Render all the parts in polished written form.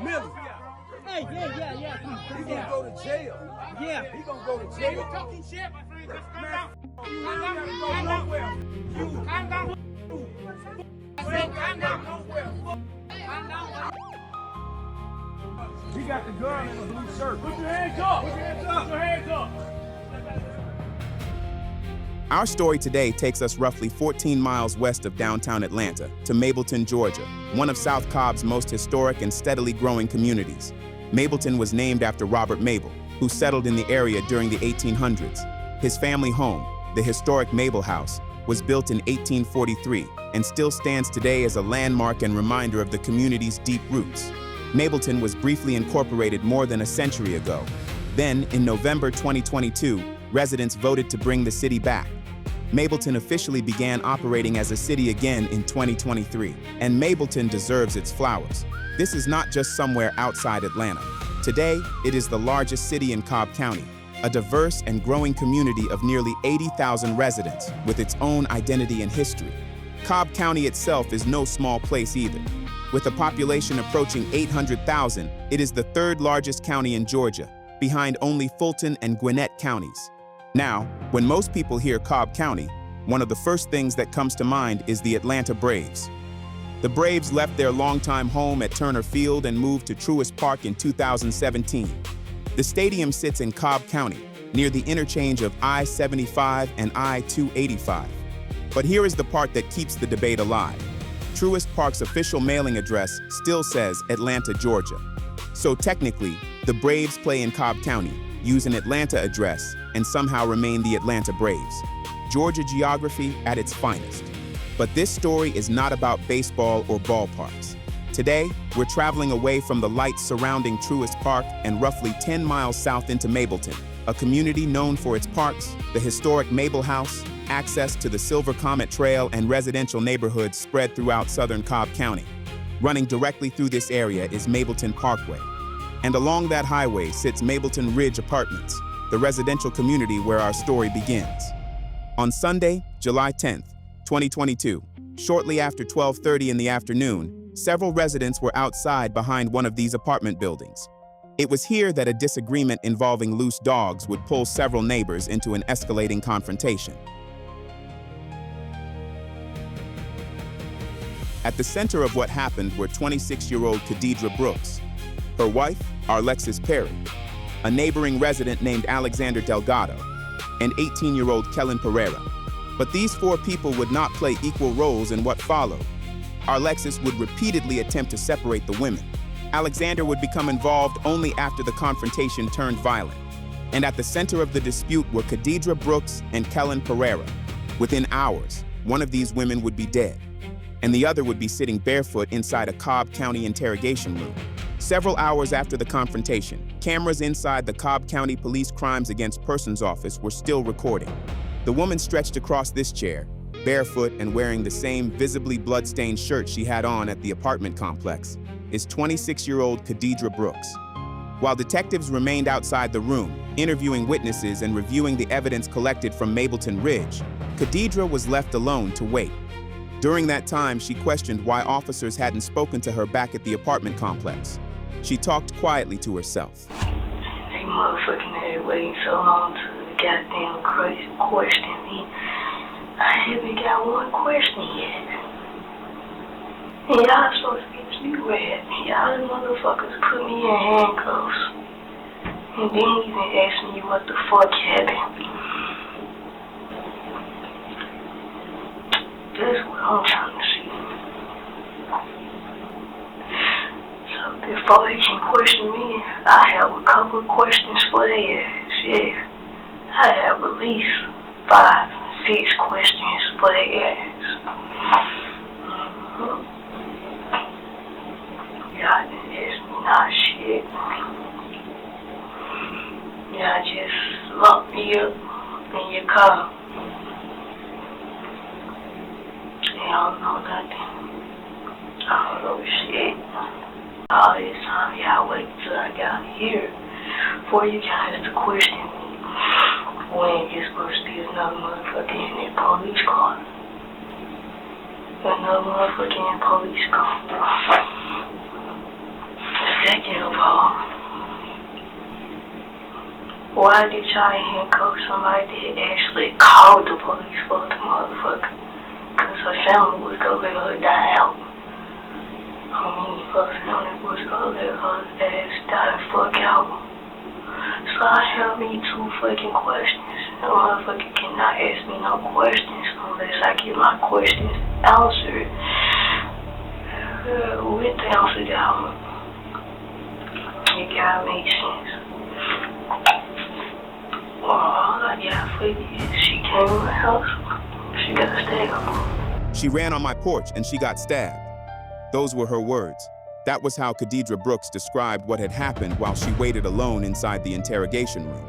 Millie. Hey, yeah. He gonna go to jail. Yeah. He gonna go to jail. You talking shit, my friend. Just calm down. You ain't gotta go nowhere. You Calm down. I said calm down. nowhere. Calm down. He got the gun in the blue shirt. Put your hands up. Put your hands up. Our story today takes us roughly 14 miles west of downtown Atlanta to Mableton, Georgia, one of South Cobb's most historic and steadily growing communities. Mableton was named after Robert Mable, who settled in the area during the 1800s. His family home, the historic Mable House, was built in 1843 and still stands today as a landmark and reminder of the community's deep roots. Mableton was briefly incorporated more than a century ago. Then, in November 2022, residents voted to bring the city back. Mableton officially began operating as a city again in 2023, and Mableton deserves its flowers. This is not just somewhere outside Atlanta. Today, it is the largest city in Cobb County, a diverse and growing community of nearly 80,000 residents with its own identity and history. Cobb County itself is no small place either. With a population approaching 800,000, it is the third largest county in Georgia, behind only Fulton and Gwinnett counties. Now, when most people hear Cobb County, one of the first things that comes to mind is the Atlanta Braves. The Braves left their longtime home at Turner Field and moved to Truist Park in 2017. The stadium sits in Cobb County, near the interchange of I-75 and I-285. But here is the part that keeps the debate alive. Truist Park's official mailing address still says Atlanta, Georgia. So technically, the Braves play in Cobb County, use an Atlanta address, and somehow remain the Atlanta Braves. Georgia geography at its finest. But this story is not about baseball or ballparks. Today, we're traveling away from the lights surrounding Truist Park and roughly 10 miles south into Mableton, a community known for its parks, the historic Mable House, access to the Silver Comet Trail, and residential neighborhoods spread throughout southern Cobb County. Running directly through this area is Mableton Parkway. And along that highway sits Mableton Ridge Apartments, the residential community where our story begins. On Sunday, July 10th, 2022, shortly after 12:30 in the afternoon, several residents were outside behind one of these apartment buildings. It was here that a disagreement involving loose dogs would pull several neighbors into an escalating confrontation. At the center of what happened were 26-year-old Khadidra Brooks, her wife, Arlexus Perry, a neighboring resident named Alexander Delgado, and 18-year-old Kelin Pereira. But these four people would not play equal roles in what followed. Arlexus would repeatedly attempt to separate the women. Alexander would become involved only after the confrontation turned violent. And at the center of the dispute were Khadidra Brooks and Kelin Pereira. Within hours, one of these women would be dead, and the other would be sitting barefoot inside a Cobb County interrogation room. Several hours after the confrontation, cameras inside the Cobb County Police Crimes Against Persons Office were still recording. The woman stretched across this chair, barefoot and wearing the same visibly blood-stained shirt she had on at the apartment complex, is 26-year-old Khadidra Brooks. While detectives remained outside the room, interviewing witnesses and reviewing the evidence collected from Mableton Ridge, Khadidra was left alone to wait. During that time, she questioned why officers hadn't spoken to her back at the apartment complex. She talked quietly to herself. They motherfucking had waiting so long to goddamn question me. I haven't got one question yet. And y'all supposed to get me red. Y'all motherfuckers put me in handcuffs. And then even asked me what the fuck happened. That's what I'm trying to see. So before they can question me, I have a couple of questions for their ass. Yeah. I have at least 5, 6 questions for their ass. Y'all didn't ask me not shit. Y'all just locked me up in your car. I don't know nothing. I don't know shit. All this time, y'all wait till I got here for you guys to question me when you're supposed to be another motherfucker in that police car. Another motherfucker in police car. Second of all, why did y'all handcuff somebody that actually called the police for the motherfucker? Because her family was gonna let her die out. I mean, her family was gonna let her ass die the fuck out. So I have me two fucking questions. The motherfucker cannot ask me no questions unless I get my questions answered. With the answer down, it gotta make sense. Well, all I got for you is she came in my house, she got stabbed. She ran on my porch and she got stabbed. Those were her words. That was how Khadidra Brooks described what had happened while she waited alone inside the interrogation room.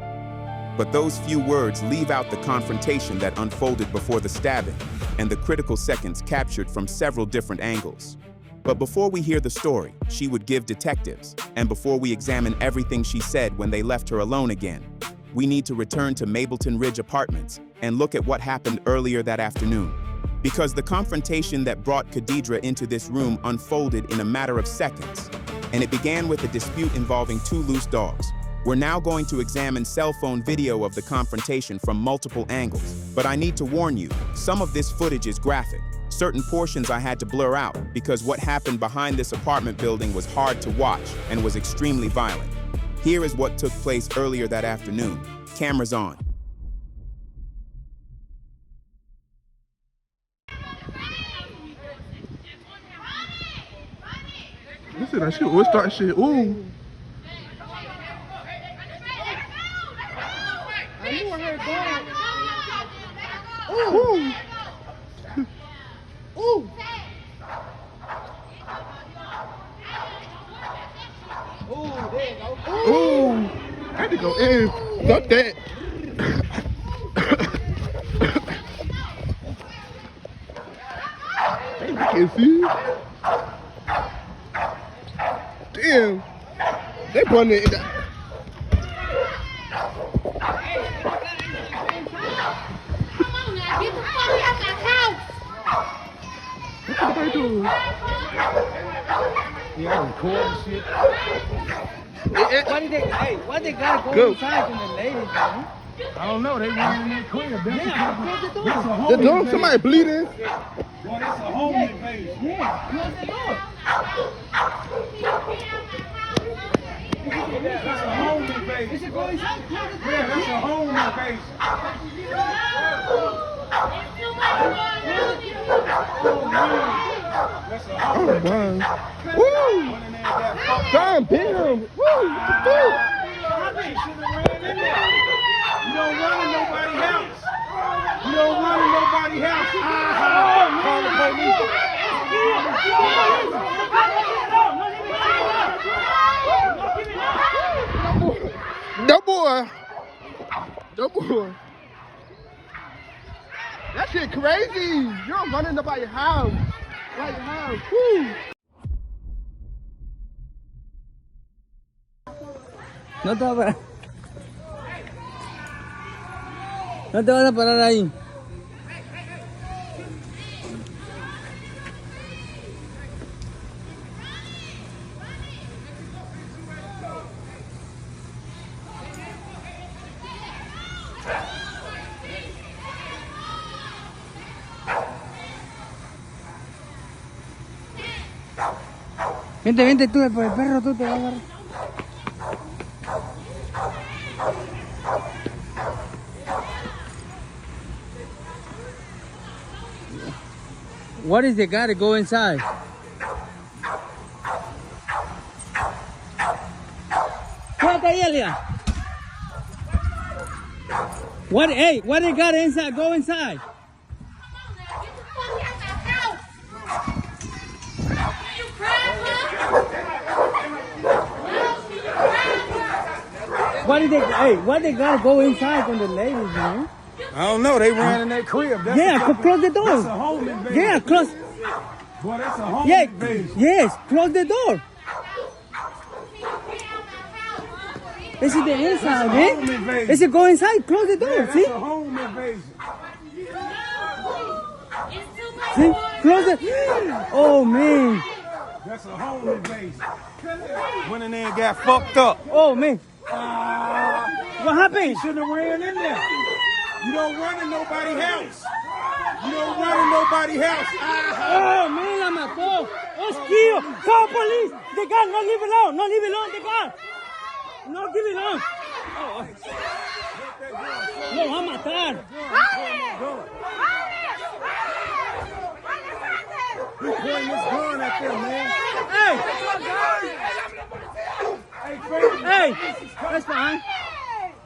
But those few words leave out the confrontation that unfolded before the stabbing and the critical seconds captured from several different angles. But before we hear the story she would give detectives, and before we examine everything she said when they left her alone again, we need to return to Mableton Ridge Apartments and look at what happened earlier that afternoon. Because the confrontation that brought Khadidra into this room unfolded in a matter of seconds, and it began with a dispute involving two loose dogs. We're now going to examine cell phone video of the confrontation from multiple angles, but I need to warn you, some of this footage is graphic. Certain portions I had to blur out because what happened behind this apartment building was hard to watch and was extremely violent. Here is what took place earlier that afternoon. Cameras on. Listen, that shit, we'll start shit. Ooh. I knew I heard going. Ooh. Ooh. Ooh. I had to go in. Fuck that. I can't see. Damn. They putting it in that. Come on now, get the fuck out that house. What are they doing? Yeah, I record shit. Why they gotta go inside from the ladies, man? I don't know, they went in that crib. That's close the door. a home The door, invasion. somebody bleeding. Boy, that's a home invasion. Yeah, close the door. That's a home invasion. They should go inside, close the door. Yeah, that's a home invasion. That's a home Oh, invasion. wow. Woo! Went in there and got fucked. Damn, damn. Woo! What the fuck? You should have ran in there. You don't run in nobody's house. You don't run in nobody's house. Call the police. No boy. No boy. That shit crazy. You don't run into nobody's house. Right house. Woo. No te vas a parar ahí. Vente, vente tú, por el perro tú te vas a agarrar. What is the guy to go inside? What the hell? What? Hey, what they got inside? Go inside. What did they? Hey, what they gotta go inside from the ladies, man? I don't know, they ran in that crib. That's Yeah, close the door. That's a home invasion. Yeah, close. Boy, that's a home Yeah, invasion. yes, close the door. This is the inside, home man. invasion. They should go inside, close the door. Yeah, See? that's a home invasion. See? Close it. Oh man. That's a home invasion. Went in there and got fucked up. Oh, man. What happened? You shouldn't have ran in there. You don't run in nobody's house. You don't run in nobody's house. Oh, man, la mató. Hostia. Call police. The gun. No, leave it alone. No, leave it alone. The gun. No, give it alone. Oh. No, va a matar. He's pointing this gun at them, man. Hey. Hey, Freddie. Hey. That's fine.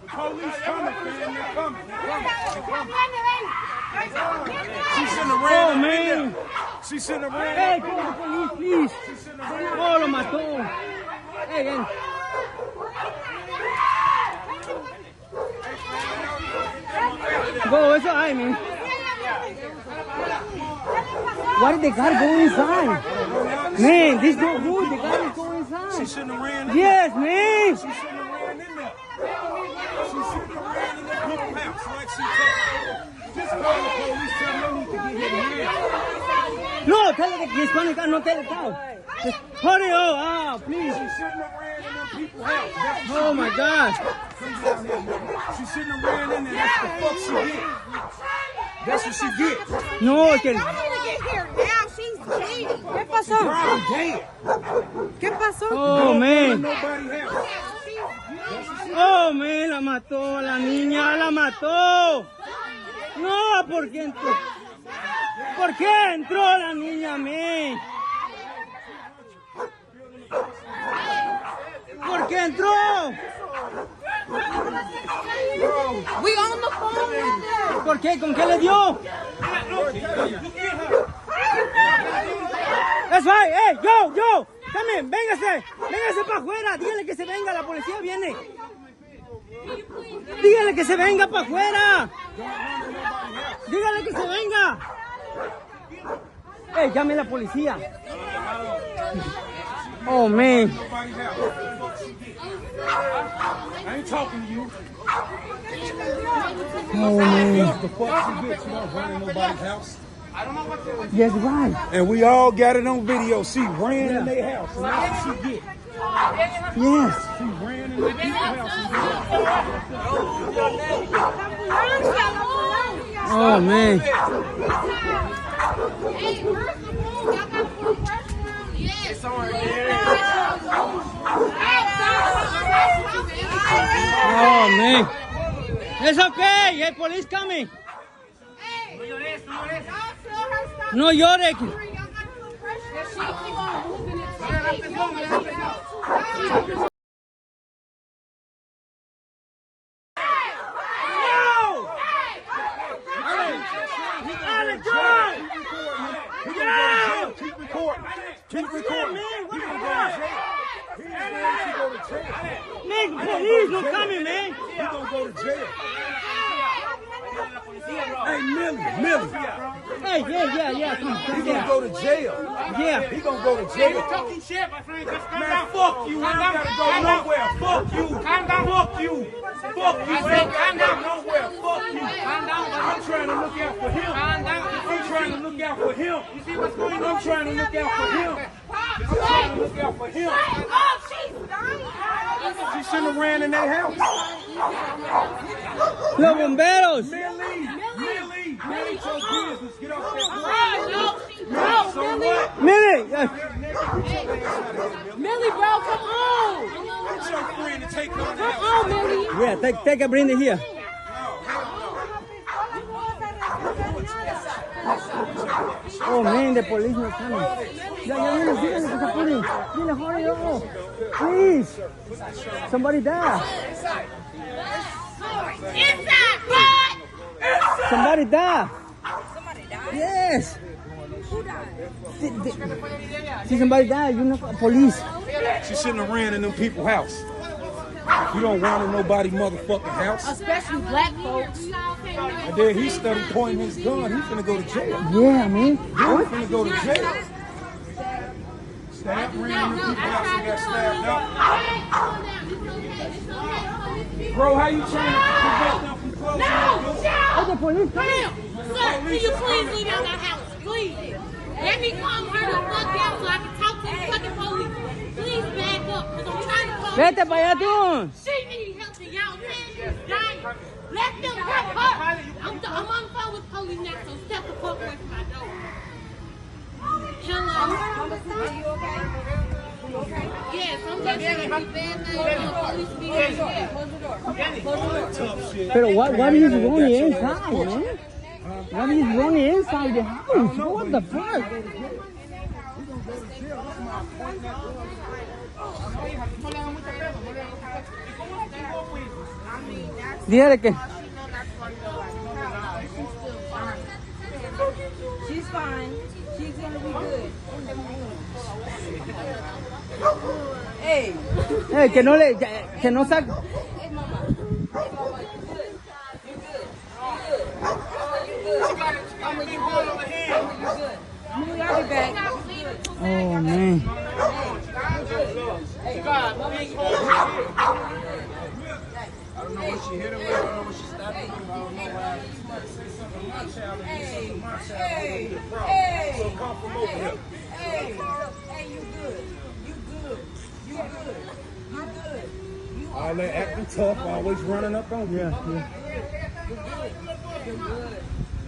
The police coming, man. They're coming. She shouldn't have ran Oh, up in man. there. She shouldn't have ran Hey, up in call the there. police, please. Oh, lo mató. Hey, ven. Go, eso, ay, man. Why did the guy go inside? Man, this don't good. The guy is going inside. She shouldn't have ran in Yes, man. there. She shouldn't have ran in there. She shouldn't have ran in the people's house like she told. Just call the police, tell them they need to get here. No, tell her the Hispanic guy, no tell the cow. Just hurry up, please. She shouldn't have ran in them people's house. That's Oh, my God. She shouldn't have ran in there. That's the fuck she did. That's what she did. No, es que... I'm gonna get here now. She's dead. ¿Qué pasó? Probably dead. ¿Qué pasó? Oh, man. Nobody else. Oh, man, la mató, la niña, la mató. No, ¿por qué entró? ¿Por qué entró la niña, man? ¿Por qué entró? We on the phone with her. ¿Por qué? ¿Con qué le dio? That's right. Hey, yo. También, véngase para afuera. Dígale que se venga, la policía viene. Dígale que se venga para afuera. Dígale que se venga. Hey, llame a la policía. Oh, man. I ain't talking to you. Oh, man. What the fuck she did? She don't run in nobody's house. Yes, right. And we all got it on video. She ran in their house. And that's what she did. Yes. She ran in their people's house. Oh, man. Oh, man. It's okay. The police coming. No llores. Keep recording. Keep recording. He gonna go to jail. He ain't going to go to jail. Man, police no coming, man. He gonna go to jail. Hey, Millie. Hey, yeah. Come He gonna down. go to jail. Yeah. He gonna go to jail. Talking shit, my friend. Just calm Man, down. fuck you. I ain't gotta go nowhere. Fuck you. Calm down. Fuck you. Fuck you. I said calm down. Nowhere. Fuck you. Calm down. I'm trying to look out for him. Calm down. I'm trying to look out for him. You see what's going on? I'm trying to look out for him. I'm trying to look out for him. She shouldn't have ran in their house. Los bomberos. Millie, mind your business. Get off that No, what? Mire. Millie, bro, come on. Get your friend to take her in the Come house. on, Millie. Yeah, take a bring it here. Oh, man, the police are coming. Yeah, dígale que se apure. Dile, hurry up. Please. Somebody there. Inside, bud. Somebody there. Yes. See somebody there, you know, police. She shouldn't have ran in them people's house. You don't run in nobody motherfucking house. Especially black folks. And then he started pointing his gun. He's finna go to jail. Yeah, man. He's finna go to jail. Stabbed, ran in them people's house and got stabbed up. Bro, how you trying to prevent them from closing that door? Oh, the police coming. Sir, can you please leave out my house? Please. Let me calm her the fuck down so I can talk to fucking police. Please back up, because I'm trying to call. Vete para allá tú. She needs help and y'all man is dying. Let them help her. I'm on the phone with police now, so step the fuck away from my door. Hello. Are you okay? Yes, I'm just trying to be bad things on police being here. Close the door. Close the door. Pero what is wrong inside, man? What is wrong inside the house? What the fuck? Dígale que. She's fine. She's gonna be good. Hey. Hey, que no le, que no saque. Hey, mama. Hey, mama, you good. You good. You good. You good. Mama, you good. You good. Mama, I'll be back. Oh, man. Hey, God, mama, you good. I don't know what she hit her with. I don't know what she stabbed her with. I don't know why. Say something to my child and do something to my child. It's a problem. So come from over here. Hey, you good. You good. You good. You good. You are All that acting tough, always running up on you. Yeah. You're good. You're good.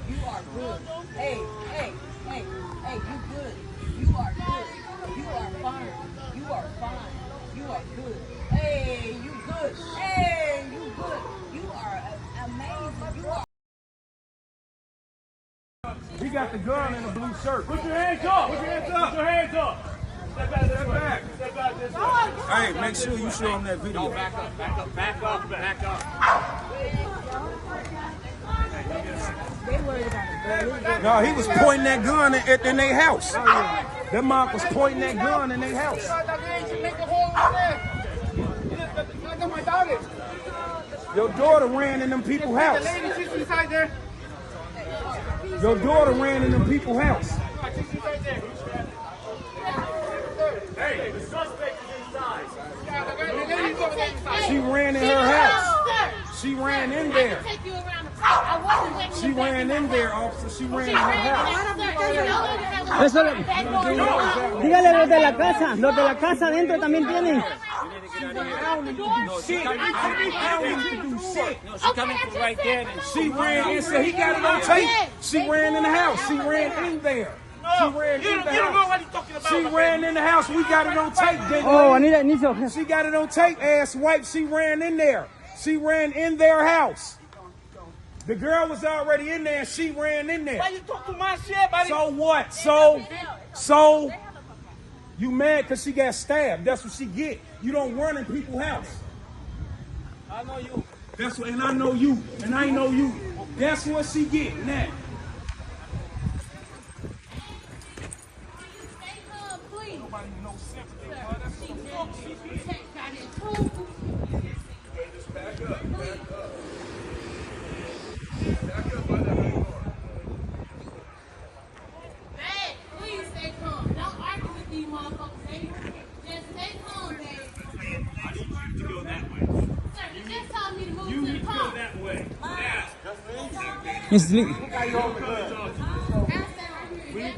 You are good. Hey, you good. You are good. You are fine. You are fine. You are good. Hey, you good. Hey, you good. You are amazing. You are. He got the gun in a blue shirt. Put your hands up. Put your hands up. Put your hands up. Step back this way. Step back this way. Hey, make sure you show him that video. Back up. Back up. Back up. Back up. They worried about it. No, he was pointing that gun in their house. That mark was pointing that gun in their house. Your daughter ran in them people's house. Your daughter ran in them people's house. Hey, the suspect is inside. She ran in her house. She ran in there. Take you around the block. I wasn't waiting. She ran in there, officer. She ran in her house. Eso le, dígale los de la casa. Los de la casa adentro también tienen. Shit. I don't need to do shit. No, she's coming from right there. And She ran in, so he got it on tape. She ran in the house. She ran in there. She ran in the you don't know house. what he's talking about. She ran in the house. We got it on tape, didn't Oh, we? Anita, Niso. She got it on tape, ass wipe. She ran in there. She ran in their house. The girl was already in there and she ran in there. Why you talk to my shit, buddy? So what? So you mad because she got stabbed. That's what she get. You don't run in people's house. I know you. That's what, and I know you, and I know you. That's what she get now. Nobody knows sympathy, Just back up. Babe, please stay calm. Don't argue with these motherfuckers, baby. Just stay calm, babe. I need you to go that way. Sir, you just told me to move You to the need to go car. that way. Now. It's li- I'll stay right here.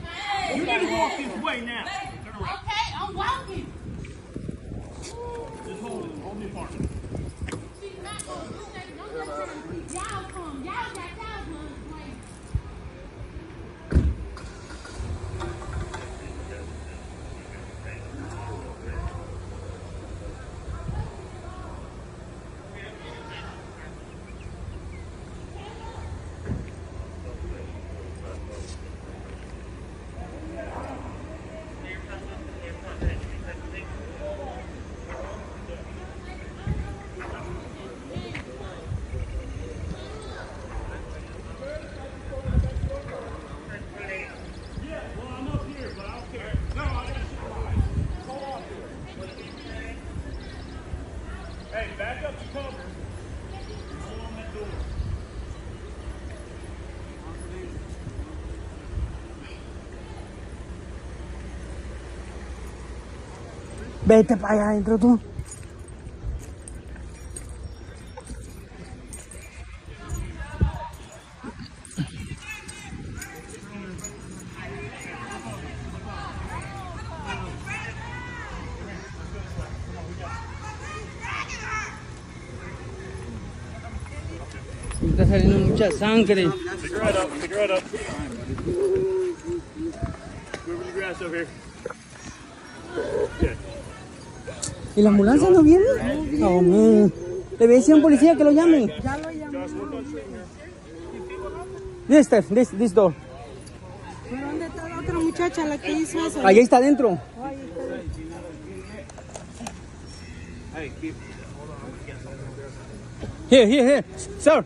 You need to walk this way now. Turn around. Okay, I'm walking. Just hold it. Hold the apartment. She's not going to do that. Don't let her see. Y'all come. Y'all got y'all guns playing. Hey, back up to cover. Hold on that door. Vete para allá adentro tú. Está saliendo mucha sangre. Pick your head up. Pick your head up. Move your grass over here. Good. ¿Y la ambulancia no viene? Oh, man. Le voy a decir a un policía que lo llame. Ya lo llamó. This door. ¿Pero dónde está la otra muchacha, la que hizo eso? Ahí está adentro. Here. Sir.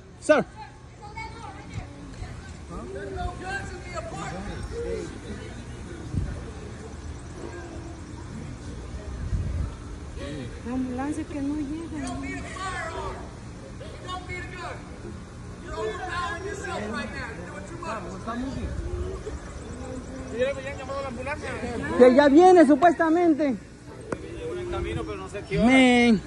La ambulancia que no llega. Que ya viene supuestamente. Man.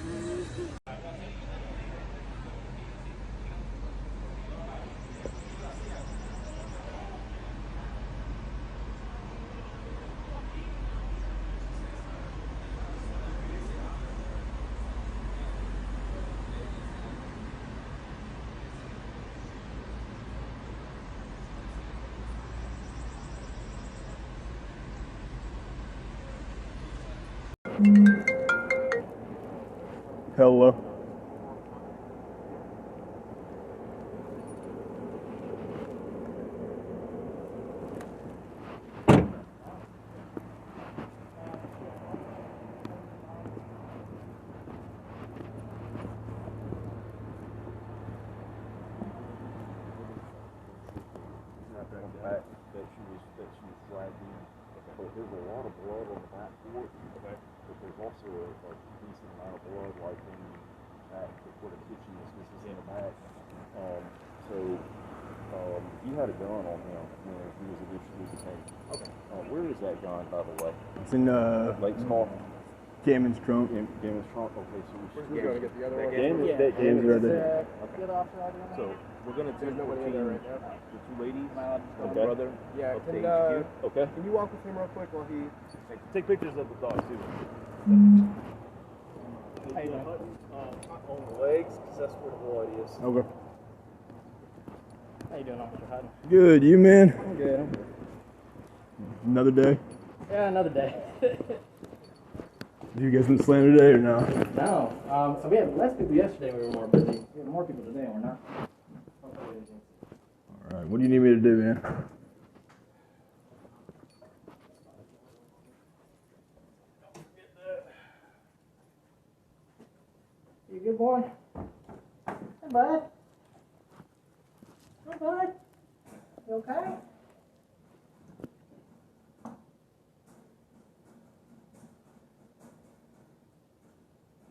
Hello. That she was dragging. But there's a lot of blood on the back porch. Okay. But there's also a decent amount of blood like in back where the kitchen is. This is in the back. He had a gun on him when he was initially detained. Okay. Where is that gun, by the way? It's in Lake's car. Gamon's trunk. Gamon's trunk. Okay, so We're going to get the other one. Gamon's right there. Okay. So we're gonna take nobody in there right now. the two ladies, the Okay. brother, Yeah, of the can, HQ. Okay. Can you walk with him real quick while he... Take pictures of the dog too. How you doing? On the legs, because that's where the blood is. Okay. How you doing, Officer Hutton? Good, you man? I'm good. Another day? Yeah, another day. Did you guys in the slam today or no? No. So we had less people yesterday. We were more busy. We had more people today, and we're not. Alright, what do you need me to do, man? You good boy? Hey, bud. Hey, bud. You okay?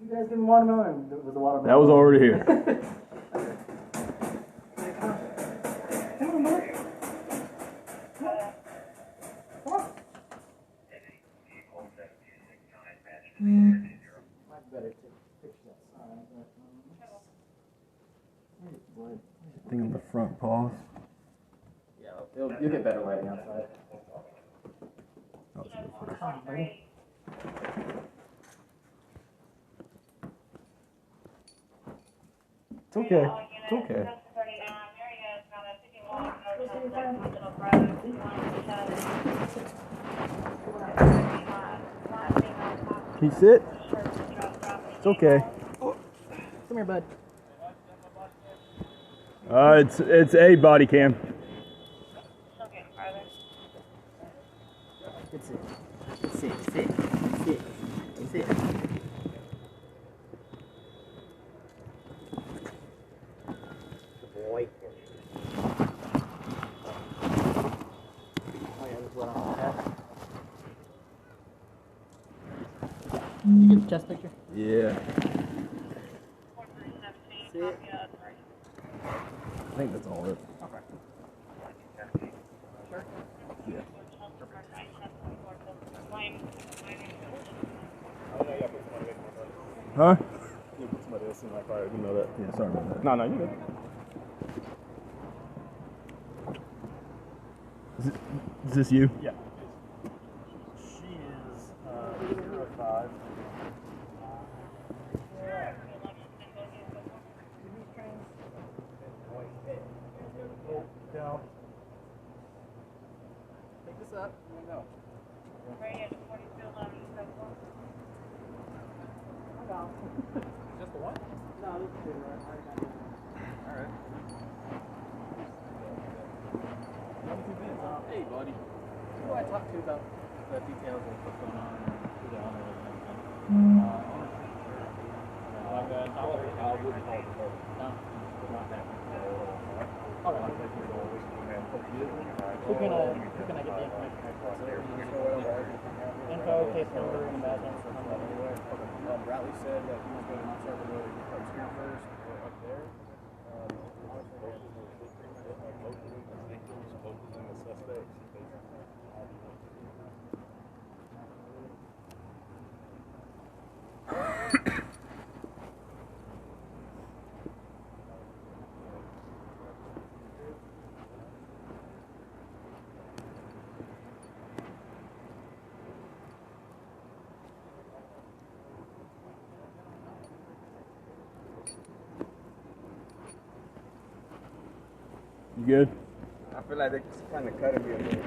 You guys give him watermelon? Was the watermelon? That was already here. Come on, bud. Come on. Might be better to fix that sign. Thing on the front paws. Yeah, you'll get better lighting outside. That was good first. Come on, buddy. It's okay. It's okay. Can you sit? It's okay. Come here, bud. It's a body cam. Good sit. Sit. Boy. You get the chest picture? Yeah. Sit. I think that's all it. Okay. Yeah. Huh? You put somebody else in my car. You know that. Yeah, sorry about that. No, you good. Is this you? Yeah. She is 05. know. Pick this up. Here we go. Just the one? No, this is good, right? Alright. Hey, buddy. Who do I talk to about the details of what's going on and who the owner is and everything? Like a dollar? I wouldn't call it a no. Not that. Okay. Who can I get the information from? Info, case number, and badge number. Bradley said that he was going to start the road upstairs first or up there. Both of them are suspects. You good? I feel like they kind of cutting me a little bit.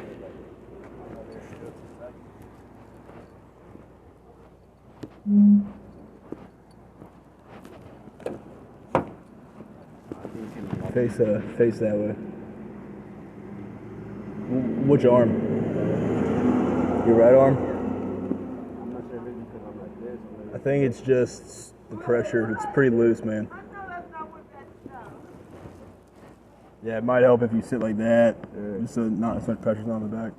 Face that way. Which arm? Your right arm? I'm not sure maybe because I'm like this. I think it's just the pressure. It's pretty loose, man. Yeah, it might help if you sit like that, just so not as much pressure's on the back.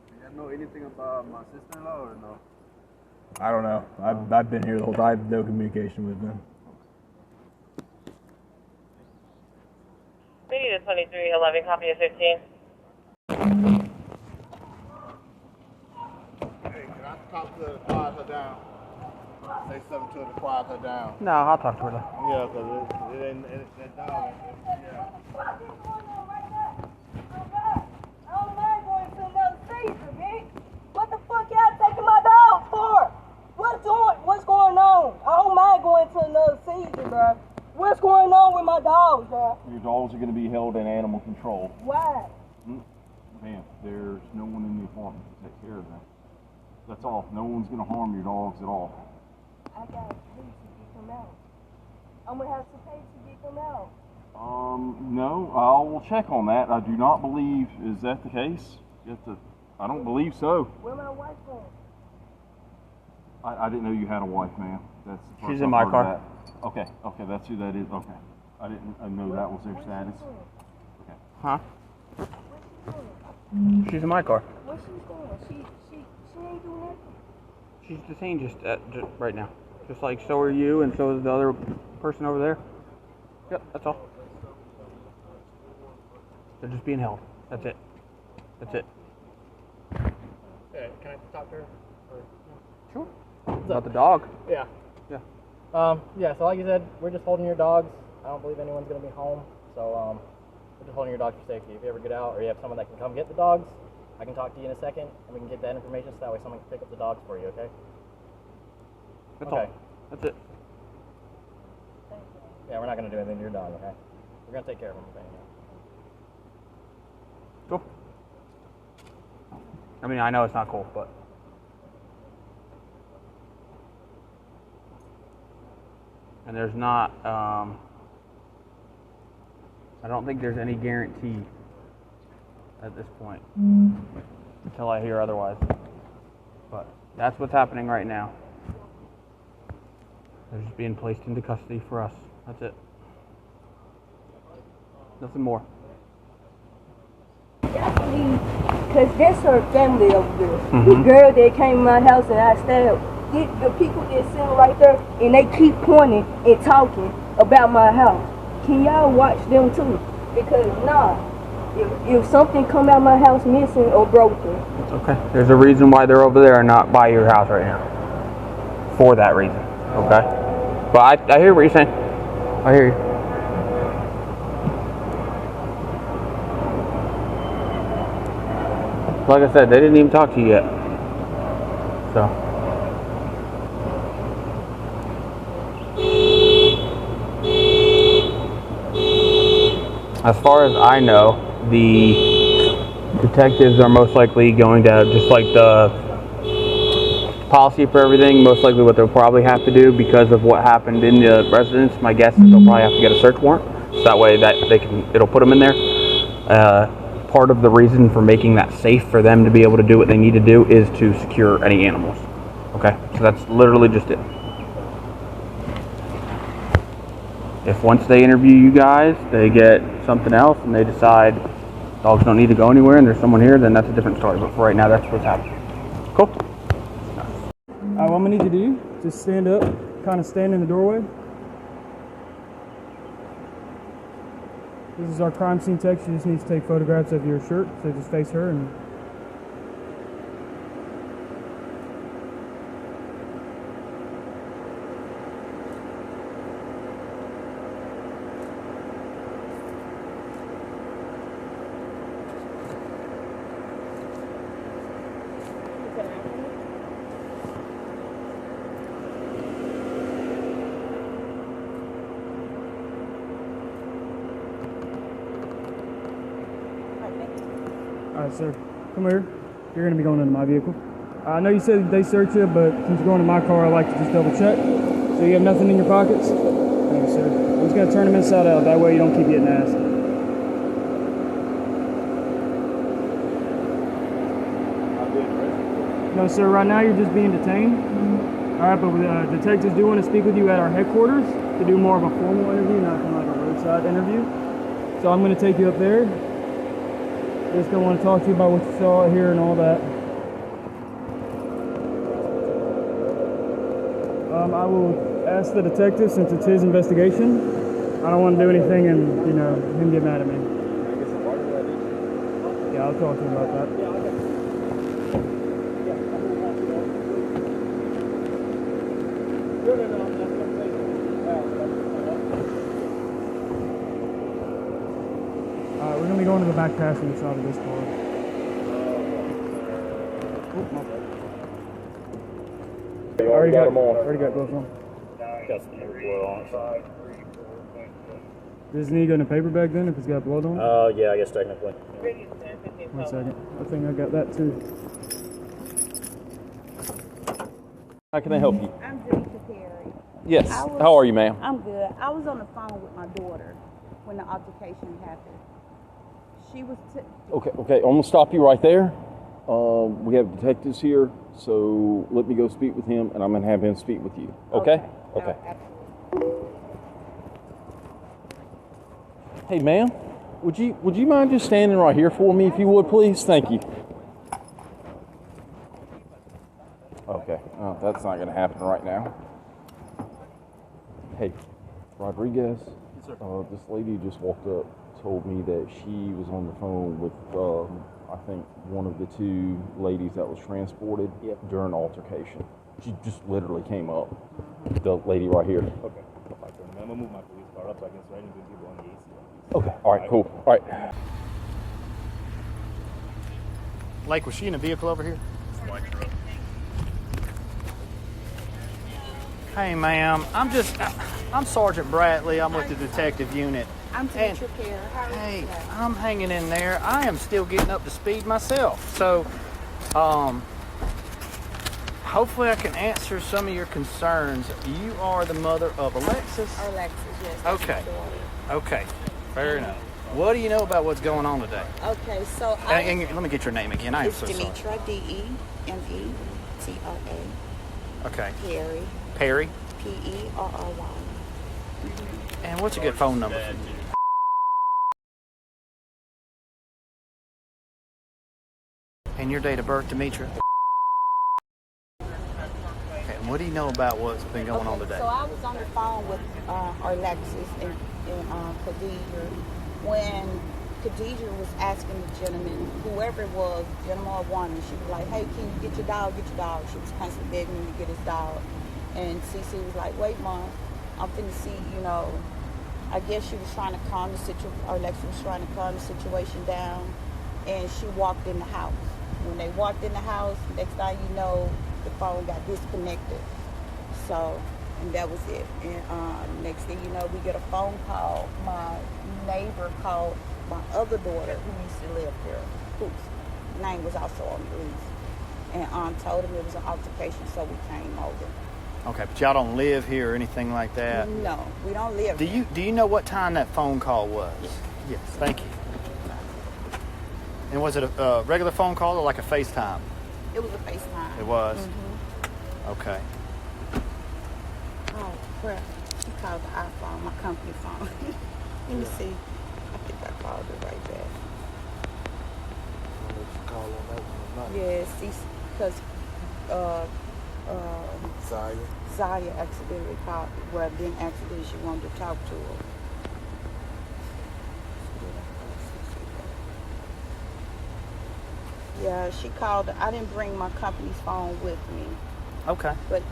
Do you know anything about my sister-in-law or no? I don't know. I've been here the whole time. I have no communication with them. We need a 2311, copy of 15. Hey, can I talk to her to quiet her down? Say something to her to quiet her down. No, I'll talk to her though. Yeah, because it ain't that dog. Yeah. What the fuck y'all taking my dog for? What's going on? I don't mind going to another season, bro. What's going on with my dogs, bro? Your dogs are going to be held in animal control. Why? Man, there's no one in the apartment to take care of them. That's all. No one's going to harm your dogs at all. I gotta pay to get them out. I'm gonna have to pay to get them out. No, I will check on that. I do not believe, is that the case? I don't believe so. Where my wife going? I didn't know you had a wife, ma'am. That's the first She's in I've my heard car. of that. Okay, that's who that is. Okay. I didn't know that was their status. Okay. Huh? What's she doing? She's in my car. What's she doing? She ain't doing nothing. She's detained just right now. Just like so are you and so is the other person over there. Yep, that's all. They're just being held. That's it. That's it. Yeah, can I talk to her? Or, Sure. About the dog? Yeah. Yeah. Yeah, so like you said, we're just holding your dogs. I don't believe anyone's going to be home. So we're just holding your dogs for safety. If you ever get out or you have someone that can come get the dogs, I can talk to you in a second and we can get that information so that way someone can pick up the dogs for you, okay? That's okay. all. That's it. Yeah, we're not going to do anything to your dog, okay? We're going to take care of him, okay? Cool. I mean, I know it's not cool, but... And there's not, I don't think there's any guarantee at this point until I hear otherwise. But that's what's happening right now. They're just being placed into custody for us. That's it. Nothing more. Because that's her family over there. The girl that came to my house and I stabbed. The people that sitting right there and they keep pointing and talking about my house. Can y'all watch them too? Because if something come out my house missing or broken. It's okay. There's a reason why they're over there and not by your house right now. For that reason. Okay? But I hear what you're saying. I hear you. Like I said, they didn't even talk to you yet. So. As far as I know, the detectives are most likely going to, just like the policy for everything, most likely what they'll probably have to do because of what happened in the residence, my guess is they'll probably have to get a search warrant. So that way that it'll put them in there. Part of the reason for making that safe for them to be able to do what they need to do is to secure any animals. Okay, so that's literally just it. If once they interview you guys, they get something else and they decide dogs don't need to go anywhere and there's someone here, then that's a different story. But for right now, that's what's happening. Cool. What I'm gonna need you to do, just stand up, kind of stand in the doorway. This is our crime scene text. You just need to take photographs of your shirt, so just face her and. Alright, sir. Come here. You're going to be going into my vehicle. I know you said they search you, but since you're going in my car, I like to just double check. So you have nothing in your pockets? Thank you, sir. I'm just going to turn them inside out. That way you don't keep getting asked. No, sir. Right now you're just being detained. Alright, but detectives do want to speak with you at our headquarters to do more of a formal interview, not kind of like a roadside interview. So I'm going to take you up there. Just gonna want to talk to you about what you saw here and all that. I will ask the detective, since it's his investigation. I don't want to do anything and, you know, him get mad at me. Yeah, I'll talk to him about that. We're going to be going to the back passenger side of this car. Already got them on. Already got gloves on. Got some blood on it. Does it need to go in a paper bag then if it's got blood on it? Yeah, I guess technically. 1 second. I think I got that too. How can I help you? I'm Kelin Pereira. Yes. How are you, ma'am? I'm good. I was on the phone with my daughter when the altercation happened. She was. Okay. I'm gonna stop you right there. We have detectives here, so let me go speak with him, and I'm gonna have him speak with you. Okay. Hey, ma'am, would you mind just standing right here for me, if you would, please? Thank you. Okay. That's not gonna happen right now. Hey, Rodriguez. Yes, sir. This lady just walked up, told me that she was on the phone with, I think, one of the two ladies that was transported during the altercation. She just literally came up. The lady right here. Okay. I'm gonna move my police car up so I can start interviewing people on the AC. Okay. All right. Cool. All right. Lake, was she in a vehicle over here? Hey, ma'am. I'm Sergeant Bradley. I'm with the detective unit. I'm Kelin Pereira. Hey, I'm hanging in there. I am still getting up to speed myself. So, hopefully I can answer some of your concerns. You are the mother of Alexis? Arlexus, yes. Okay. Okay. Fair enough. What do you know about what's going on today? Okay, so and let me get your name again. I am it's so sorry. Demetra, D-E-M-E-T-R-A. Okay. Perry. Perry? P-E-R-R-Y. And what's a good phone number for you? And your date of birth, Demetra? Okay, and what do you know about what's been going on today? So I was on the phone with Arlexus and Khadijah when Khadijah was asking the gentleman, whoever it was, gentleman or woman, she was like, hey, can you get your dog? Get your dog. She was constantly begging him to get his dog. And CC was like, wait, Mom, I'm finna see, you know, I guess she was trying to calm the situation, or Alexis was trying to calm the situation down, and she walked in the house. When they walked in the house, next thing you know, the phone got disconnected. So And that was it. And next thing you know, we get a phone call. My neighbor called my other daughter who used to live there, whose name was also on the lease, and told him it was an altercation, so we came over. Okay, but y'all don't live here or anything like that? No, we don't live Do here. you know what time that phone call was? Yes, thank you. And was it a regular phone call or like a FaceTime? It was a FaceTime. It was? Mm-hmm. Okay. Oh, crap. She called the iPhone, my company phone. Let me see. I think I called it right back. Yeah, see, because Zaya accidentally called, well, didn't accidentally, she wanted to talk to her. Yeah, she called. I didn't bring my company's phone with me. Okay. But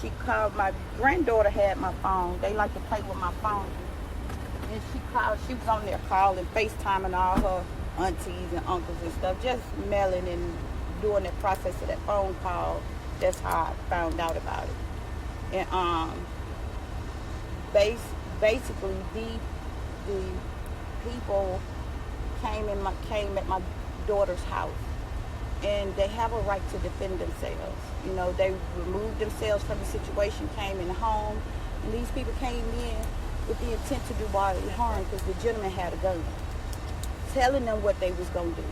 she called. My granddaughter had my phone. They like to play with my phone. And she called. She was on there calling, FaceTiming all her aunties and uncles and stuff, just mailing and doing the process of that phone call. That's how I found out about it. And basically the people came at my daughter's house, and they have a right to defend themselves. You know, they removed themselves from the situation, came in the home, and these people came in with the intent to do bodily harm because the gentleman had a gun, telling them what they was going to do.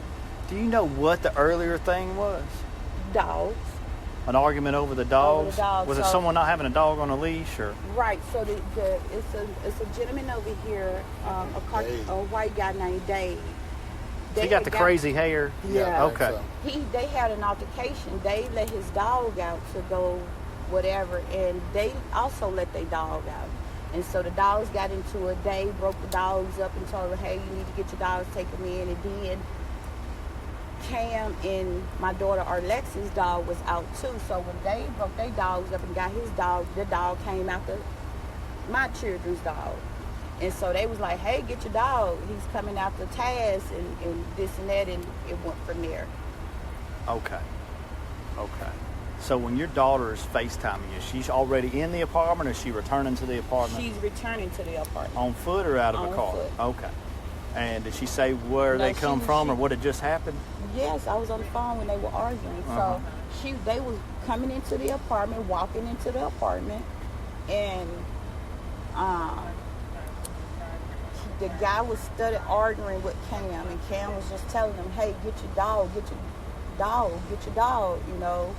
Do you know what the earlier thing was? Dogs. An argument over the dogs? Over the dogs. Was it someone not having a dog on a leash? Or? Right, so it's a gentleman over here, a white guy named Dave. He got the crazy hair? Yeah. Okay. They had an altercation. They let his dog out to go whatever, and they also let their dog out. And so the dogs got into it. They broke the dogs up and told her, hey, you need to get your dogs, take them in. And then Cam and my daughter Arlexus' dog was out too. So when they broke their dogs up and got his dog, the dog came after my children's dog. And so they was like, hey, get your dog. He's coming after Taz and this and that, and it went from there. Okay. So when your daughter is FaceTiming you, she's already in the apartment, or is she returning to the apartment? She's returning to the apartment. On foot or out of a car? On foot. Okay. And did she say where they come from or what had just happened? Yes, I was on the phone when they were arguing. So they was coming into the apartment, walking into the apartment, and the guy was started arguing with Cam, and Cam was just telling him, hey, get your dog, you know.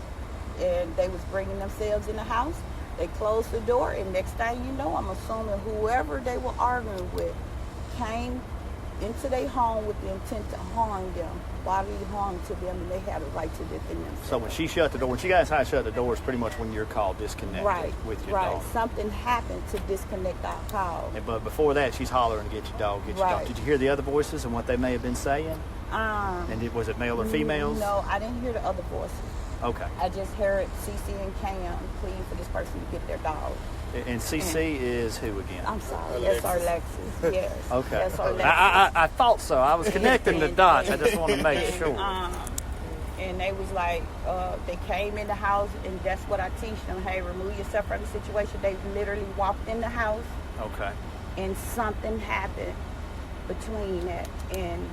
And they was bringing themselves in the house. They closed the door, and next thing you know, I'm assuming whoever they were arguing with came into their home with the intent to harm them, bodily harm to them, and they had a right to defend themselves. So when she shut the door, when she got inside, shut the door, is pretty much when your call disconnected with your dog. Something happened to disconnect our call. But before that, she's hollering, get your dog, get your dog. Did you hear the other voices and what they may have been saying? And was it male or females? No, I didn't hear the other voices. Okay. I just heard CC and Cam pleading for this person to get their dog. And CC is who again? I'm sorry. That's Arlexus. Yes. Okay. That's Arlexus. I thought so. I was connecting the dots. I just want to make sure. And they was like, they came in the house, and that's what I teach them. Hey, remove yourself from the situation. They literally walked in the house. Okay. And something happened between that. And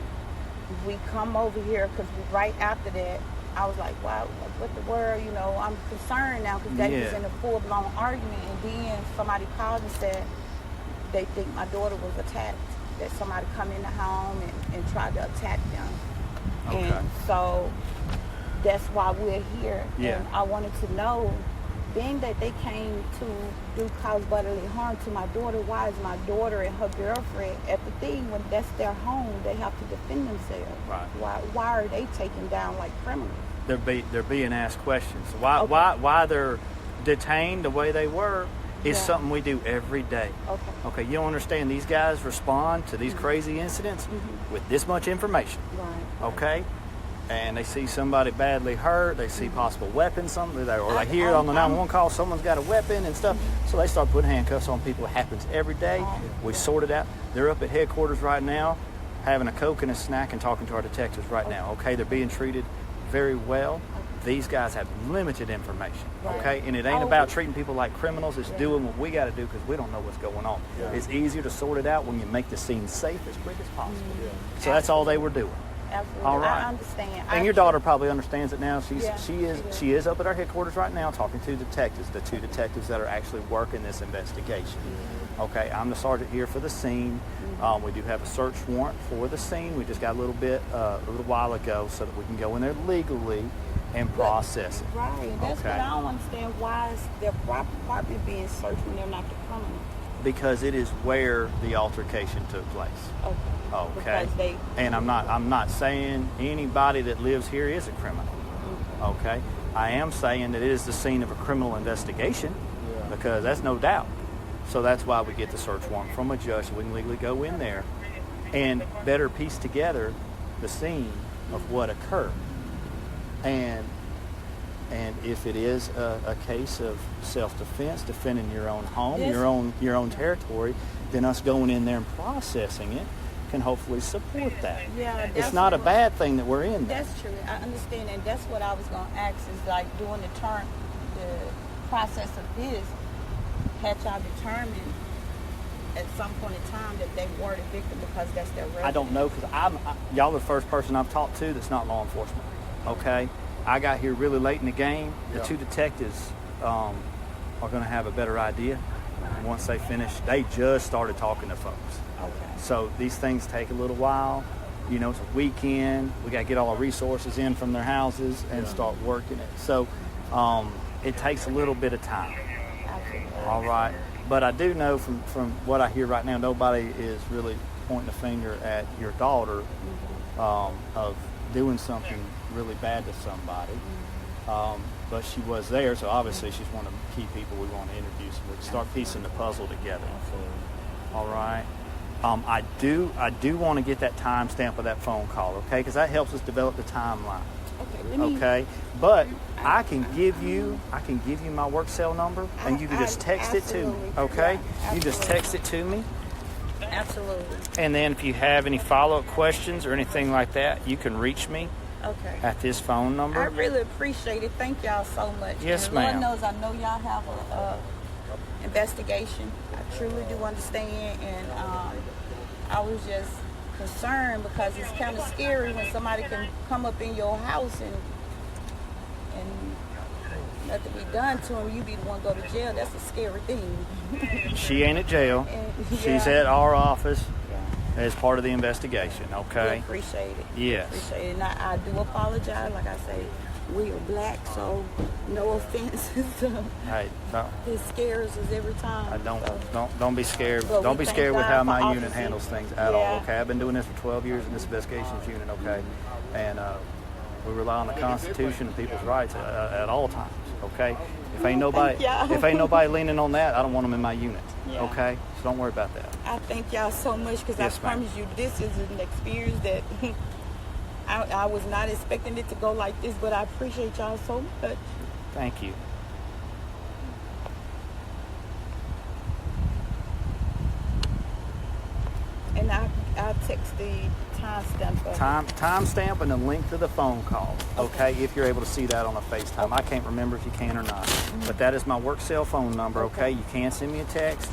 we come over here because right after that, I was like, wow, what the world, you know, I'm concerned now because they was in a full-blown argument. And then somebody called and said they think my daughter was attacked, that somebody come in the home and tried to attack them. Okay. And so that's why we're here. Yeah. And I wanted to know, being that they came to do cause bodily harm to my daughter, why is my daughter and her girlfriend at the thing when that's their home, they have to defend themselves? Right. Why are they taken down like criminals? They're being asked questions. Why they're detained the way they were is something we do every day. Okay, you don't understand. These guys respond to these crazy incidents with this much information. Right. Okay? And they see somebody badly hurt, they see possible weapons, or they hear on the 911 call someone's got a weapon and stuff. So they start putting handcuffs on people. It happens every day. We sort it out. They're up at headquarters right now, having a Coke and a snack and talking to our detectives right now. Okay, they're being treated very well. these guys have limited information, Right. okay? And it ain't about treating people like criminals. It's doing what we got to do because we don't know what's going on. Yeah. It's easier to sort it out when you make the scene safe as quick as possible. So that's all they were doing. Absolutely. All right. I understand. And your daughter probably understands it now. Yeah, She is up at our headquarters right now talking to detectives, the 2 detectives that are actually working this investigation. Okay, I'm the sergeant here for the scene. We do have a search warrant for the scene. We just got a little while ago so that we can go in there legally and process it. Right. That's what I don't understand. Why is their property being searched when they're not the criminal? Because it is where the altercation took place. Okay. Because and I'm not saying anybody that lives here is a criminal. Okay. I am saying that it is the scene of a criminal investigation because that's no doubt. So that's why we get the search warrant from a judge so we can legally go in there and better piece together the scene of what occurred. And if it is a case of self-defense, defending your own home, your own territory, then us going in there and processing it can hopefully support that. Yeah, it's not a bad thing that we're in there. That's true. I understand, and that's what I was going to ask is like during the process of this, had y'all determined at some point in time that they were the victim because that's their residence? I don't know because y'all are the first person I've talked to that's not law enforcement. Okay, I got here really late in the game. The 2 detectives are going to have a better idea. And once they finish, they just started talking to folks. Okay. So these things take a little while. You know, it's a weekend. We got to get all our resources in from their houses and start working it. So it takes a little bit of time. All right. But I do know from what I hear right now, nobody is really pointing a finger at your daughter of doing something really bad to somebody. But she was there, so obviously she's one of the key people we want to interview so we can start piecing the puzzle together. All right. I do want to get that timestamp of that phone call, okay? Because that helps us develop the timeline. Okay. But I can give you my work cell number, and you can just text it to me. Okay. You just text it to me. Absolutely. And then if you have any follow-up questions or anything like that, you can reach me. Okay. At this phone number. I really appreciate it. Thank y'all so much. Yes, and ma'am. Lord knows I know y'all have a investigation. I truly do understand, and I was just concerned because it's kind of scary when somebody can come up in your house and nothing be done to them. You be the one go to jail. That's a scary thing. She ain't at jail. She's at our office. As part of the investigation, okay? We appreciate it. Yes. Appreciate it. And I do apologize. Like I say, we are black, so no offense. Hey, no. It scares us every time. Don't be scared. Don't be scared with how my unit handles things at all, okay? I've been doing this for 12 years in this investigations unit, okay? And we rely on the Constitution and people's rights at all times, okay? If ain't nobody leaning on that, I don't want them in my unit, okay? So don't worry about that. I thank y'all so much because I promise you this is an experience that I was not expecting it to go like this, but I appreciate y'all so much. Thank you. And I'll text the timestamp. Timestamp and the link to the phone call, okay? If you're able to see that on a FaceTime. I can't remember if you can or not, but that is my work cell phone number, okay? You can send me a text.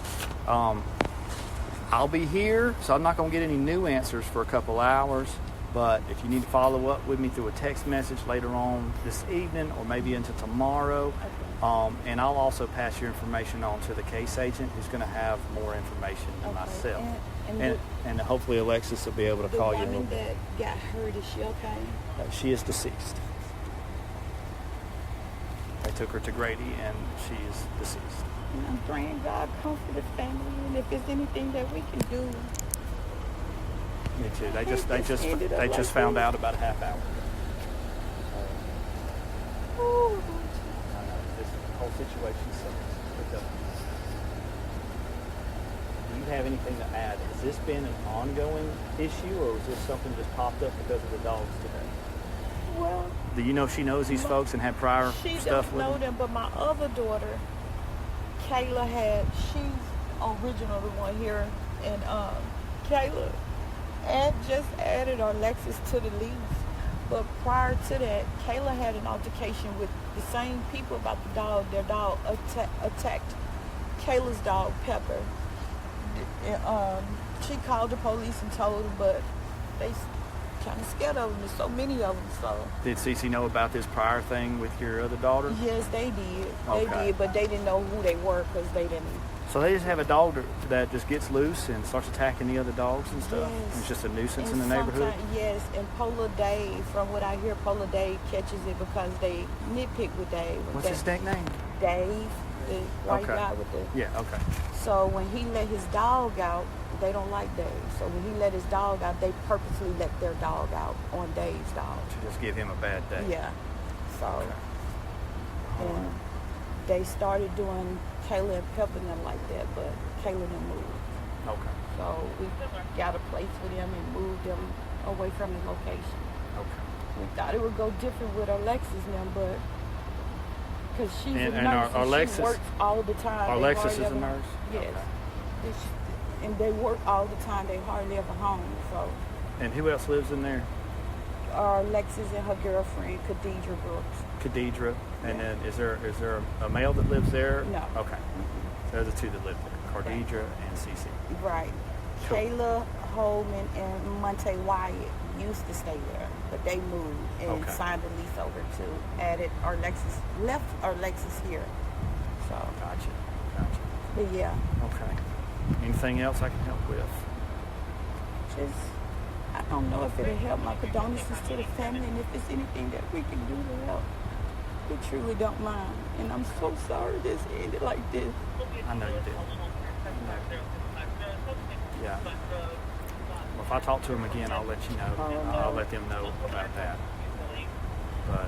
I'll be here, so I'm not going to get any new answers for a couple hours, but if you need to follow up with me through a text message later on this evening or maybe into tomorrow, and I'll also pass your information on to the case agent who's going to have more information than myself. And hopefully Alexis will be able to call you a little bit. The woman that got hurt, is she okay? She is deceased. They took her to Grady and she is deceased. And I'm praying God comfort the family, and if there's anything that we can do. Me too. They just found out about a half hour ago. Ooh. This whole situation sucks. Do you have anything to add? Has this been an ongoing issue, or was this something just popped up because of the dogs today? Well, do you know she knows these folks and had prior stuff with them? She don't know them, but my other daughter, Kayla, she's original the one here, and Kayla just added Arlexus to the lease But prior to that, Kayla had an altercation with the same people about the dog. Their dog attacked Kayla's dog, Pepper. She called the police and told them, but they kind of scared of them. There's so many of them. So Did Cece know about this prior thing with your other daughter? yes, they did. Okay. They did, but they didn't know who they were because they didn't. So they just have a dog that just gets loose and starts attacking the other dogs and stuff? Yes. It's just a nuisance And in the neighborhood? Yes, and Polar Dave, from what I hear, Polar Dave catches it because they nitpick with Dave. What's his nickname? Dave, the white Okay. guy with the... Yeah, okay. So when he let his dog out, they don't like Dave. So when he let his dog out, they purposely let their dog out on Dave's dog. To just give him a bad day? Yeah. So, and they started doing Kayla and Pepper and them like that, but Kayla didn't move. Okay. So we got a place for them and moved them away from the location. Okay. We thought it would go different with Arlexus now, but because she's a And nurse and Arlexus- she works all the time. They Arlexus hardly is a ever- nurse? Yes. Okay. And they work all the time. They hardly ever home. So And who else lives in there? Alexis and her girlfriend, Khadijah Brooks. Khadijah. And then is there a male that lives there? No. Okay. They're the two that live there, Khadijah and Cece. Right. Cool. Kayla Holman and Monte Wyatt used to stay there, but they moved and Okay. signed the lease over to added Arlexus, left Arlexus here. So Gotcha. But yeah, Okay. Anything else I can help with? just I don't know if it'll help. My condolences to the family, and if there's anything that we can do to help, we truly don't mind. And I'm so sorry this ended like this. I know you did. Yeah. Well, if I talk to him again, I'll let you know. I'll let them know about that. But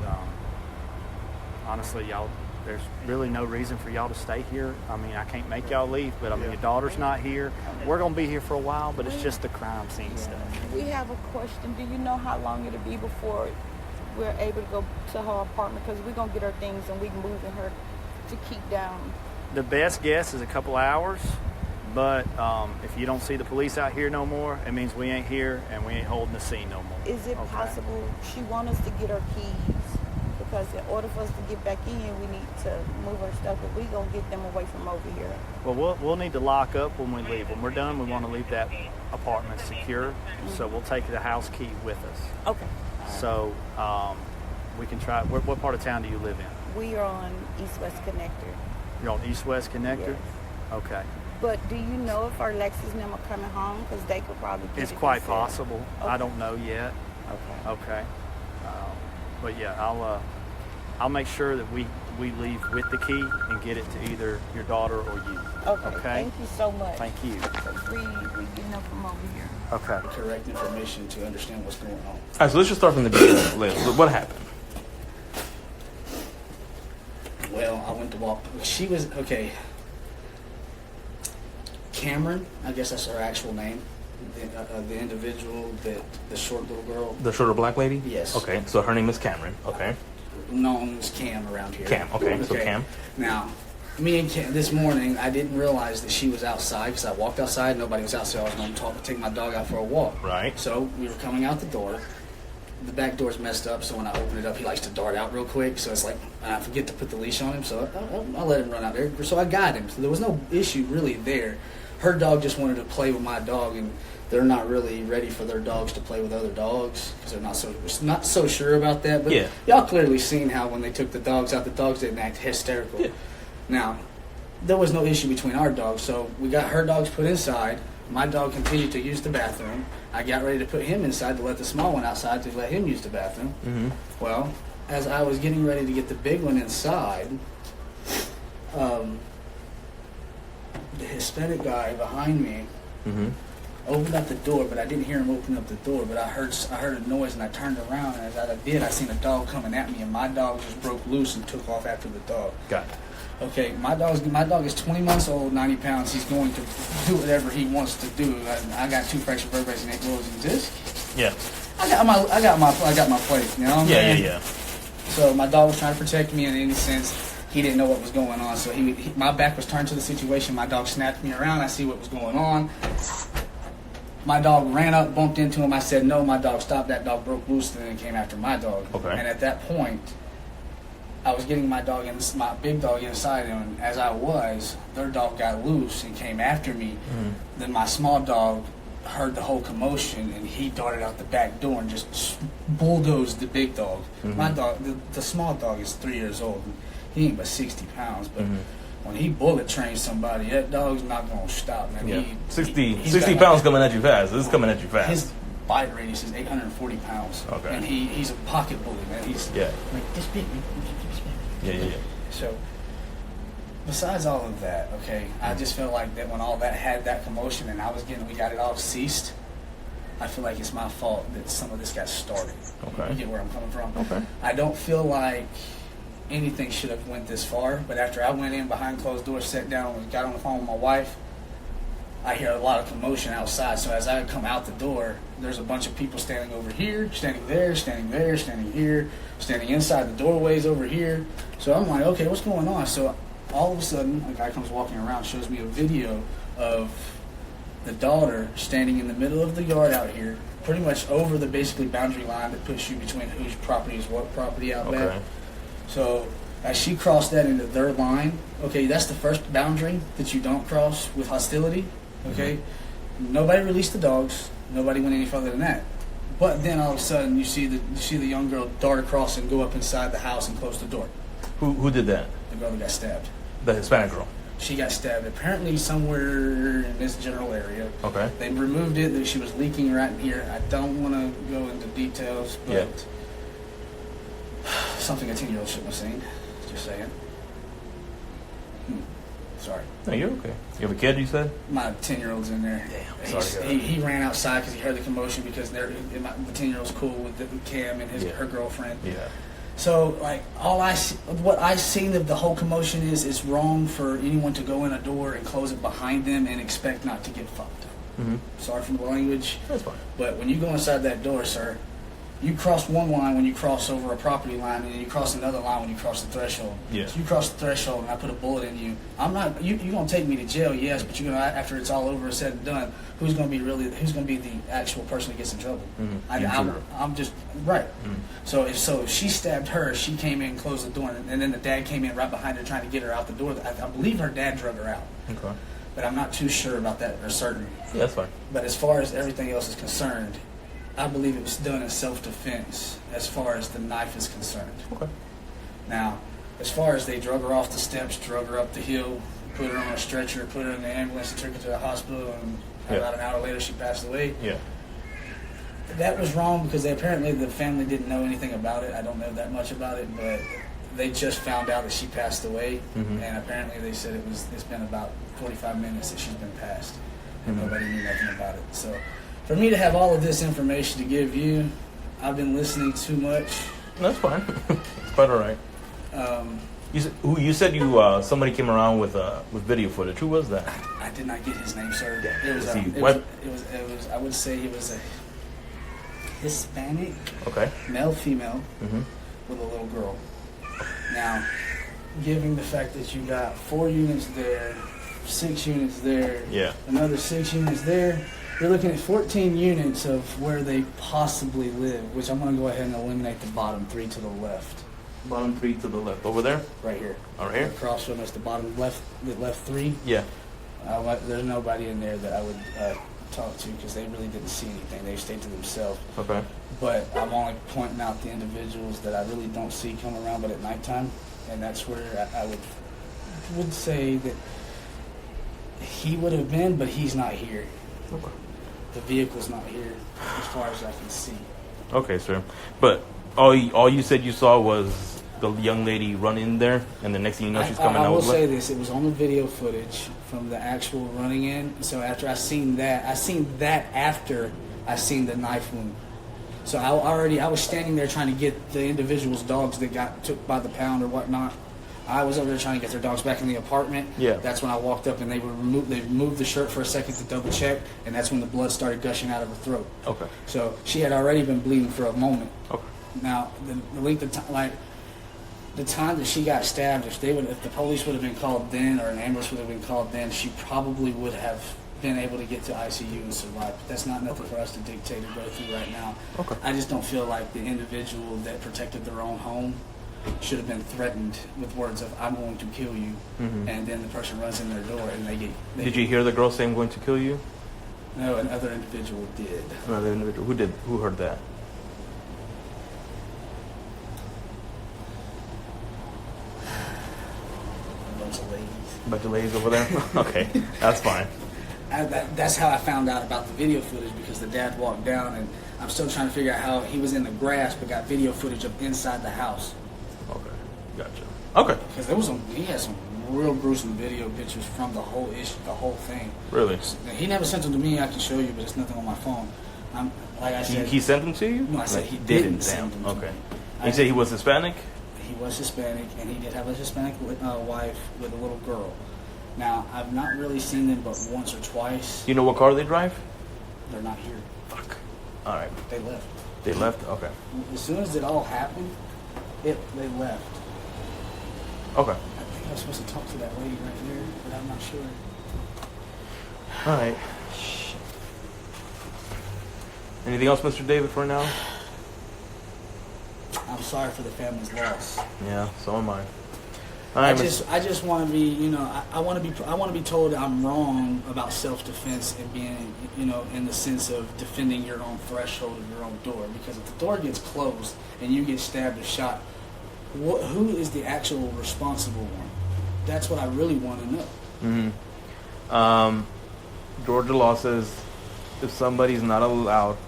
honestly, y'all, there's really no reason for y'all to stay here. I mean, I can't make y'all leave, but I mean, your daughter's not here. We're going to be here for a while, but it's just the crime scene stuff. We have a question. Do you know how long it'll be before we're able to go to her apartment? Because we're going to get her things and we can move in her to keep down. The best guess is a couple hours, but if you don't see the police out here no more, it means we ain't here and we ain't holding the scene no more. Is it possible she wants us to get her keys? Because in order for us to get back in, we need to move our stuff, but we're going to get them away from over here. Well, we'll need to lock up when we leave. When we're done, we want to leave that apartment secure, so we'll take the house key with us. Okay. So we can try. What part of town do you live in? We are on East-West Connector. You're on East-West Connector? Yes. Okay. But do you know if our Lexus and them are coming home? Because they could probably get It's it quite themselves. possible. Okay. I don't know yet. Okay. But yeah, I'll make sure that we leave with the key and get it to either your daughter or you. Okay. Thank you so much. Thank you. We getting up from over here. Okay. Correct information to understand what's going on. All right, so let's just start from the beginning. What happened? Well, I went to walk. She was okay. Cameron, I guess that's her actual name. The individual the short little girl. The shorter black lady? Yes. Okay, so her name is Cameron. Okay. Known as Cam around here. Cam, okay. So Cam. Now, me and Cam, this morning, I didn't realize that she was outside because I walked outside, nobody was out, so I was going to take my dog out for a walk. Right. So we were coming out the door. The back door's messed up, so when I open it up, he likes to dart out real quick. So it's like, and I forget to put the leash on him, so I let him run out there. So I got him. So there was no issue really there. Her dog just wanted to play with my dog, and they're not really ready for their dogs to play with other dogs because they're not so sure about that. But yeah. Y'all clearly seen how when they took the dogs out, the dogs didn't act hysterical. Yeah. Now, there was no issue between our dogs, so we got her dogs put inside. My dog continued to use the bathroom. I got ready to put him inside to let the small one outside to let him use the bathroom. Mm-hmm. Well, as I was getting ready to get the big one inside, the Hispanic guy behind me opened up the door, but I didn't hear him open up the door. But I heard a noise, and I turned around, and as I did, I seen a dog coming at me, and my dog just broke loose and took off after the dog. Got it. Okay, my dog is 20 months old, 90 pounds. He's going to do whatever he wants to do. I got 2 fractured vertebrae and 8 rolls in disc. Yeah. I got my place. You know what I'm saying? Yeah. So my dog was trying to protect me in any sense. He didn't know what was going on, so my back was turned to the situation. My dog snapped me around. I see what was going on. My dog ran up, bumped into him. I said, no, my dog stopped. That dog broke loose and then came after my dog. Okay. And at that point, I was getting my big dog inside him. And as I was, their dog got loose and came after me. Then my small dog heard the whole commotion and he darted out the back door and just bulldozed the big dog. My dog, the small dog is 3 years old. He ain't but 60 pounds, but when he bullet trains somebody, that dog's not going to stop, man. Yeah. 60 got, pounds coming at you fast. This is coming at you fast. His bite radius is 840 pounds. Okay. And he's a pocket bully, man. He's like this big. Yeah. So, besides all of that, okay, I just feel like that when all that had that commotion and we got it all ceased, I feel like it's my fault that some of this got started. Okay. You get where I'm coming from? Okay. I don't feel like anything should have went this far, but after I went in behind closed doors, sat down, and got on the phone with my wife, I hear a lot of commotion outside. So as I come out the door, there's a bunch of people standing over here, standing there, standing there, standing here, standing inside the doorways over here. So I'm like, okay, what's going on? So all of a sudden, a guy comes walking around, shows me a video of the daughter standing in the middle of the yard out here, pretty much over the basically boundary line that puts you between whose property is what property out back. So as she crossed that into their line, okay, that's the first boundary that you don't cross with hostility, okay? Nobody released the dogs. Nobody went any further than that. But then all of a sudden you see the young girl dart across and go up inside the house and close the door. Who did that? The girl that got stabbed. The Hispanic girl. She got stabbed apparently somewhere in this general area. Okay. They removed it. She was leaking right in here. I don't want to go into details, but something a 10-year-old shouldn't have seen. Just saying. Sorry. No, you're okay. You have a kid, you said? My 10-year-old's in there. Damn. Sorry. He ran outside because he heard the commotion because the 10-year-old's cool with Cam and her girlfriend. Yeah. So, like, what I seen of the whole commotion is wrong for anyone to go in a door and close it behind them and expect not to get fucked up. Sorry for the language. That's fine. But when you go inside that door, sir, you cross one line when you cross over a property line, and then you cross another line when you cross the threshold. Yeah. So you cross the threshold, and I put a bullet in you. I'm not. You're gonna take me to jail, yes, but you're gonna, after it's all over and said and done, who's gonna be the actual person that gets in trouble? I'm just right. So if she stabbed her, she came in, closed the door, and then the dad came in right behind her trying to get her out the door. I believe her dad drug her out. Okay. But I'm not too sure about that or certain. Yeah, that's fine. But as far as everything else is concerned, I believe it was done in self-defense as far as the knife is concerned. Okay. Now, as far as they drug her off the steps, drug her up the hill, put her on a stretcher, put her in the ambulance, and took her to the hospital, and about an hour later she passed away. Yeah. That was wrong because apparently the family didn't know anything about it. I don't know that much about it, but they just found out that she passed away, and apparently they said it's been about 45 minutes that she's been passed, and nobody knew nothing about it. So for me to have all of this information to give you, I've been listening too much. That's fine. It's quite all right. You said somebody came around with video footage. Who was that? I did not get his name, sir. Yeah. It was I would say it was a Hispanic, male, female, with a little girl. Now, given the fact that you got 4 units there, 6 units there, another 6 units there, you're looking at 14 units of where they possibly live, which I'm going to go ahead and eliminate the bottom 3 to the left. Bottom 3 to the left. Over there? Right here. Right here? Across from us, the bottom left, the left 3. Yeah. There's nobody in there that I would talk to because they really didn't see anything. They stayed to themselves. Okay. But I'm only pointing out the individuals that I really don't see come around but at nighttime, and that's where I would say that he would have been, but he's not here. Okay. The vehicle's not here as far as I can see. Okay, sir. But all you said you saw was the young lady run in there, and the next thing you know, she's coming out. I will say this: it was on the video footage from the actual running in. So after I seen that after I seen the knife wound. So I was standing there trying to get the individuals' dogs that got took by the pound or whatnot. I was over there trying to get their dogs back in the apartment. Yeah. That's when I walked up and they removed the shirt for a second to double check, and that's when the blood started gushing out of her throat. Okay. So she had already been bleeding for a moment. Okay. Now the length of time, like the time that she got stabbed, if the police would have been called then or an ambulance would have been called then, she probably would have been able to get to ICU and survive. But that's not nothing for us to dictate or go through right now. Okay. I just don't feel like the individual that protected their own home should have been threatened with words of "I'm going to kill you," and then the person runs in their door and they get. Did you hear the girl say "I'm going to kill you"? No, another individual did. Another individual. Who did? Who heard that? A bunch of ladies. A bunch of ladies over there? Okay, that's fine. That's how I found out about the video footage, because the dad walked down, and I'm still trying to figure out how he was in the grass but got video footage of inside the house. Okay, gotcha. Okay. Because there was he had some real gruesome video pictures from the whole issue, the whole thing. Really? He never sent them to me. I can show you, but it's nothing on my phone. Like I said, he sent them to you? No, I said Like, he didn't send them to Okay. me. You said he was Hispanic? He was Hispanic, and he did have a Hispanic wife with a little girl. Now, I've not really seen them but once or twice. You know what car they drive? They're not here. Fuck. All right. They left. They left? Okay. As soon as it all happened, they left. Okay. I think I was supposed to talk to that lady right there, but I'm not sure. All right. Anything else, Mr. David, for now? I'm sorry for the family's loss. Yeah, so am I. I just want to be, I want to be told I'm wrong about self-defense and being, in the sense of defending your own threshold of your own door. Because if the door gets closed and you get stabbed or shot, who is the actual responsible one? That's what I really want to know. Georgia law says if somebody's not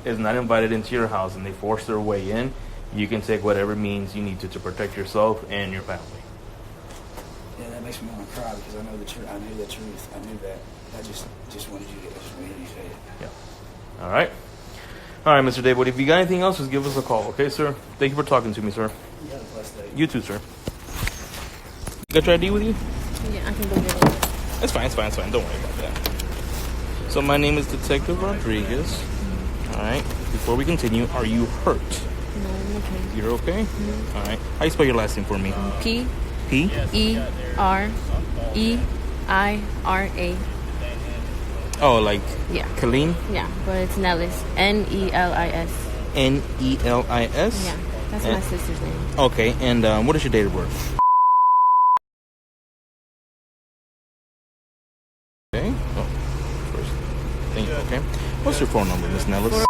invited into your house and they force their way in, you can take whatever means you need to protect yourself and your family. Yeah, that makes me want to cry because I know the truth. I knew the truth. I knew that. I just wanted you to hear me say it. Yeah. All right, Mr. David. If you got anything else, just give us a call, okay, sir? Thank you for talking to me, sir. You have a blessed day. You too, sir. You got your ID with you? Yeah, I can go get it. It's fine. Don't worry about that. So my name is Detective Rodriguez. All right. Before we continue, are you hurt? No, I'm okay. You're okay? Mm-hmm. All right. How you spell your last name for me? Pereira. Oh, like yeah. Kelin? Yeah, but it's Nellis. Nelis. Nelis? Yeah, that's my sister's name. Okay, and what is your date of birth? Okay. Oh, first thing. Okay. What's your phone number, Miss Nellis?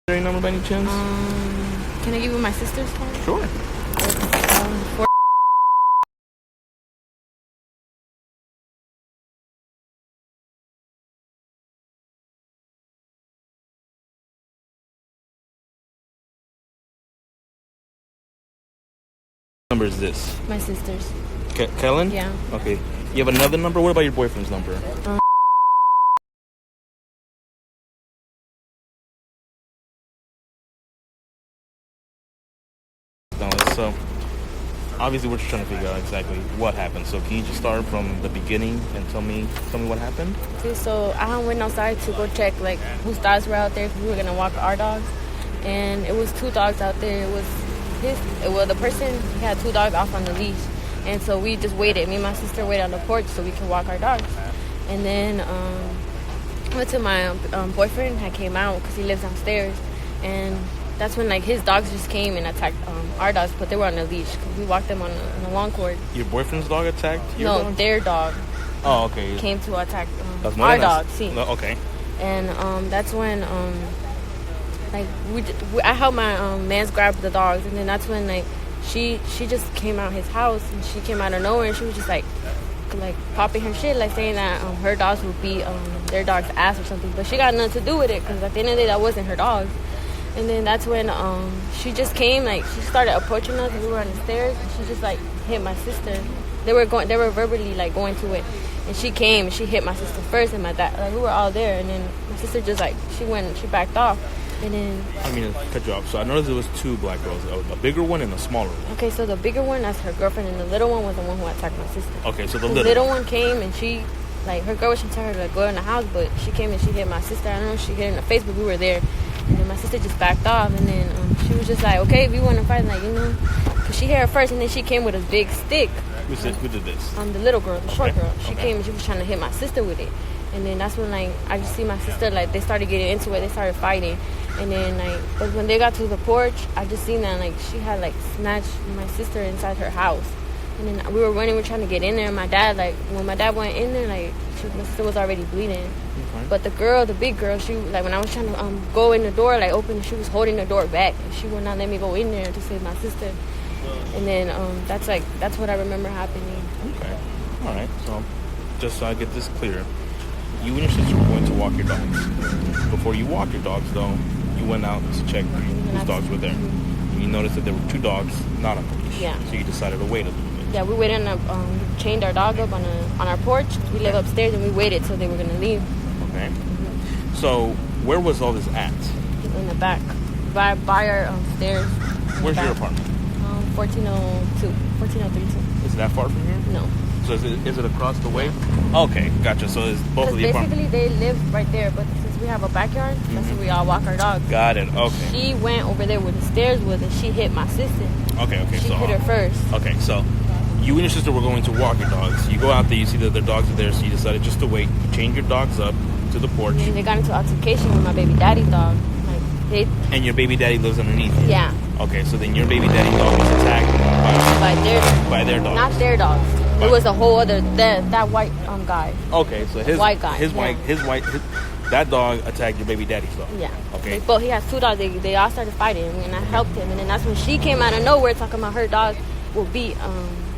Number by any chance? Can I give you my sister's phone? Sure. Number is this? My sister's. Kelin? Yeah. Okay. You have another number? What about your boyfriend's number? So, obviously, we're just trying to figure out exactly what happened. So, can you just start from the beginning and tell me what happened? Okay, so I went outside to go check whose dogs were out there because we were gonna walk our dogs, and it was 2 dogs out there. It was the person he had 2 dogs off on the leash, and so we just waited. Me and my sister waited on the porch so we could walk our dogs, and then went to my boyfriend had came out because he lives downstairs, and that's when his dogs just came and attacked our dogs, but they were on a leash because we walked them on a long cord. Your boyfriend's dog attacked your dog? No, their dog. Oh, okay. Came to attack our dog. See. No, okay. And that's when I helped my man's grab the dogs, and then that's when she just came out his house, and she came out of nowhere, and she was just like popping her shit, saying that her dogs would beat their dog's ass or something, but she got nothing to do with it because at the end of the day that wasn't her dog. And then that's when she just came, she started approaching us, and we were on the stairs, and she just hit my sister. They were verbally going to it, and she came and she hit my sister first, and my dad, we were all there, and then my sister just she backed off, and then. I mean, cut you off. So I noticed there was 2 black girls, a bigger one and a smaller one. Okay, so the bigger one, that's her girlfriend, and the little one was the one who attacked my sister. Okay, so the little one came, and she. Her girl, she told her to go in the house, but she came and she hit my sister. I don't know if she hit her in the face, but we were there. And then my sister just backed off, and then she was just like, okay, if you want to fight, like, you know, because she hit her first, and then she came with a big stick. Who did this? The little girl, the short girl. She came and she was trying to hit my sister with it. And then that's when, like, I just see my sister, like, they started getting into it. They started fighting. And then, like, but when they got to the porch, I just seen that, like, she had, like, snatched my sister inside her house. And then we were running, we were trying to get in there. And my dad, like, when my dad went in there, like, my sister was already bleeding. Okay. But the girl, the big girl, she, like, when I was trying to go in the door, like, open, she was holding the door back. And she would not let me go in there to save my sister. And then that's what I remember happening. Okay. All right. So just so I get this clear, you and your sister were going to walk your dogs. Before you walked your dogs, though, you went out to check whose dogs were there. And you noticed that there were 2 dogs not on the leash. Yeah. So you decided to wait a little bit. Yeah, we waited and chained our dog up on our porch. We live upstairs, and we waited till they were gonna leave. Okay. So where was all this at? In the back, by our stairs. Where's your apartment? 1432. Is it that far from here? No. So is it across the way? Okay, gotcha. So it's both of the apartments. Basically, they live right there, but since we have a backyard, that's where we all walk our dogs. Got it. Okay. She went over there where the stairs was, and she hit my sister. Okay. She hit her first. Okay, so you and your sister were going to walk your dogs. You go out there, you see that their dogs are there, so you decided just to wait. You chained your dogs up to the porch. And they got into altercation with my baby daddy's dog. And your baby daddy lives underneath you? Yeah. Okay, so then your baby daddy dog was attacked by their dogs. Not their dogs. It was a whole other that white guy. Okay, so his white guy. That dog attacked your baby daddy's dog. Yeah. Okay. But he has 2 dogs. They all started fighting, and I helped him. And then that's when she came out of nowhere talking about her dog will beat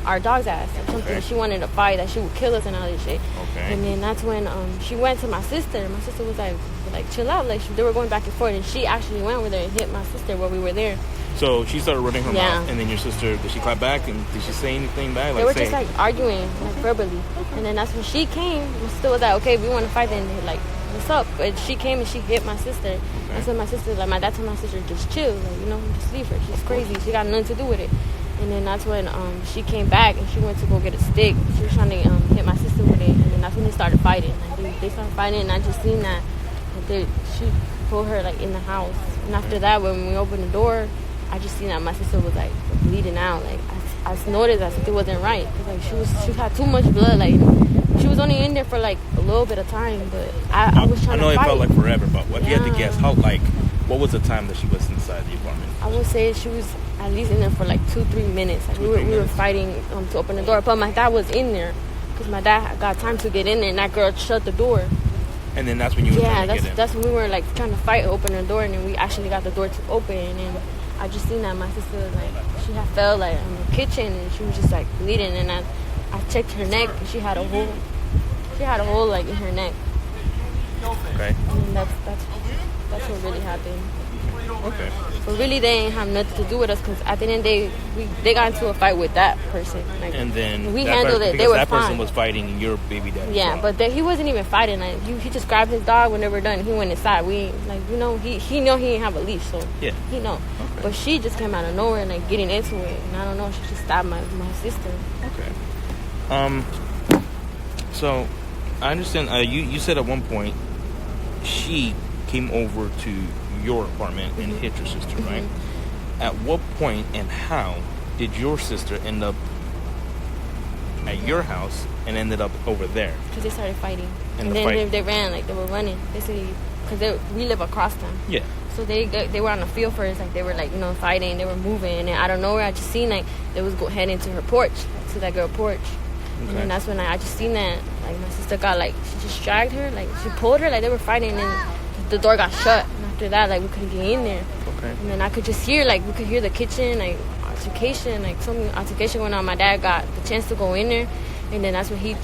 our dog's ass or something. Okay. She wanted to fight, that she would kill us and all this shit. Okay. And then that's when she went to my sister. My sister was like chill out. Like they were going back and forth, and she actually went over there and hit my sister while we were there. So she started running her Yeah. mouth, and then your sister, did she clap back, and did she say anything back? They were just like arguing, like verbally. And then that's when she came. My sister was like, okay, we want to fight. Then like, what's up? But she came and she hit my sister. That's when my sister, like my dad told my sister, just chill, like, you know, just leave her. She's crazy. She got nothing to do with it. And then that's when she came back and she went to go get a stick. She was trying to hit my sister with it. And then that's when they started fighting. Like, they started fighting, and I just seen that she pulled her like in the house. And after that, when we opened the door, I just seen that my sister was like bleeding out. Like I noticed that something wasn't right. Cause, like she had too much blood. Like she was only in there for like a little bit of time, but I was trying to fight. I know it felt like forever, but if you had to guess, what was the time that she was inside the apartment? I would say she was at least in there for like 2-3 minutes. Like we were fighting to open the door, but my dad was in there because my dad got time to get in there, and that girl shut the door. And then that's when you were trying to get in. That's when we were like trying to fight, open the door, and then we actually got the door to open. And I just seen that my sister like she had fell like in the kitchen, and she was just like bleeding. And I checked her neck, and she had a hole like in her neck. Okay. And that's what really happened. Okay. But really, they ain't have nothing to do with us, because at the end of the day, they got into a fight with that person. Like, and then we handled it. They were that fine. person was fighting your baby daddy. Yeah, but he wasn't even fighting. Like he just grabbed his dog when they were done. He went inside. We like he know he didn't have a leash, so yeah, he know. Okay. But she just came out of nowhere and like getting into it, and I don't know. She just stabbed my sister. Okay. So I understand. You said at one point she came over to your apartment and hit your sister, right? At what point and how did your sister end up at your house and ended up over there? Because they started fighting, and then they ran, like they were running, basically, because we live across them. Yeah. So they were on the field first, like they were like fighting, they were moving, and then out of nowhere I just seen like they was heading to her porch, to that girl porch. Okay. And then that's when I just seen that like my sister got like she just dragged her, like she pulled her, like they were fighting, and the door got shut. After that, like we couldn't get in there. Okay. And then I could just hear, like we could hear the kitchen, like altercation, like some altercation went on. My dad got the chance to go in there, and then that's when he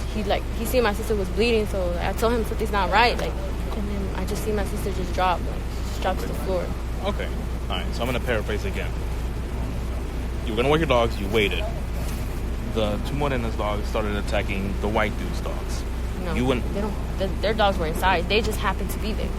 seen my sister was bleeding, so I told him something's not right, like, and then I just see my sister just drop, like just dropped to the floor. Okay. All right. So I'm gonna paraphrase again. You were gonna walk your dogs. You waited. The two Morena's dogs started attacking the white dude's dogs. No, their dogs were inside. They just happened to be there.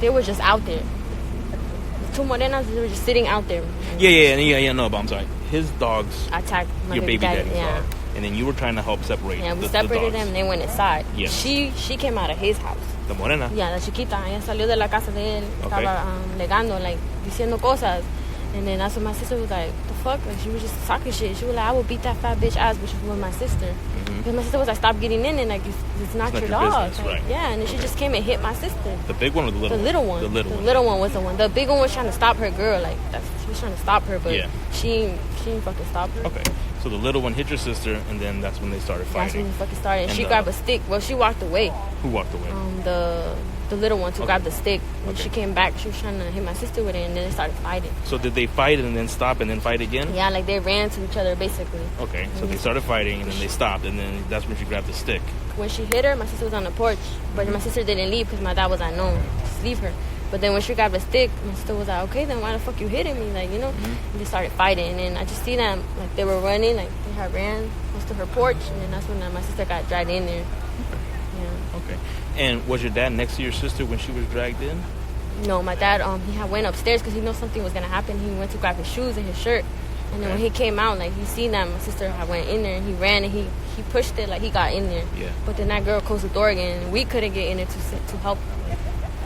They were just out there. The two Morenas, they were just sitting out there. Yeah. No, but I'm sorry. His dogs attacked my your baby daddy's yeah. dog, and then you were trying to help separate. Yeah, we separated them, and they went inside. Yes. She came out of his house. La morena. Yeah, la chiquita. Ella salió de la casa de él. Estaba legando, like, diciendo cosas. And then that's when my sister was like, the fuck? Like, she was just talking shit. She was like, I will beat that fat bitch ass, which was my sister. Because my sister was like, stop getting in it. Like, it's not your dog. Business, like, right. Yeah, and then she just came and hit my sister. The big one or the little one? The little one. The little one. The little one was the one. The big one was trying to stop her girl. Like, she was trying to stop her, but she didn't fucking stop her. Okay. So the little one hit your sister, and then that's when they started fighting. That's when they fucking started. And she the- grabbed a stick. Well, she walked away. Who walked away? The little one to grab the stick. When she came back, she was trying to hit my sister with it, and then they started fighting. So did they fight and then stop and then fight again? Yeah, like they ran to each other basically. Okay, so they started fighting and then they stopped, and then that's when she grabbed the stick. When she hit her, my sister was on the porch, but my sister didn't leave because my dad was like, no, just leave her. But then when she grabbed the stick, my sister was like, okay, then why the fuck you hitting me? Like, you know? And they started fighting, and then I just see them, like, they were running, like, they had ran close to her porch, and then that's when my sister got dragged in there. Yeah. Okay. And was your dad next to your sister when she was dragged in? No, my dad, he had went upstairs because he knew something was going to happen. He went to grab his shoes and his shirt. And then when he came out, like, he seen that my sister had went in there, and he ran, and he pushed it, like, he got in there. Yeah. But then that girl closed the door again, and we couldn't get in there to help.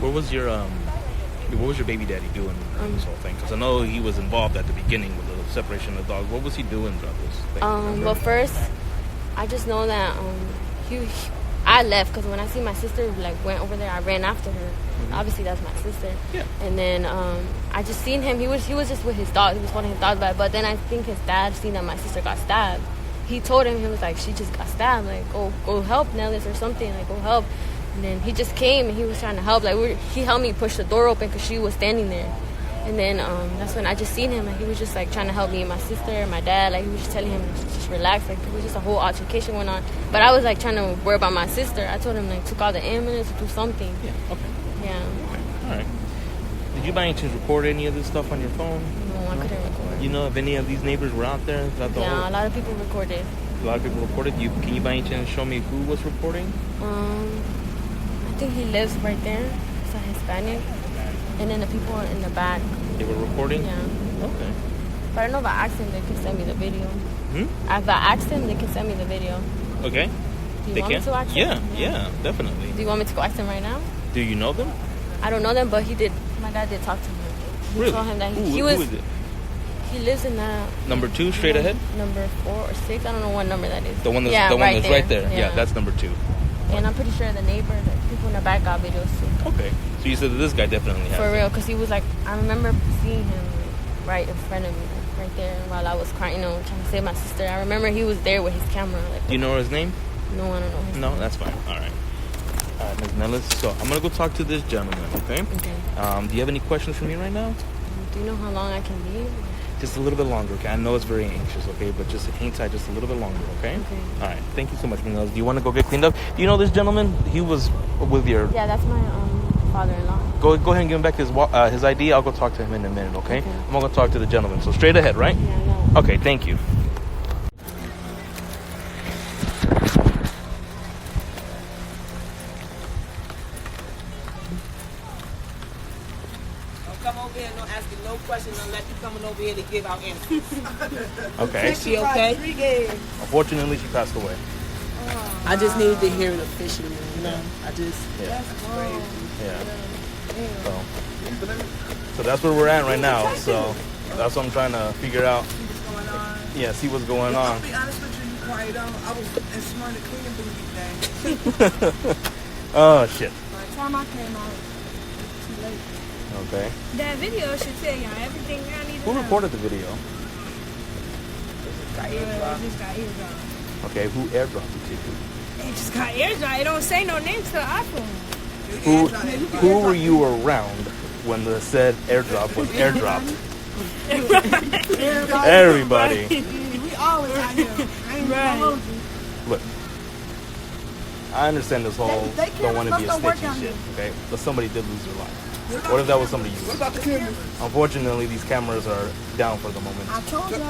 What was your baby daddy doing in this whole thing? Because I know he was involved at the beginning with the separation of the dogs. What was he doing throughout this thing? Well, first, I just know that I left because when I see my sister, like, went over there, I ran after her. Obviously, that's my sister. Yeah. And then I just seen him. He was just with his dog. He was holding his dog back. But then I think his dad seen that my sister got stabbed. He told him, he was like, she just got stabbed. Like, go help Nellis or something. Like, go help. And then he just came and he was trying to help. Like, he helped me push the door open because she was standing there. And then that's when I just seen him. Like, he was just, like, trying to help me and my sister and my dad. Like, he was just telling him to just relax. Like, it was just a whole altercation going on. But I was, like, trying to worry about my sister. I told him, like, to call the ambulance or do something. Yeah, okay. Yeah. Okay, all right. Did you by any chance record any of this stuff on your phone? No, I couldn't record. You know if any of these neighbors were out there? Yeah, a lot of people recorded. A lot of people reported? Can you by any chance show me who was reporting? I think he lives right there. It's a Hispanic. And then the people in the back. They were recording? Yeah. Okay. But I know if I asked them, they can send me the video. If I asked them, they can send me the video. Okay. Do you want me to ask them? Yeah, definitely. Do you want me to go ask them right now? Do you know them? I don't know them, but my dad did talk to him. He Really? told him that who is it? He lives in that Number 2, straight ahead? Number 4 or 6. I don't know what number that is. The one that's right there. Yeah, that's number 2. And I'm pretty sure the neighbor, the people in the back got videos too. Okay. So you said that this guy definitely has For real, because he was like, I remember seeing him right in front of me, like, right there while I was crying, trying to save my sister. I remember he was there with his camera. Like, Do you know his name? No, I don't know his name. No, that's fine. All right. All right, Ms. Nellis. So I'm going to go talk to this gentleman, okay? Okay. Do you have any questions for me right now? Do you know how long I can be? Just a little bit longer, okay? I know it's very anxious, okay? But just hang tight just a little bit longer, okay? Okay. All right. Thank you so much, Ms. Nellis. Do you want to go get cleaned up? Do you know this gentleman? He was with your... Yeah, that's my father-in-law. Go ahead and give him back his ID. I'll go talk to him in a minute, okay? I'm going to talk to the gentleman. So straight ahead, right? Yeah, no. Okay, thank you. Come over here and don't ask you no questions unless you coming over here to give out answers. Okay. Is she okay? Unfortunately, she passed away. I just needed to hear it officially, you know. I just Yeah. crazy. Yeah. So that's where we're at right now. So that's what I'm trying to figure out. Yeah, see what's going on. I'll be honest with you, you quiet down. I was in Smyrna cleaning through these Oh shit. By the time I came out, it was too late. Okay. That video should tell y'all everything y'all need to Who know. recorded the video? It just got airdropped. Okay, who airdropped it to you? It just got airdropped. It don't say no names to the iPhone. Who were you around when the said airdrop was airdropped? Everybody. We always out here. I ain't gonna hold you. Look, I understand this whole They don't want to be a don't work snitch and on shit, you. okay? But somebody did lose their life. What if that was somebody you? What about the cameras? Unfortunately, these cameras are down for the moment. I told y'all.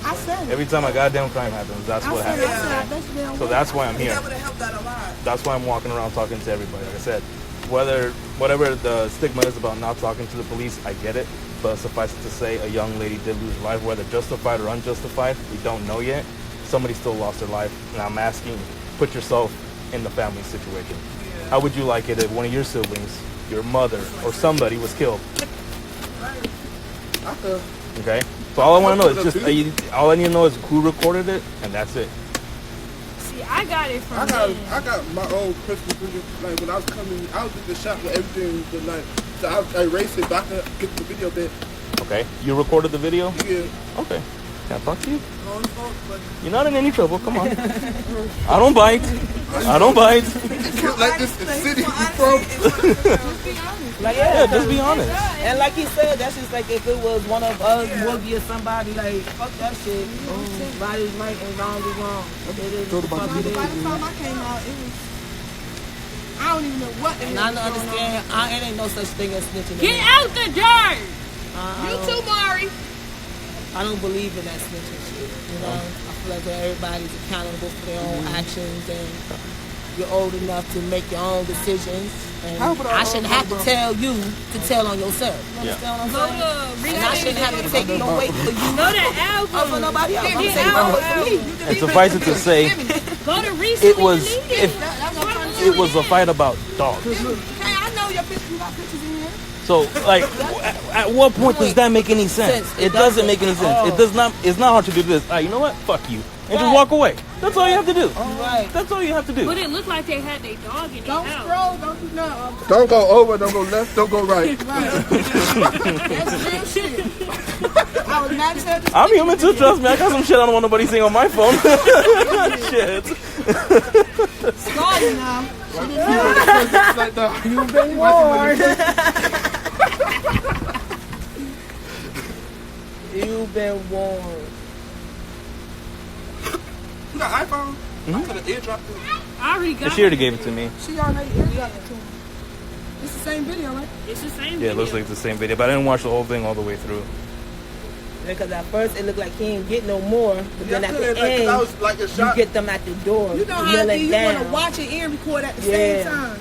I said it. Every time a goddamn crime happens, that's what I bet you happens. they don't So work. that's why I'm here. That would have helped out a lot. That's why I'm walking around talking to everybody. Like I said, whatever the stigma is about not talking to the police, I get it. But suffice it to say, a young lady did lose her life, whether justified or unjustified, we don't know yet. Somebody still lost their life, and I'm asking, put yourself in the family situation. How would you like it if one of your siblings, your mother, or somebody was killed? I could. Okay. So all I want to know is just all I need to know is who recorded it, and that's it. See, I got it from I got my own Christmas video. Like when I was coming, I was at the shop with everything. But like, so I erased it, but I could get the video bit. Okay. You recorded the video? Yeah. Okay. Can I talk to you? You're not in any trouble. Come on. I don't bite. I don't bite. Like this the city you from. Like, Yeah, just be honest. And like he said, that's just like if it was one of us, Woogie or somebody, like, fuck that shit. Right is right and wrong is wrong. It is what the fuck it By the is. time I came out, it was. I don't even know what the And hell I was don't going understand, on. it ain't no such thing as snitching. Get out the dirt! You too, Mari. I don't believe in that snitching shit. You know, I feel like that everybody's accountable for their own actions, and you're old enough to make your own decisions. And I shouldn't have to tell you to tell on yourself. You understand what I'm saying? And I shouldn't have to take no weight for you. Go to album. Or for nobody else. I'm saying no weight for me. And suffice it to say, Go to research. it was a fight about dogs. Hey, I know your picture. You got pictures in here. So, like, at what point does that make any sense? It doesn't make any sense. It does not. It's not hard to do this. You know what? Fuck you, and just walk away. That's all you have to do. That's all you have to do. But it looked like they had their dog in Don't their house. scroll. Don't do nothing. Don't go over. Don't go left. Don't go right. That's real shit. I was not saying this. I'm human too. Trust me. I got some shit I don't want nobody seeing on my phone. Shit. Scrolling now. You've been warned. You've been warned. You got iPhone? I could have eardropped it. I already got She already gave it to me. She already eardropped it to him. It's the same video, right? It's the same Yeah, video. it looks like it's the same video, but I didn't watch the whole thing all the way through. Because at first it looked like he didn't get no more, but then at the Like, end, I was like a you shot. get them at the door. You know how kneeling you down. want to watch it and record at the same time.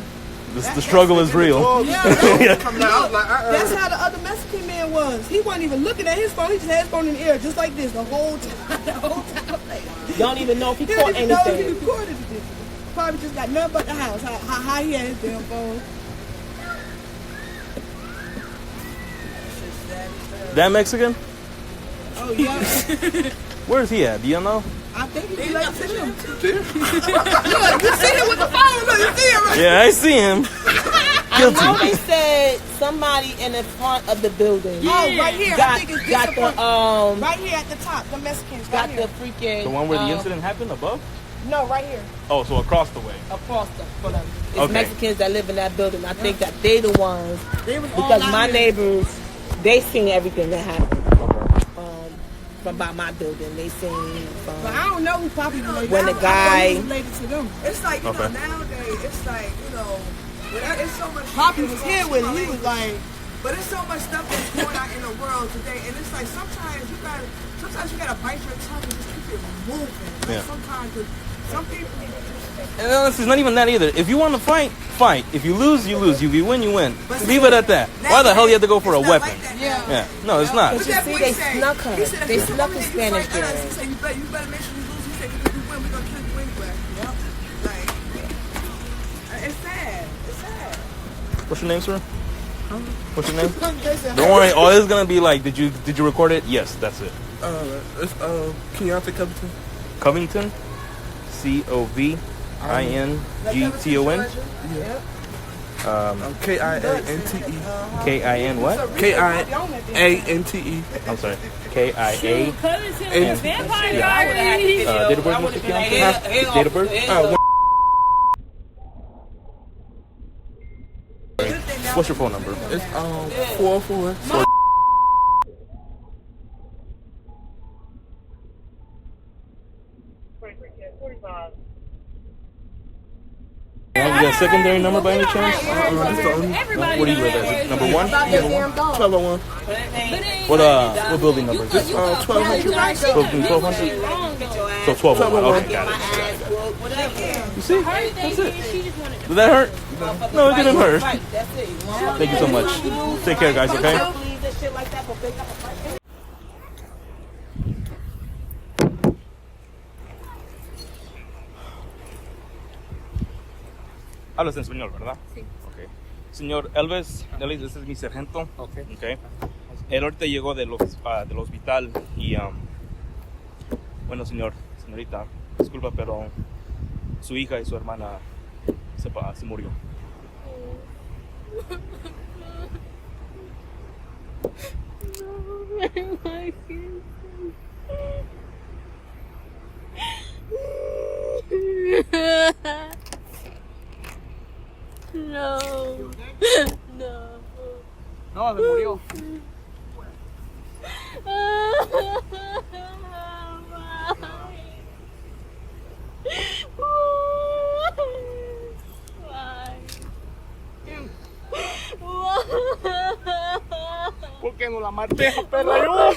The struggle is real. Yeah, that's how the other Mexican man was. He wasn't even looking at his phone. He just had his phone in the air, just like this, the whole time. The whole time. Don't even know if he He caught didn't even know if he anything. recorded it. Probably just got nothing but the house. How he had his damn phone. That Mexican? Oh yeah. Where's he at? Do you know? I think he related to them. Look, you see him with the phone. Look, you see him right Yeah, I see him. I know they said somebody in the front of the building. Oh, right here. I Got, think it's got the right here at the top. The Mexicans. got Right the here. freaking The one where the incident happened above? No, right here. Oh, so across the way. across the front of it. It's Okay. Mexicans that live in that building. I think that they the ones They was all because out my here. neighbors they seen everything that happened. From by my building, they seen. But I don't know who probably related. When the I guy- don't know who related to them. It's like, you know, nowadays, it's like, it's so much. Poppy was here with it. He was like, But there's so much stuff that's going on in the world today, and it's like sometimes you gotta bite your tongue and just keep it moving. Like Yeah. sometimes some people. And it's not even that either. If you want to fight, fight. If you lose, you lose. If you win, you win. Leave it at that. Why the hell you have to go for a weapon? Yeah. No, it's not. But you see, they snuck her. They snuck the Spanish girl. you better make sure you lose. He said, if you win, we're going to kill you anyway. Yep. Like, it's sad. It's sad. What's your name, sir? What's your name? Don't worry. All it's gonna be like, did you record it? Yes, that's it. It's Keontae Covington. Covington, Covington. Yeah. Kiante. Kin what? Kiante. I'm sorry. KIA. Vampire Diaries. Date of birth, Mr. Keontae? Date of birth? What's your phone number? It's 404. You got a secondary number by any chance? That's the only. What do you live at? Number 1? 1201. What building number is this? 1200. Building 1200? So 1201. Okay, got it. You see? That's it. Did that hurt? No, it didn't hurt. Thank you so much. Take care, guys, okay? Hablas en español, ¿verdad? Sí. Ok. Señor Elvis, ese es mi sargento. Okay. Okay. Él ahorita llegó del hospital y, bueno, señorita, disculpa, pero su hija y su hermana se murió. No, my kids. No. No. No, se murió. ¿Por qué no la maté, perra? Yo.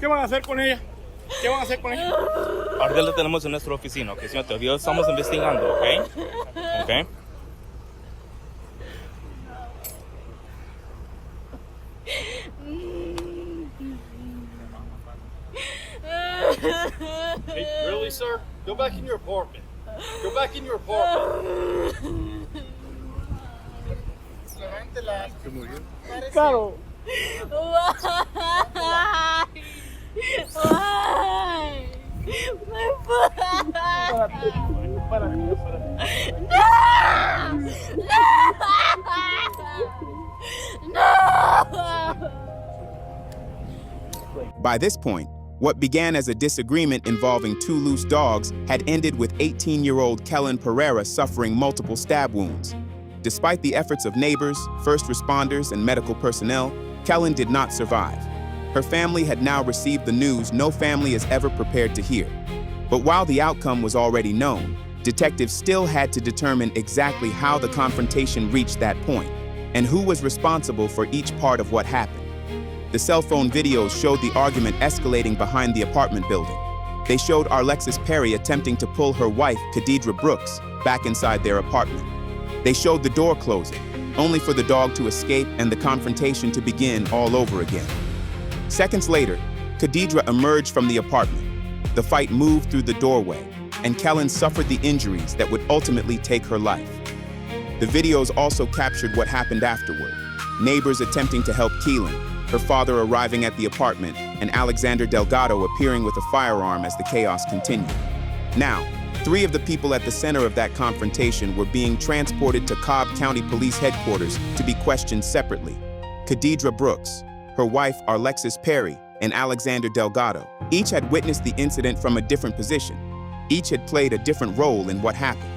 ¿Qué van a hacer con ella? ¿Qué van a hacer con ella? Ahorita la tenemos en nuestra oficina, ¿ok, señor? Todavía estamos investigando, ¿ok? ¿Ok? Hey, really, sir? Go back in your apartment. Go back in your apartment. Se murió. Claro. Why? My foot. No! By this point, what began as a disagreement involving two loose dogs had ended with 18-year-old Kelin Pereira suffering multiple stab wounds. Despite the efforts of neighbors, first responders, and medical personnel, Kelin did not survive. Her family had now received the news no family is ever prepared to hear. But while the outcome was already known, detectives still had to determine exactly how the confrontation reached that point, and who was responsible for each part of what happened. The cell phone videos showed the argument escalating behind the apartment building. They showed Arlexus Perry attempting to pull her wife, Khadidra Brooks, back inside their apartment. They showed the door closing, only for the dog to escape and the confrontation to begin all over again. Seconds later, Khadidra emerged from the apartment. The fight moved through the doorway, and Kelin suffered the injuries that would ultimately take her life. The videos also captured what happened afterward. Neighbors attempting to help Kelin, her father arriving at the apartment, and Alexander Delgado appearing with a firearm as the chaos continued. Now, 3 of the people at the center of that confrontation were being transported to Cobb County Police Headquarters to be questioned separately. Khadidra Brooks, her wife Arlexus Perry, and Alexander Delgado. Each had witnessed the incident from a different position. Each had played a different role in what happened.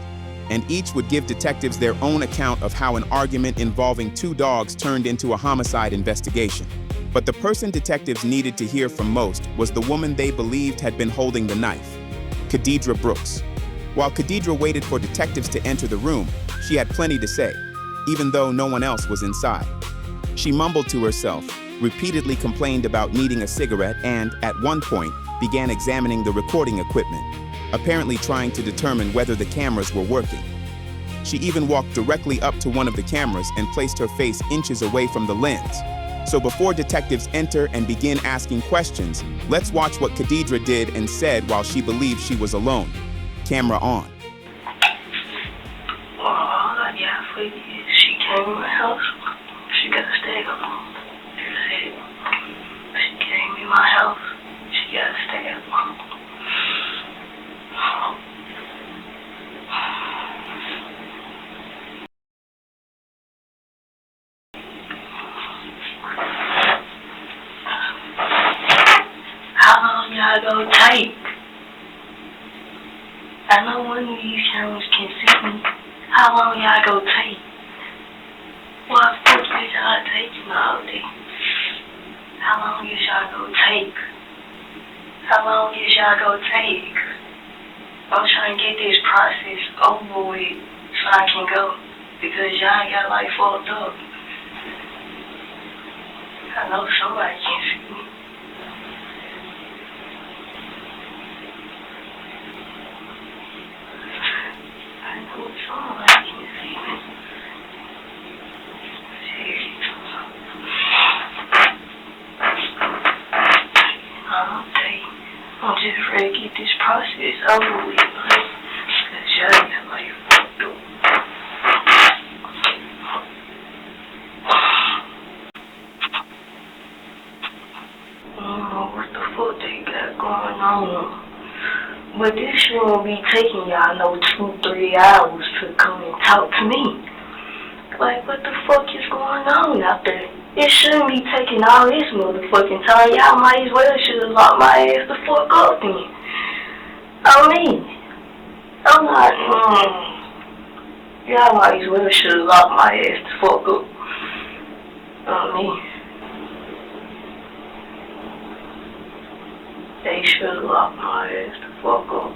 And each would give detectives their own account of how an argument involving 2 dogs turned into a homicide investigation. But the person detectives needed to hear from most was the woman they believed had been holding the knife, Khadidra Brooks. While Khadidra waited for detectives to enter the room, she had plenty to say, even though no one else was inside. She mumbled to herself, repeatedly complained about needing a cigarette, and, at one point, began examining the recording equipment, apparently trying to determine whether the cameras were working. She even walked directly up to one of the cameras and placed her face inches away from the lens. So before detectives enter and begin asking questions, let's watch what Khadidra did and said while she believed she was alone. Camera on. Well, all I got for you is she came to my house. She got to stay alone. That's it. She came to my house. She got to stay alone. How long y'all gonna take? I know one of these cameras can see me. How long y'all gonna take? Why the fuck is y'all taking all day? How long is y'all gonna take? How long is y'all gonna take? I'm trying to get this process over with so I can go. Because y'all got like fucked up. I know somebody can see me. I know somebody can see me. over with, man. Cause y'all got like fucked up. I don't know what the fuck they got going on. But this shouldn't be taking y'all no 2-3 hours to come and talk to me. Like, what the fuck is going on out there? It shouldn't be taking all this motherfucking time. Y'all might as well should have locked my ass the fuck up then. I mean, I'm not, y'all might as well should have locked my ass the fuck up. I mean, they should have locked my ass the fuck up.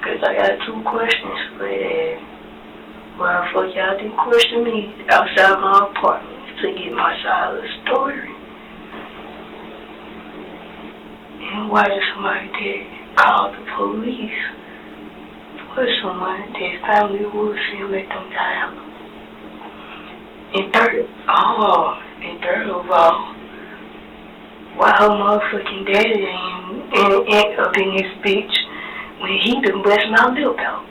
Cause I got 2 questions for that. Why the fuck y'all didn't question me outside my apartment to get my side of the story? And why did somebody that call the police for someone that family was and let them die? And third of all, why her motherfucking daddy ain't up in this bitch when he done bust my lip out?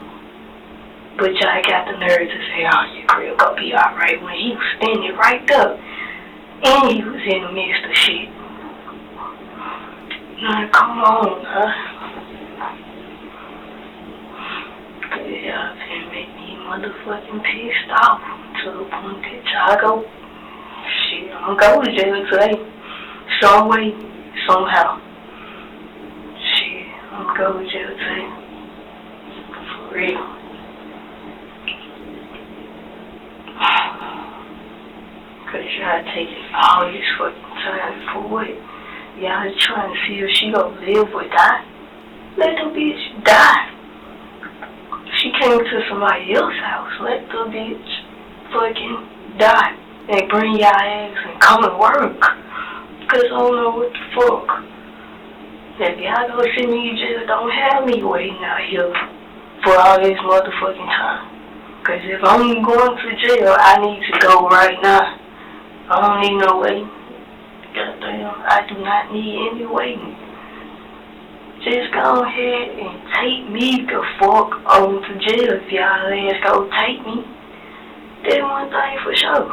But y'all got the nerve to say, oh, your crib gonna be alright when he was standing right up and he was in the midst of shit. Now, come on, huh? Cause y'all finna make me motherfucking pissed off to the point that y'all go, shit, I'm gonna go to jail today. Some way, somehow. Shit, I'm gonna go to jail today. For real. Cause y'all taking all this fucking time for what? Y'all trying to see if she gonna live or die? Let the bitch die. She came to somebody else's house. Let the bitch fucking die. And bring y'all ass and come and work. Cause I don't know what the fuck. If y'all go send me to jail, don't have me waiting out here for all this motherfucking time. Cause if I'm going to jail, I need to go right now. I don't need no waiting. Goddamn, I do not need any waiting. Just go ahead and take me the fuck on to jail if y'all ass go take me. That's one thing for sure.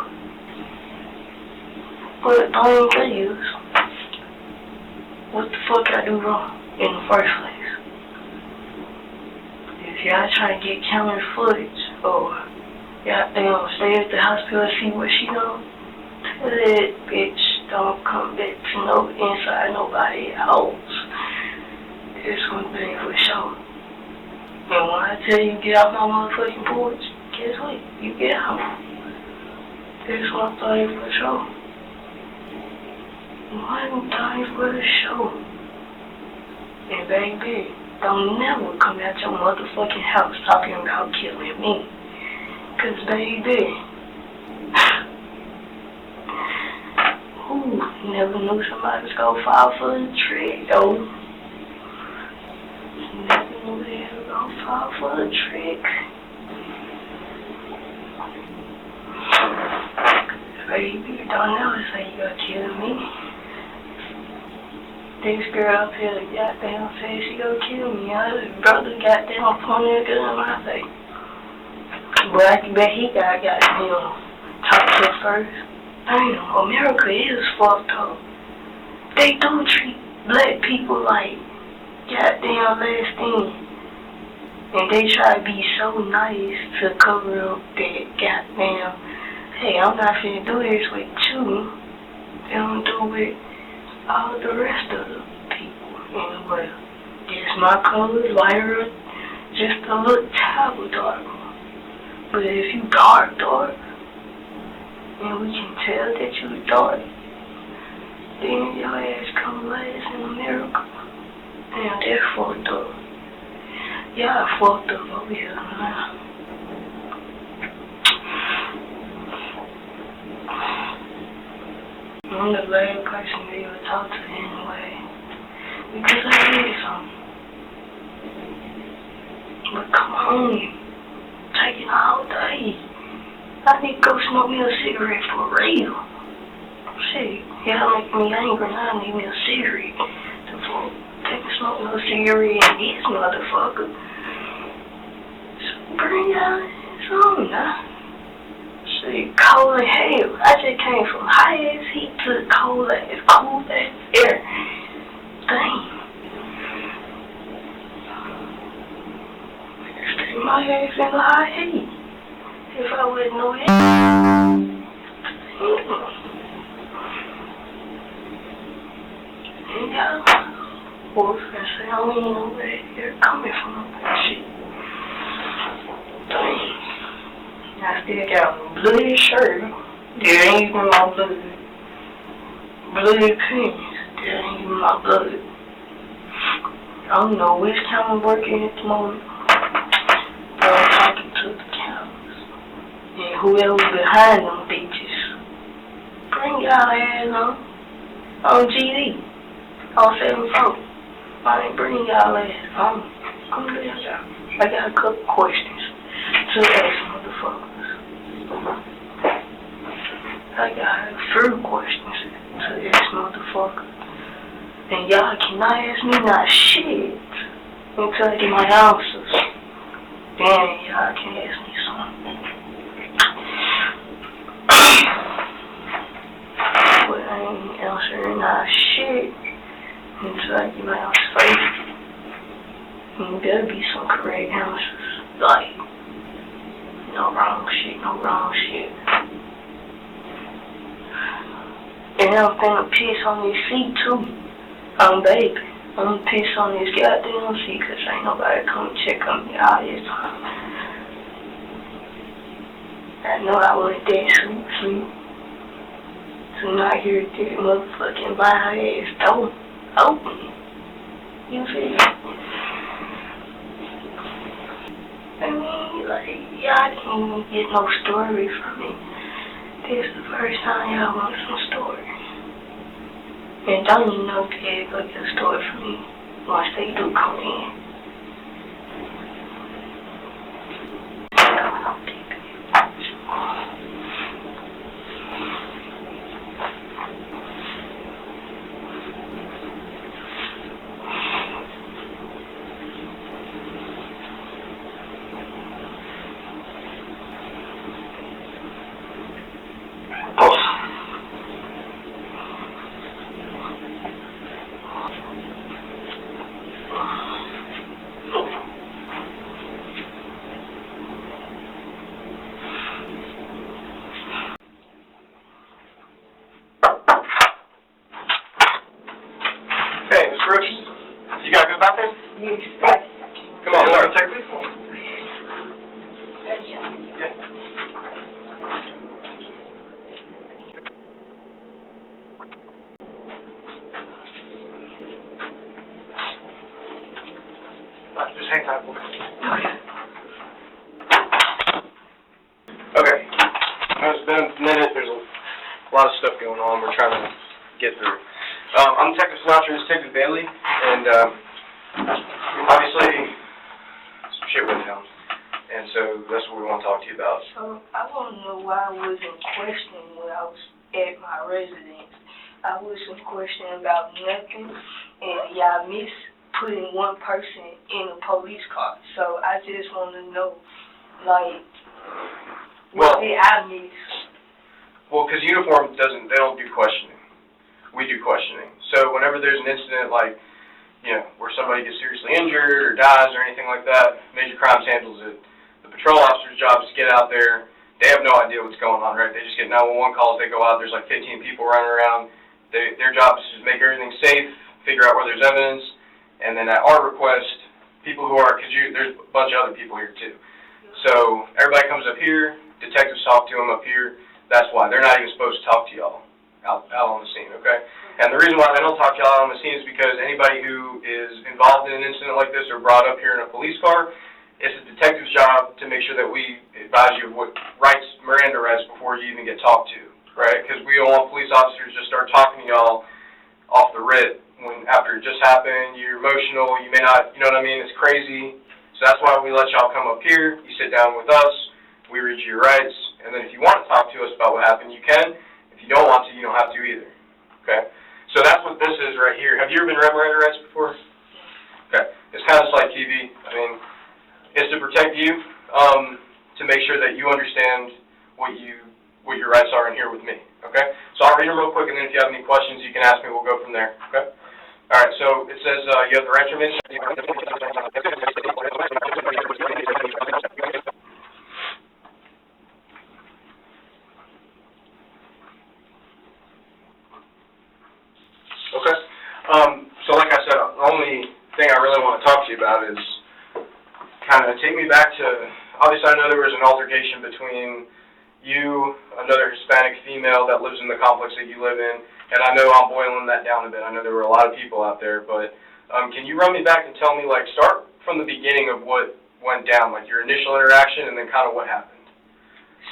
But the thing is, what the fuck I do wrong in the first place? If y'all trying to get camera footage, or y'all stay at the hospital and see what she done, tell that bitch don't come back to no inside nobody's house. It's one thing for sure. And when I tell you get off my motherfucking porch, guess what? You get out. It's one thing for sure. One thing for sure. And baby, don't never come out your motherfucking house talking about killing me. Cause baby, never knew somebody was gonna fall for the trick, though. Never knew they were gonna fall for the trick. Baby, don't ever say you gonna kill me. This girl up here goddamn said she gonna kill me. Her brother goddamn pointed a gun in my face. But I bet he got goddamn talk to her first. Damn, America is fucked up. They do treat black people like goddamn less thing. And they try to be so nice to cover up that goddamn, hey, I'm not finna do this with you. They don't do it all the rest of the people. And well, yes, my color is lighter, just a little table darker. But if you dark, and we can tell that you dark, then your ass come last in America. Damn, they're fucked up. Y'all fucked up over here, man. I'm the last person that you would talk to anyway. Because I need something. But come on. Taking all day. I need to go smoke me a cigarette for real. Shit, y'all make me angry and I need me a cigarette to can't smoke no cigarette in this motherfucker. So bring y'all ass on now. Shit, cold as hell. I just came from high ass heat to cold ass air. Dang. Stay my ass in the high heat. If I wouldn't know that. And y'all boyfriend say I don't even know where they're coming from. Shit. Dang. I still got a bloody shirt. There ain't even my blood. Bloody pants. There ain't even my blood. I don't know which time I'm working at the moment. But I'm talking to the cameras. And whoever behind them bitches. Bring y'all ass on GD. On 7-4. I ain't bring y'all ass on. I'm gonna y'all. I got a couple questions to ask motherfuckers. I got a few questions to ask motherfuckers. And y'all cannot ask me not shit until I get my answers. Then y'all can ask me something. But I ain't answering not shit until I get my answers first. And there'll be some correct answers. Like, no wrong shit, no wrong shit. And I'm finna piss on this seat too. Baby. I'm gonna piss on this goddamn seat cause ain't nobody come check on me all this time. I know I went that sleep. So not hear this motherfucking by her ass door open. You feel? I mean, like, y'all didn't even get no story from me. This is the first time y'all want some story. And don't even know if they'll go get a story from me once they do come in. Just hang tight. Okay. It's been a minute. There's a lot of stuff going on. We're trying to get through. I'm Detective Sinatra and Detective Bailey, and obviously some shit went down. And so that's what we want to talk to you about. So I want to know why I wasn't questioning when I was at my residence. I wasn't questioning about nothing, and y'all missed putting one person in a police car. So I just want to know, like, what did I miss? Well, because uniform they don't do questioning. We do questioning. So whenever there's an incident like, you know, where somebody gets seriously injured or dies or anything like that, Major Crimes handles it. The patrol officer's job is to get out there. They have no idea what's going on, right? They just get 911 calls. They go out. There's like 15 people running around. Their job is to make everything safe, figure out where there's evidence. And then at our request, people who are, because there's a bunch of other people here too. So everybody comes up here, detectives talk to them up here. That's why. They're not even supposed to talk to y'all out on the scene, okay? And the reason why they don't talk to y'all on the scene is because anybody who is involved in an incident like this or brought up here in a police car, it's a detective's job to make sure that we advise you of what rights, Miranda rights, before you even get talked to, right? Because we don't want police officers to start talking to y'all off the rip. When after it just happened, you're emotional, you may not, you know what I mean, it's crazy. So that's why we let y'all come up here, you sit down with us, we read you your rights, and then if you want to talk to us about what happened, you can. If you don't want to, you don't have to either, okay? So that's what this is right here. Have you ever been read Miranda rights before? it's kind of just like TV. I mean, it's to protect you, to make sure that you understand what your rights are in here with me, okay? So I'll read them real quick, and then if you have any questions, you can ask me. We'll go from there, okay? All right, so it says you have the right to remain. Okay. So like I said, the only thing I really want to talk to you about is kind of take me back to, obviously I know there was an altercation between you, another Hispanic female that lives in the complex that you live in, and I know I'm boiling that down a bit. I know there were a lot of people out there, but can you run me back and tell me, like, start from the beginning of what went down, like your initial interaction and then kind of what happened?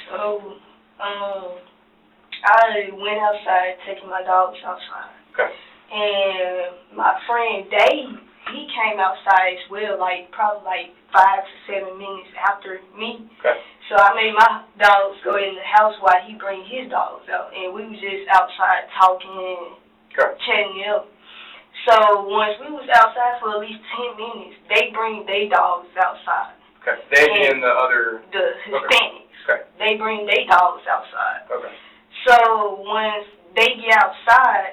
So, I went outside, taking my dogs outside. Okay. And my friend Dave, he came outside as well, probably 5 to 7 minutes after me. Okay. So I made my dogs go in the house while he bring his dogs out, and we was just outside talking, chatting it up. So once we was outside for at least 10 minutes, they bring their dogs outside. Okay. They being the other... The Hispanics. Okay. They bring their dogs outside. Okay. So once they get outside,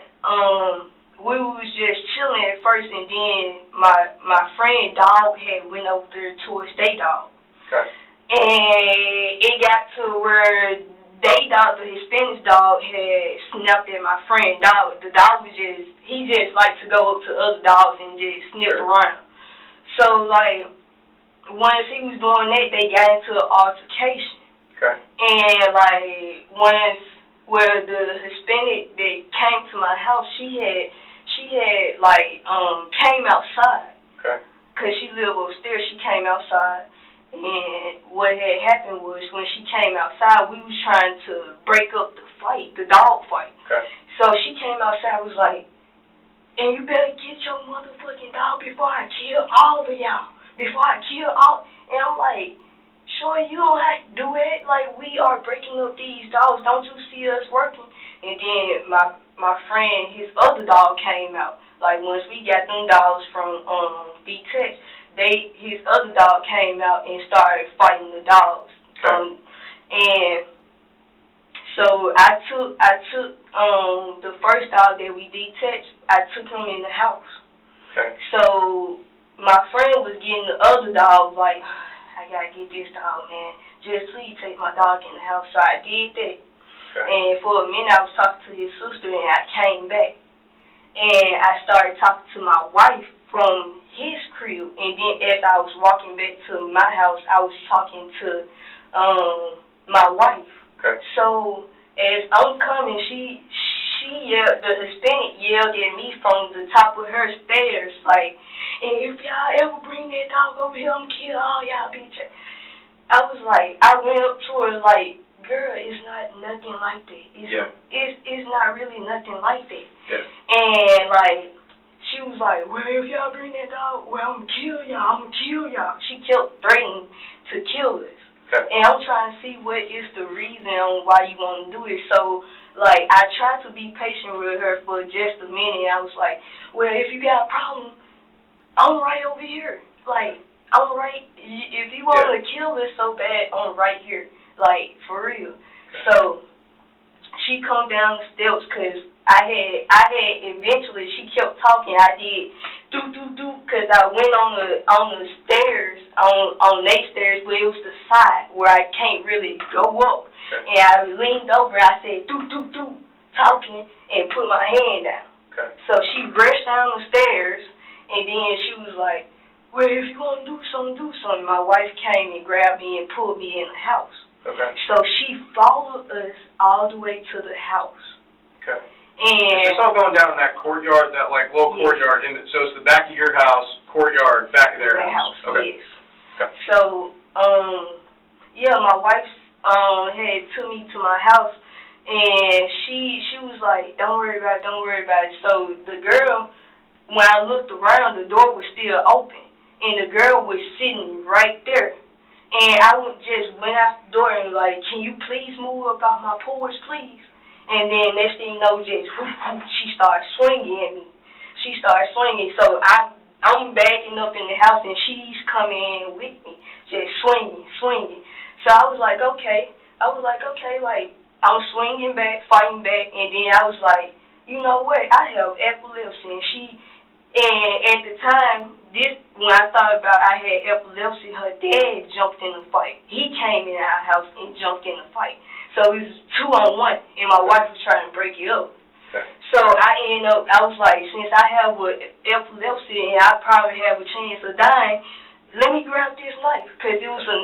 we was just chilling at first, and then my friend dog had went over there towards their dog. Okay. And it got to where they dog, the Hispanic dog, had snapped at my friend dog. The dog was he just liked to go up to other dogs and just sniff around. So, once he was doing that, they got into an altercation. Okay. And, where the Hispanic that came to my house, she had came outside. Okay. Because she lived upstairs, she came outside. And what had happened was when she came outside, we was trying to break up the fight, the dog fight. Okay. So she came outside, was like, and you better get your motherfucking dog before I kill all of y'all. Before I kill all. And I'm like, sure, you don't have to do it. We are breaking up these dogs. Don't you see us working? And then my friend, his other dog came out. Once we got them dogs from B-Tech, his other dog came out and started fighting the dogs. And so I took the first dog that we detached, I took him in the house. Okay. So my friend was getting the other dog, I gotta get this dog, man. Just please take my dog in the house. So I did that. Okay. And for a minute I was talking to his sister, and I came back. And I started talking to my wife from his crib, and then as I was walking back to my house, I was talking to my wife. Okay. So as I'm coming, she yelled, the Hispanic yelled at me from the top of her stairs, and if y'all ever bring that dog over here, I'm gonna kill all y'all bitches. I was I went up to her girl, it's not nothing like that. It's not really nothing like that. Yeah. And she was like, well, if y'all bring that dog, I'm gonna kill y'all. She kept threatening to kill us. Okay. And I'm trying to see what is the reason on why you want to do it. So, I tried to be patient with her for just a minute. I was like, well, if you got a problem, I'm right over here. I'm right, if you want to kill us so bad, I'm right here. For real. So, she come down the steps, because I had eventually, she kept talking. I did do, because I went on the stairs, on their stairs, but it was the side where I can't really go up. And I leaned over, I said, do, talking, and put my hand down. Okay. So she rushed down the stairs, and then she was like, well, if you want to do something, do something. My wife came and grabbed me and pulled me in the house. Okay. So she followed us all the way to the house. Okay. And it's all going down in that courtyard, that little courtyard. So it's the back of your house, courtyard, back of their house. Okay. Yes. Okay. So, my wife had took me to my house, and she was like, don't worry about it. So the girl, when I looked around, the door was still open, and the girl was sitting right there. And I just went out the door and can you please move up off my porch, please? And then next thing you know, she started swinging at me. So I I'm backing up in the house and she's coming in with me, just swinging. So I was like, okay. Like, I'm swinging back, fighting back, and then I was like, you know what? I have epilepsy, and at the time, when I thought about I had epilepsy, her dad jumped in the fight. He came in our house and jumped in the fight. So it was 2-on-1, and my wife was trying to break it up. So I was like, since I have epilepsy and I probably have a chance of dying, let me grab this knife, because it was a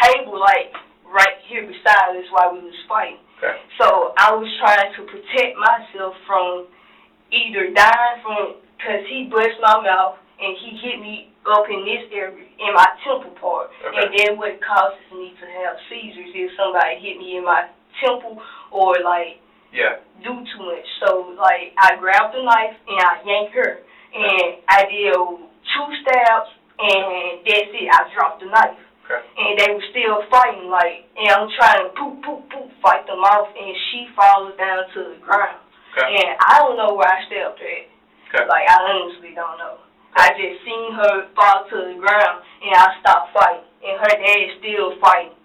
table, like, right here beside us while we was fighting. So I was trying to protect myself from either dying because he bust my mouth and he hit me up in this area, in my temple part. And then what causes me to have seizures is somebody hit me in my temple or, like, do too much. So, like, I grabbed the knife and I yanked her. And I did 2 stabs and that's it. I dropped the knife. And they were still fighting, like, and I'm trying to fight them off, and she falls down to the ground. And I don't know where I stepped at. Like, I honestly don't know. I just seen her fall to the ground, and I stopped fighting, and her dad is still fighting.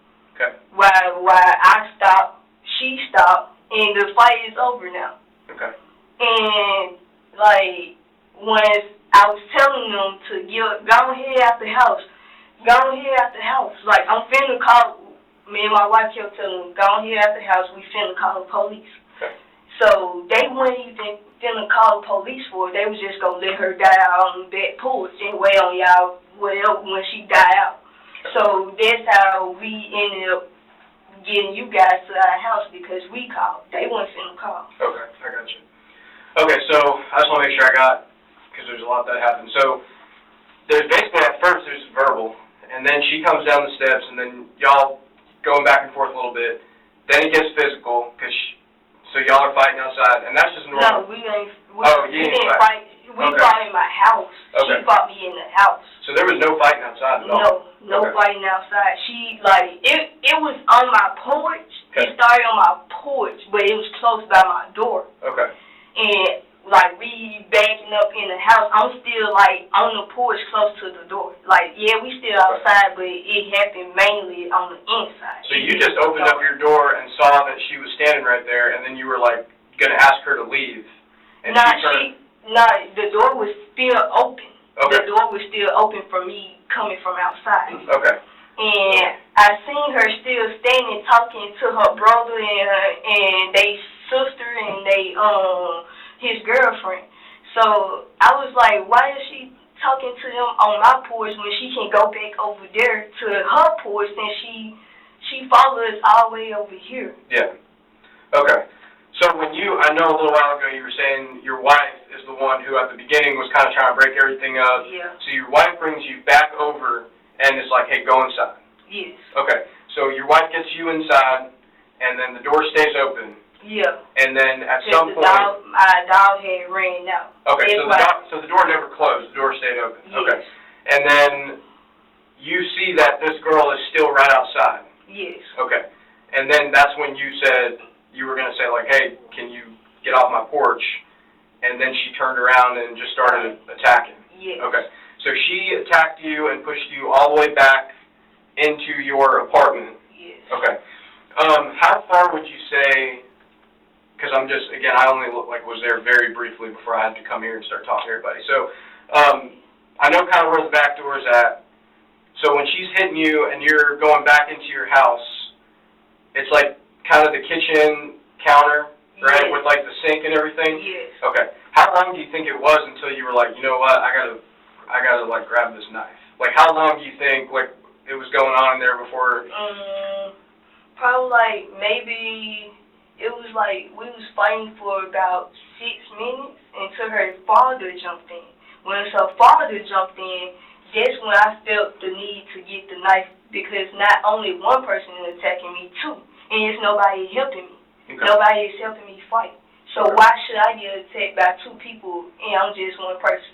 While I stopped, she stopped, and the fight is over now. And, like, when I was telling them to go ahead out the house, like, I'm finna call, me and my wife kept telling them, go ahead out the house, we finna call the police. So they weren't even finna call the police for it. They was just gonna let her die out on the back porch and wait on y'all when she died out. So that's how we ended up getting you guys to our house, because we called. They weren't finna call. Okay, I got you. Okay, so I just want to make sure I got, because there's a lot that happened. So there's basically, at first there's verbal, and then she comes down the steps, and then y'all going back and forth a little bit. Then it gets physical, so y'all are fighting outside, and that's just normal. No, we didn't fight. We fought in my house. She fought me in the house. So there was no fighting outside at all? No fighting outside. She, like, it was on my porch. It started on my porch, but it was close by my door. And, like, we backing up in the house. I'm still, like, on the porch close to the door. Like, yeah, we still outside, but it happened mainly on the inside. So you just opened up your door and saw that she was standing right there, and then you were, like, going to ask her to leave. And the door was still open. The door was still open for me coming from outside. And I seen her still standing talking to her brother and they sister and his girlfriend. So I was like, why is she talking to them on my porch when she can go back over there to her porch and she followed us all the way over here? So when I know a little while ago you were saying your wife is the one who at the beginning was kind of trying to break everything up. So your wife brings you back over and is like, hey, go inside. So your wife gets you inside and then the door stays open. And then at some point, my dog had ran out. So the door never closed. The door stayed open. And then you see that this girl is still right outside. And then that's when you said you were going to say, like, hey, can you get off my porch? And then she turned around and just started attacking. So she attacked you and pushed you all the way back into your apartment. How far would you say? Because I'm just, again, I only was there very briefly before I had to come here and start talking to everybody. So I know kind of where the back door is at. So when she's hitting you and you're going back into your house, it's like kind of the kitchen counter, right, with like the sink and everything? How long do you think it was until you were like, you know what, I gotta like grab this knife? Like how long do you think like it was going on there before? Probably like maybe. It was like we was fighting for about 6 minutes until her father jumped in. When her father jumped in, that's when I felt the need to get the knife, because not only one person is attacking me, two, and there's nobody helping me. Nobody is helping me fight. So why should I get attacked by 2 people and I'm just one person?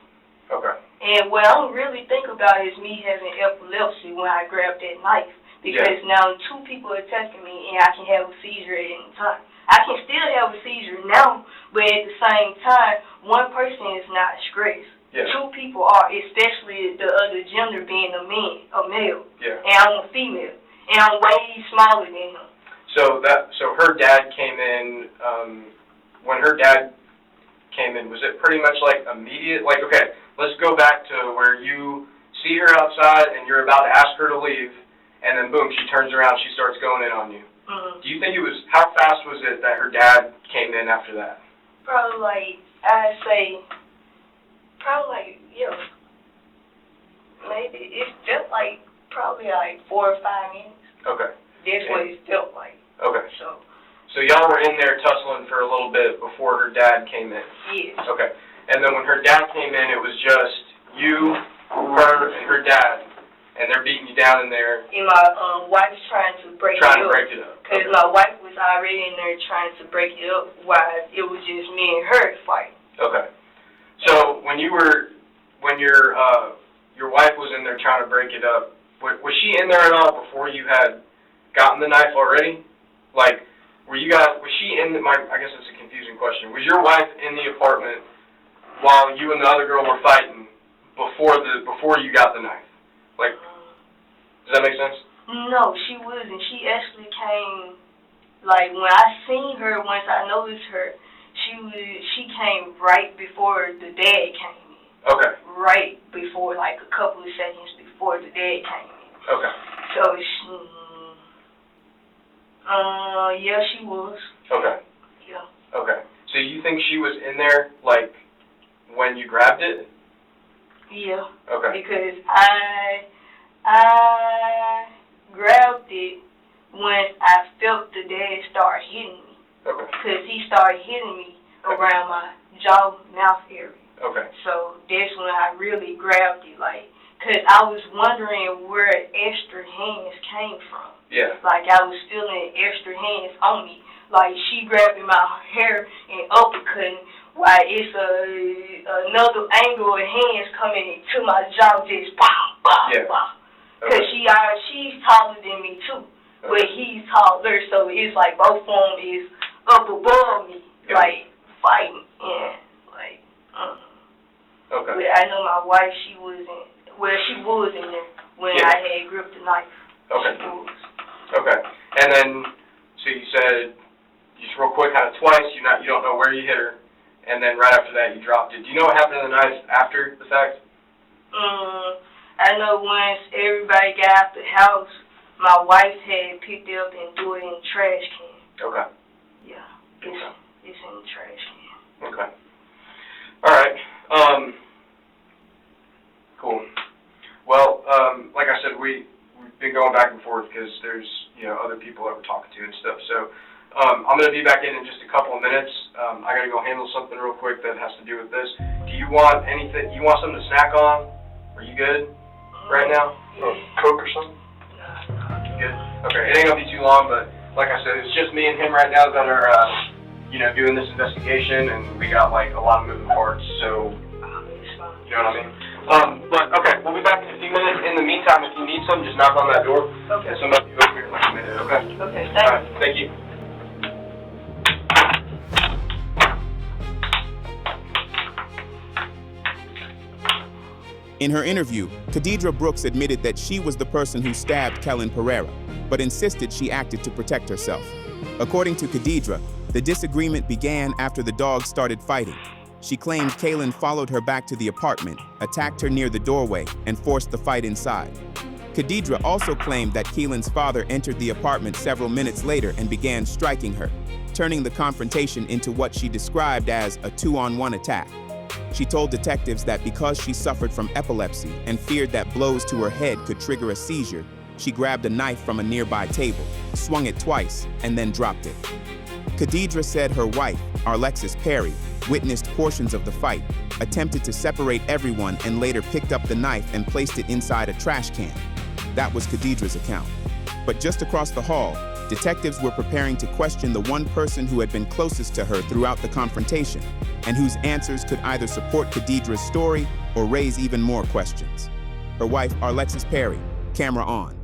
And what I'm really thinking about is me having epilepsy when I grab that knife, because now 2 people are attacking me and I can have a seizure at any time. I can still have a seizure now, but at the same time, one person is not stressed. Yeah. Two people are, especially the other gender being a male. Yeah. And I'm a female. And I'm way smaller than him. So her dad came in, when her dad came in, was it pretty much like immediate? Like, okay, let's go back to where you see her outside and you're about to ask her to leave, and then boom, she turns around, she starts going in on you. Mm-hmm. Do you think how fast was it that her dad came in after that? Probably like, I'd say, maybe it felt like probably like 4 or 5 minutes. Okay. That's what it felt like. Okay. So y'all were in there tussling for a little bit before her dad came in? yes. Okay. And then when her dad came in, it was just you, her, and her dad, and they're beating you down in there. And my wife's trying to break it up. Because my wife was already in there trying to break it up while it was just me and her fighting. Okay. So when your wife was in there trying to break it up, was she in there at all before you had gotten the knife already? Like, was she in I guess it's a confusing question. Was your wife in the apartment while you and the other girl were fighting before you got the knife? Like, does that make sense? No, she wasn't. She actually came, like, when I seen her, once I noticed her, she came right before the dad came in. Okay. Right before, like, a couple of seconds before the dad came in. Okay. So yeah, she was. Okay. Yeah. Okay. So you think she was in there, like, when you grabbed it? Yeah. Okay. Because I grabbed it when I felt the dad start hitting me. Okay. Because he started hitting me around my jaw, mouth area. Okay. So that's when I really grabbed it, like, because I was wondering where extra hands came from. Yeah. Like, I was feeling extra hands on me. Like, she grabbing my hair and uppercutting, while it's another angle of hands coming to my jaw, just pow, pow, pow. Because she's taller than me, too. Okay. But he's taller, so it's like both of them is up above me, like, fighting. And, like, Okay. But I know my wife, she was in there when I had gripped the knife. Okay. She was. Okay. And then, so you said, just real quick, kind of twice, you don't know where you hit her, and then right after that you dropped it. Do you know what happened to the knife after the fact? I know once everybody got out the house, my wife had picked it up and threw it in the trash can. Okay. Yeah. It's in the trash can. Okay. All right. Cool. Well, like I said, we've been going back and forth because there's, other people that we're talking to and stuff. So I'm going to be back in just a couple of minutes. I got to go handle something real quick that has to do with this. Do you want anything? You want something to snack on? Are you good right now? Coke or something? You good? Okay. It ain't going to be too long, but like I said, it's just me and him right now that are, doing this investigation, and we got, like, a lot of moving parts, so, you know what I mean? But, okay, we'll be back in a few minutes. In the meantime, if you need something, just knock on that door. Okay. And somebody will be over here in like a minute, okay? Okay, thanks. All right, thank you. In her interview, Khadidra Brooks admitted that she was the person who stabbed Kelin Pereira, but insisted she acted to protect herself. According to Khadidra, the disagreement began after the dogs started fighting. She claimed Kelin followed her back to the apartment, attacked her near the doorway, and forced the fight inside. Khadidra also claimed that Kelin's father entered the apartment several minutes later and began striking her, turning the confrontation into what she described as a 2-on-1 attack. She told detectives that because she suffered from epilepsy and feared that blows to her head could trigger a seizure, she grabbed a knife from a nearby table, swung it twice, and then dropped it. Khadidra said her wife, Arlexus Perry, witnessed portions of the fight, attempted to separate everyone, and later picked up the knife and placed it inside a trash can. That was Khadidra's account. But just across the hall, detectives were preparing to question the one person who had been closest to her throughout the confrontation, and whose answers could either support Khadidra's story or raise even more questions. Her wife, Arlexus Perry, camera on.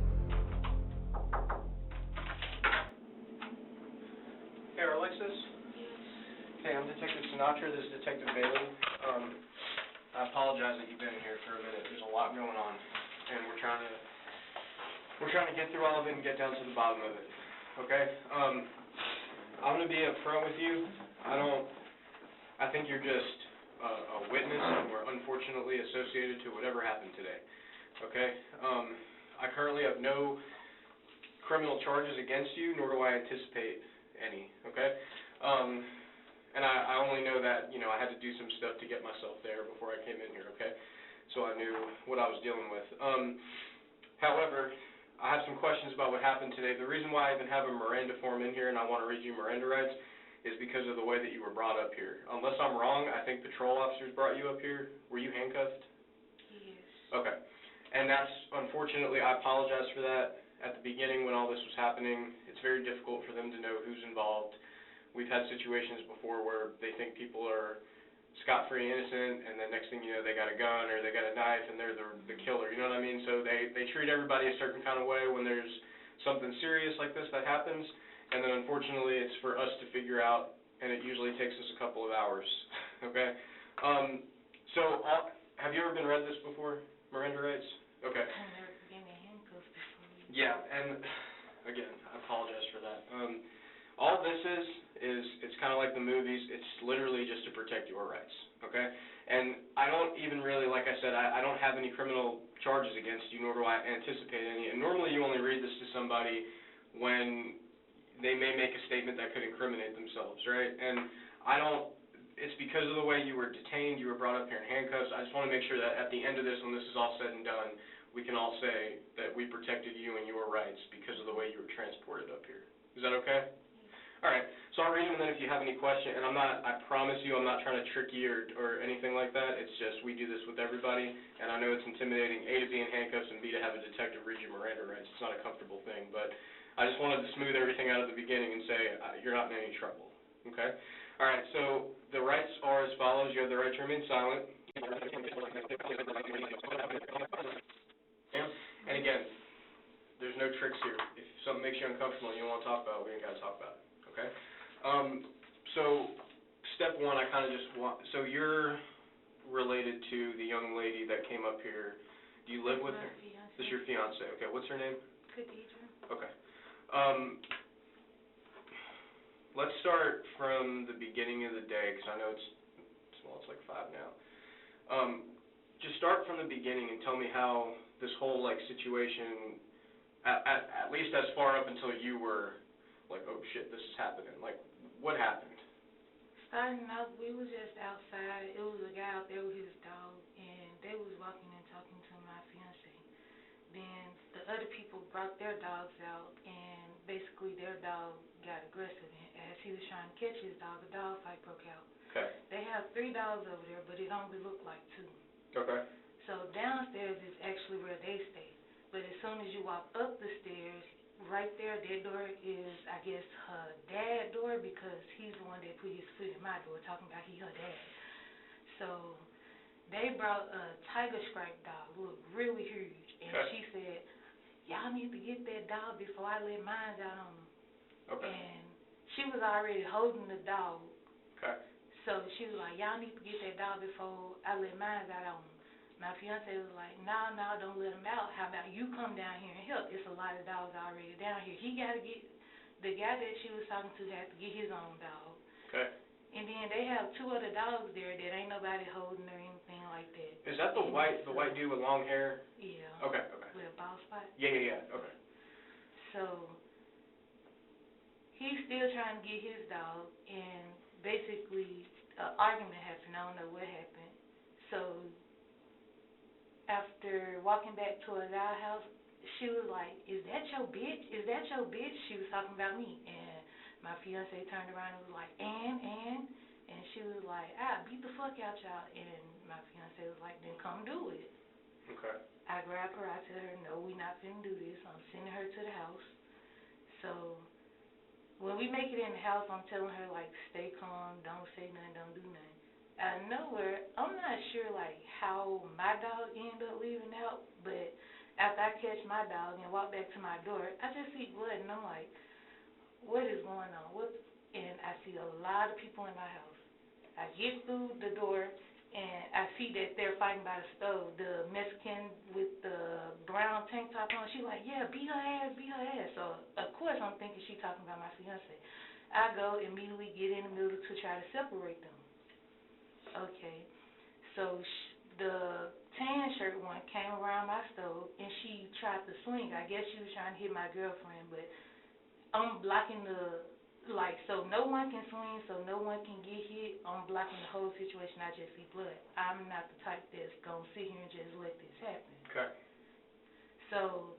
Hey, Arlexus? Hey, I'm Detective Sinatra. This is Detective Bailey. I apologize that you've been here for a minute. There's a lot going on, and we're trying to get through all of it and get down to the bottom of it. Okay? I'm going to be upfront with you. I think you're just a witness, and we're unfortunately associated to whatever happened today. Okay? I currently have no criminal charges against you, nor do I anticipate any. Okay? And I only know that, I had to do some stuff to get myself there before I came in here, okay? So I knew what I was dealing with. However, I have some questions about what happened today. The reason why I even have a Miranda form in here and I want to read you Miranda rights is because of the way that you were brought up here. Unless I'm wrong, I think patrol officers brought you up here. Were you handcuffed? Yes. Okay. And that's, unfortunately, I apologize for that. At the beginning when all this was happening, it's very difficult for them to know who's involved. We've had situations before where they think people are scot-free innocent, and then next thing you know, they got a gun or they got a knife and they're the killer, you know what I mean? So they treat everybody a certain kind of way when there's something serious like this that happens, and then unfortunately it's for us to figure out, and it usually takes us a couple of hours, okay? Have you ever been read this before, Miranda rights? Okay. I've never been in handcuffs before. Yeah, and again, I apologize for that. All this is it's kind of like the movies. It's literally just to protect your rights, okay? And I don't even really, like I said, I don't have any criminal charges against you, nor do I anticipate any. And normally you only read this to somebody when they may make a statement that could incriminate themselves, right? And it's because of the way you were detained, you were brought up here in handcuffs. I just want to make sure that at the end of this, when this is all said and done, we can all say that we protected you and your rights because of the way you were transported up here. Is that okay? All right, so I'll read them, and then if you have any questions, and I promise you I'm not trying to trick you or anything like that. It's just we do this with everybody, and I know it's intimidating, A, to be in handcuffs, and B, to have a detective read you Miranda rights. It's not a comfortable thing, but I just wanted to smooth everything out at the beginning and say you're not in any trouble, okay? All right, so the rights are as follows. You have the right to remain silent. And again, there's no tricks here. If something makes you uncomfortable and you don't want to talk about it, we ain't got to talk about it. Okay? So step one, I kind of just want, so you're related to the young lady that came up here. Do you live with her? Fiance. This is your fiance. Okay, what's her name? Khadija. Okay. Let's start from the beginning of the day, because I know it's like 5 now. Just start from the beginning and tell me how this whole, situation, at least as far up until you were like, oh shit, this is happening. Like, what happened? Starting out, we was just outside. It was a guy out there with his dog, and they was walking and talking to my fiance. Then the other people brought their dogs out, and basically their dog got aggressive. And as he was trying to catch his dog, a dog fight broke out. Okay. They have 3 dogs over there, but it only looked like 2. Okay. So downstairs is actually where they stay. But as soon as you walk up the stairs, right there, their door is, I guess, her dad's door, because he's the one that put his foot in my door talking about he her dad. So they brought a tiger stripe dog, looked really huge, and she said, y'all need to get that dog before I let mine out on him. Okay. And she was already holding the dog. Okay. So she was like, y'all need to get that dog before I let mine out on him. My fiance was like, no, don't let him out. How about you come down here and help? It's a lot of dogs already down here. He got to get, the guy that she was talking to had to get his own dog. Okay. And then they have 2 other dogs there that ain't nobody holding or anything like that. Is that the white dude with long hair? Yeah. Okay. With a bald spot? Yeah. Okay. So he's still trying to get his dog, and basically an argument happened. I don't know what happened. So after walking back towards our house, she was like, is that your bitch? Is that your bitch? She was talking about me. And my fiance turned around and was like, and she was like, I beat the fuck out y'all. And my fiance was like, then come do it. Okay. I grabbed her. I tell her, no, we not finna do this. I'm sending her to the house. So when we make it in the house, I'm telling her, stay calm, don't say nothing, don't do nothing. Out of nowhere, I'm not sure, how my dog ended up leaving out, but after I catch my dog and walk back to my door, I just see blood, and I'm like, what is going on? And I see a lot of people in my house. I get through the door, and I see that they're fighting by the stove. The Mexican with the brown tank top on, she's like, yeah, beat her ass, beat her ass. So, of course, I'm thinking she's talking about my fiance. I go immediately get in the middle to try to separate them. Okay. So, the tan shirt one came around my stove, and she tried to swing. I guess she was trying to hit my girlfriend, but I'm blocking so no one can swing, so no one can get hit. I'm blocking the whole situation. I just see blood. I'm not the type that's going to sit here and just let this happen. Okay. So,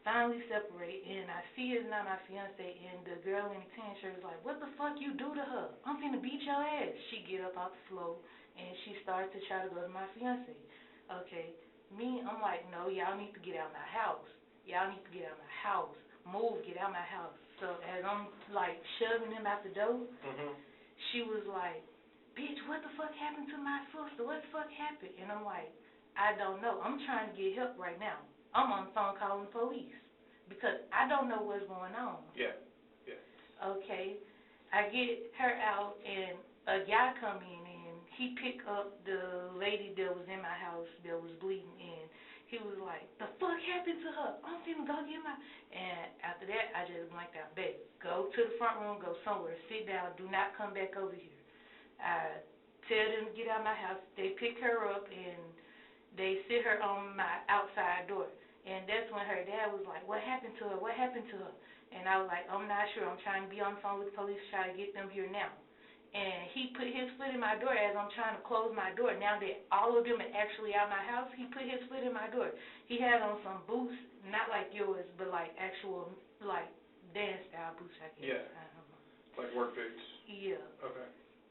finally separate, and I see it's not my fiance, and the girl in the tan shirt is like, what the fuck you do to her? I'm finna beat your ass. She get up off the floor, and she starts to try to go to my fiance. Okay, I'm like, no, y'all need to get out of my house. Y'all need to get out of my house. Move, get out of my house. So as I'm, like, shoving him out the door, she was like, bitch, what the fuck happened to my sister? What the fuck happened? And I'm like, I don't know. I'm trying to get help right now. I'm on the phone calling the police because I don't know what's going on. Yeah. Okay. I get her out, and a guy come in, and he picked up the lady that was in my house that was bleeding, and he was like, the fuck happened to her? I'm finna go get my... And after that, I just blanked out. Babe, go to the front room, go somewhere, sit down, do not come back over here. I tell them to get out of my house. They pick her up, and they sit her on my outside door. And that's when her dad was like, what happened to her? What happened to her? And I was like, I'm not sure. I'm trying to be on the phone with the police, try to get them here now. And he put his foot in my door as I'm trying to close my door. Now that all of them are actually out of my house, he put his foot in my door. He had on some boots, not like yours, but like actual, like dance-style boots, I guess. Yeah. I don't know. Like work boots? Yeah. Okay.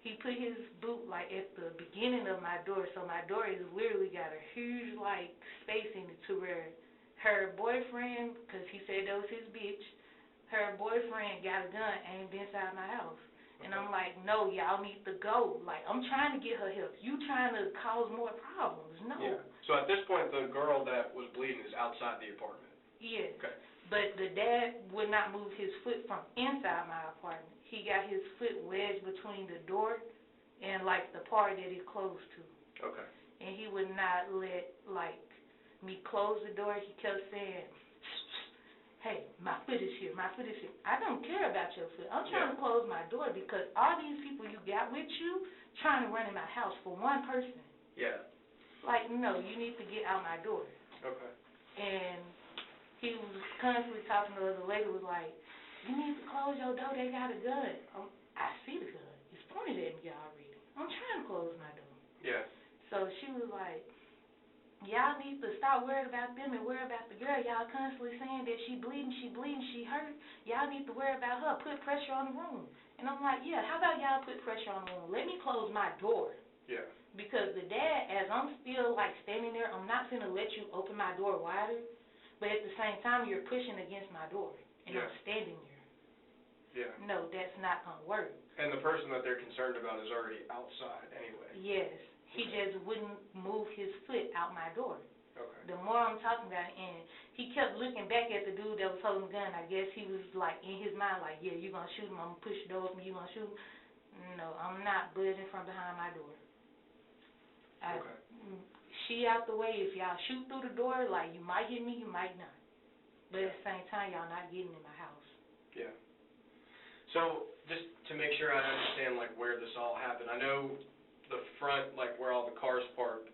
He put his boot, like, at the beginning of my door, so my door has literally got a huge, like, space in it to where her boyfriend, because he said that was his bitch, her boyfriend got a gun aimed inside my house. And I'm like, no, y'all need to go. Like, I'm trying to get her help. You trying to cause more problems. No. Yeah. So at this point, the girl that was bleeding is outside the apartment? Yeah. Okay. But the dad would not move his foot from inside my apartment. He got his foot wedged between the door and, like, the part that it's closed to. Okay. And he would not let, like, me close the door. He kept saying, hey, my foot is here, my foot is here. I don't care about your foot. I'm trying to close my door because all these people you got with you trying to run in my house for one person. Yeah. Like, no, you need to get out my door. Okay. And he was constantly talking to the lady, was like, you need to close your door, they got a gun. I see the gun. It's pointed at me already. I'm trying to close my door. Yeah. So she was like, y'all need to stop worrying about them and worry about the girl. Y'all constantly saying that she bleeding, she hurt. Y'all need to worry about her. Put pressure on the room. And I'm like, yeah, how about y'all put pressure on the room? Let me close my door. Yeah. Because the dad, as I'm still, like, standing there, I'm not going to let you open my door wider. But at the same time, you're pushing against my door. And I'm standing there. Yeah. No, that's not going to work. And the person that they're concerned about is already outside anyway. Yes. He just wouldn't move his foot out my door. Okay. The more I'm talking about it, and he kept looking back at the dude that was holding the gun. I guess he was, like, in his mind, like, yeah, you're going to shoot him. I'm going to push the door open. You're going to shoot him. No, I'm not buzzing from behind my door. Okay. She out the way. If y'all shoot through the door, like, you might hit me, you might not. But at the same time, y'all not getting in my house. Yeah. So just to make sure I understand, like, where this all happened, I know the front, like where all the cars park,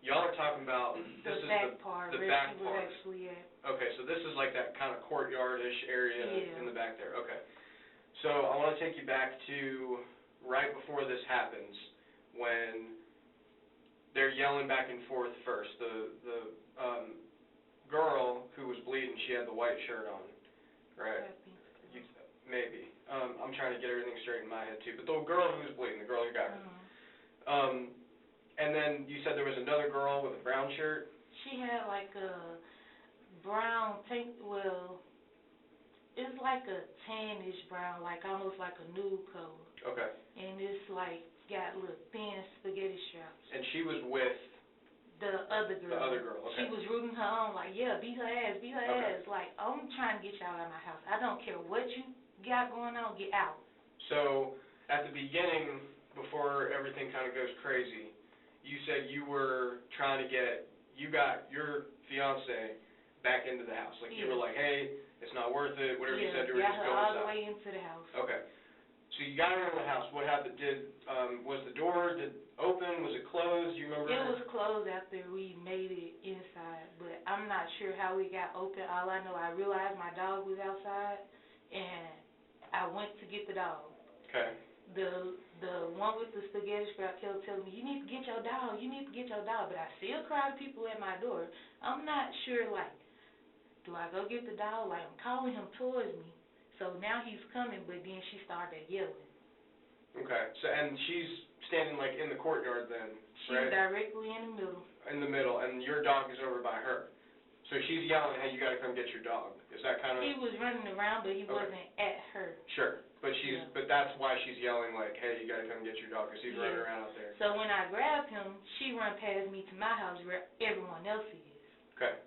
y'all are talking about The back part. Actually at. Okay, so this is like that kind of courtyard-ish area in the back there. Okay. So I want to take you back to right before this happens, when they're yelling back and forth first. The girl who was bleeding, she had the white shirt on, right? Maybe. I'm trying to get everything straight in my head too. But the girl who was bleeding, the girl who got her. And then you said there was another girl with a brown shirt? She had like a brown tank, well, it's like a tannish brown, like almost like a nude color. Okay. And it's like got little thin spaghetti straps. And she was with? The other girl. The other girl, okay. She was rooting her on, like, yeah, beat her ass, beat her ass. Like, I'm trying to get y'all out of my house. I don't care what you got going on, get out. So, at the beginning, before everything kind of goes crazy, you said you were trying to you got your fiance back into the house. Like, you were like, hey, it's not worth it, whatever you said to her, just go inside. all the way into the house. Okay. So you got her in the house. What happened? Was the door open? Was it closed? You remember? It was closed after we made it inside, but I'm not sure how it got open. All I know, I realized my dog was outside, and I went to get the dog. Okay. The one with the spaghetti strap kept telling me, you need to get your dog, you need to get your dog, but I still cried people at my door. I'm not sure, like, do I go get the dog? Like, I'm calling him towards me. So now he's coming, but then she started yelling. Okay. So, and she's standing, like, in the courtyard then, She's right? directly in the middle. In the middle, and your dog is over by her. So she's yelling, hey, you got to come get your dog. Is that kind of... He was running around, but he wasn't at her. Sure. But but that's why she's yelling, like, hey, you got to come get your dog, because he's running around out there. So when I grabbed him, she run past me to my house where everyone else is. Okay.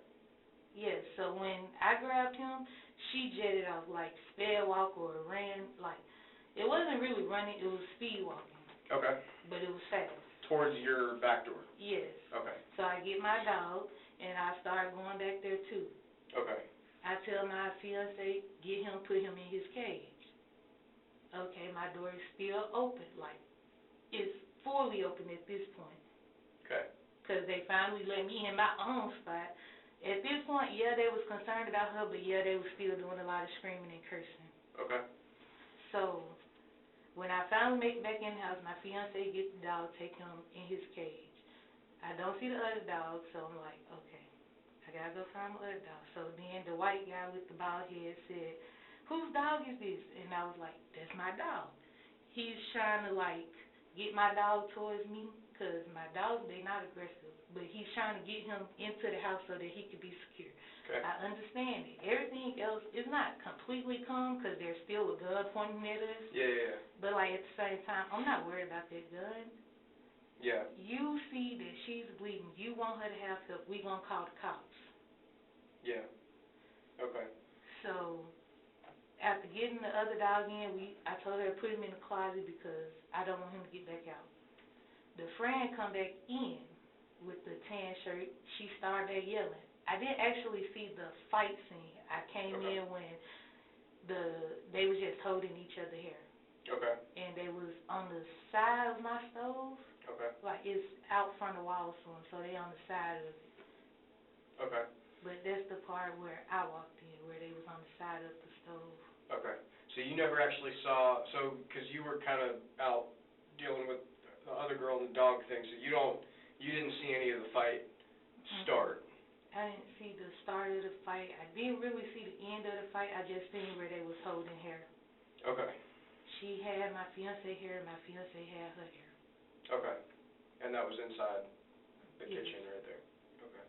Yes, so when I grabbed him, she jetted off, like, sped walk or ran, like, it wasn't really running, it was speed walking. Okay. But it was fast. Towards your back door? Yes. Okay. So I get my dog, and I start going back there, too. Okay. I tell my fiance, get him, put him in his cage. Okay, my door is still open, like, it's fully open at this point. Okay. Because they finally let me in my own spot. At this point, yeah, they was concerned about her, but yeah, they was still doing a lot of screaming and cursing. Okay. So, when I finally make it back in the house, my fiance gets the dog, take him in his cage. I don't see the other dog, so I'm like, okay, I gotta go find my other dog. So then the white guy with the bald head said, whose dog is this? And I was like, that's my dog. He's trying to, like, get my dog towards me, because my dogs, they not aggressive, but he's trying to get him into the house so that he could be secure. Okay. I understand it. Everything else is not completely calm because there's still a gun pointing at us. Yeah. But, like, at the same time, I'm not worried about that gun. Yeah. You see that she's bleeding. You want her to have help. We're going to call the cops. Yeah. Okay. So, after getting the other dog in, I told her to put him in the closet because I don't want him to get back out. The friend come back in with the tan shirt. She started back yelling. I didn't actually see the fight scene. I came in when they was just holding each other hair. Okay. And they was on the side of my stove. Okay. Like, it's out front of the wall for them, so they on the side of it. Okay. But that's the part where I walked in, where they was on the side of the stove. Okay. So you never actually saw, because you were kind of out dealing with the other girl and the dog thing, so you didn't see any of the fight start. I didn't see the start of the fight. I didn't really see the end of the fight. I just seen where they was holding hair. Okay. She had my fiance hair, and my fiance had her hair. Okay. And that was inside the Yes. kitchen right there. Okay.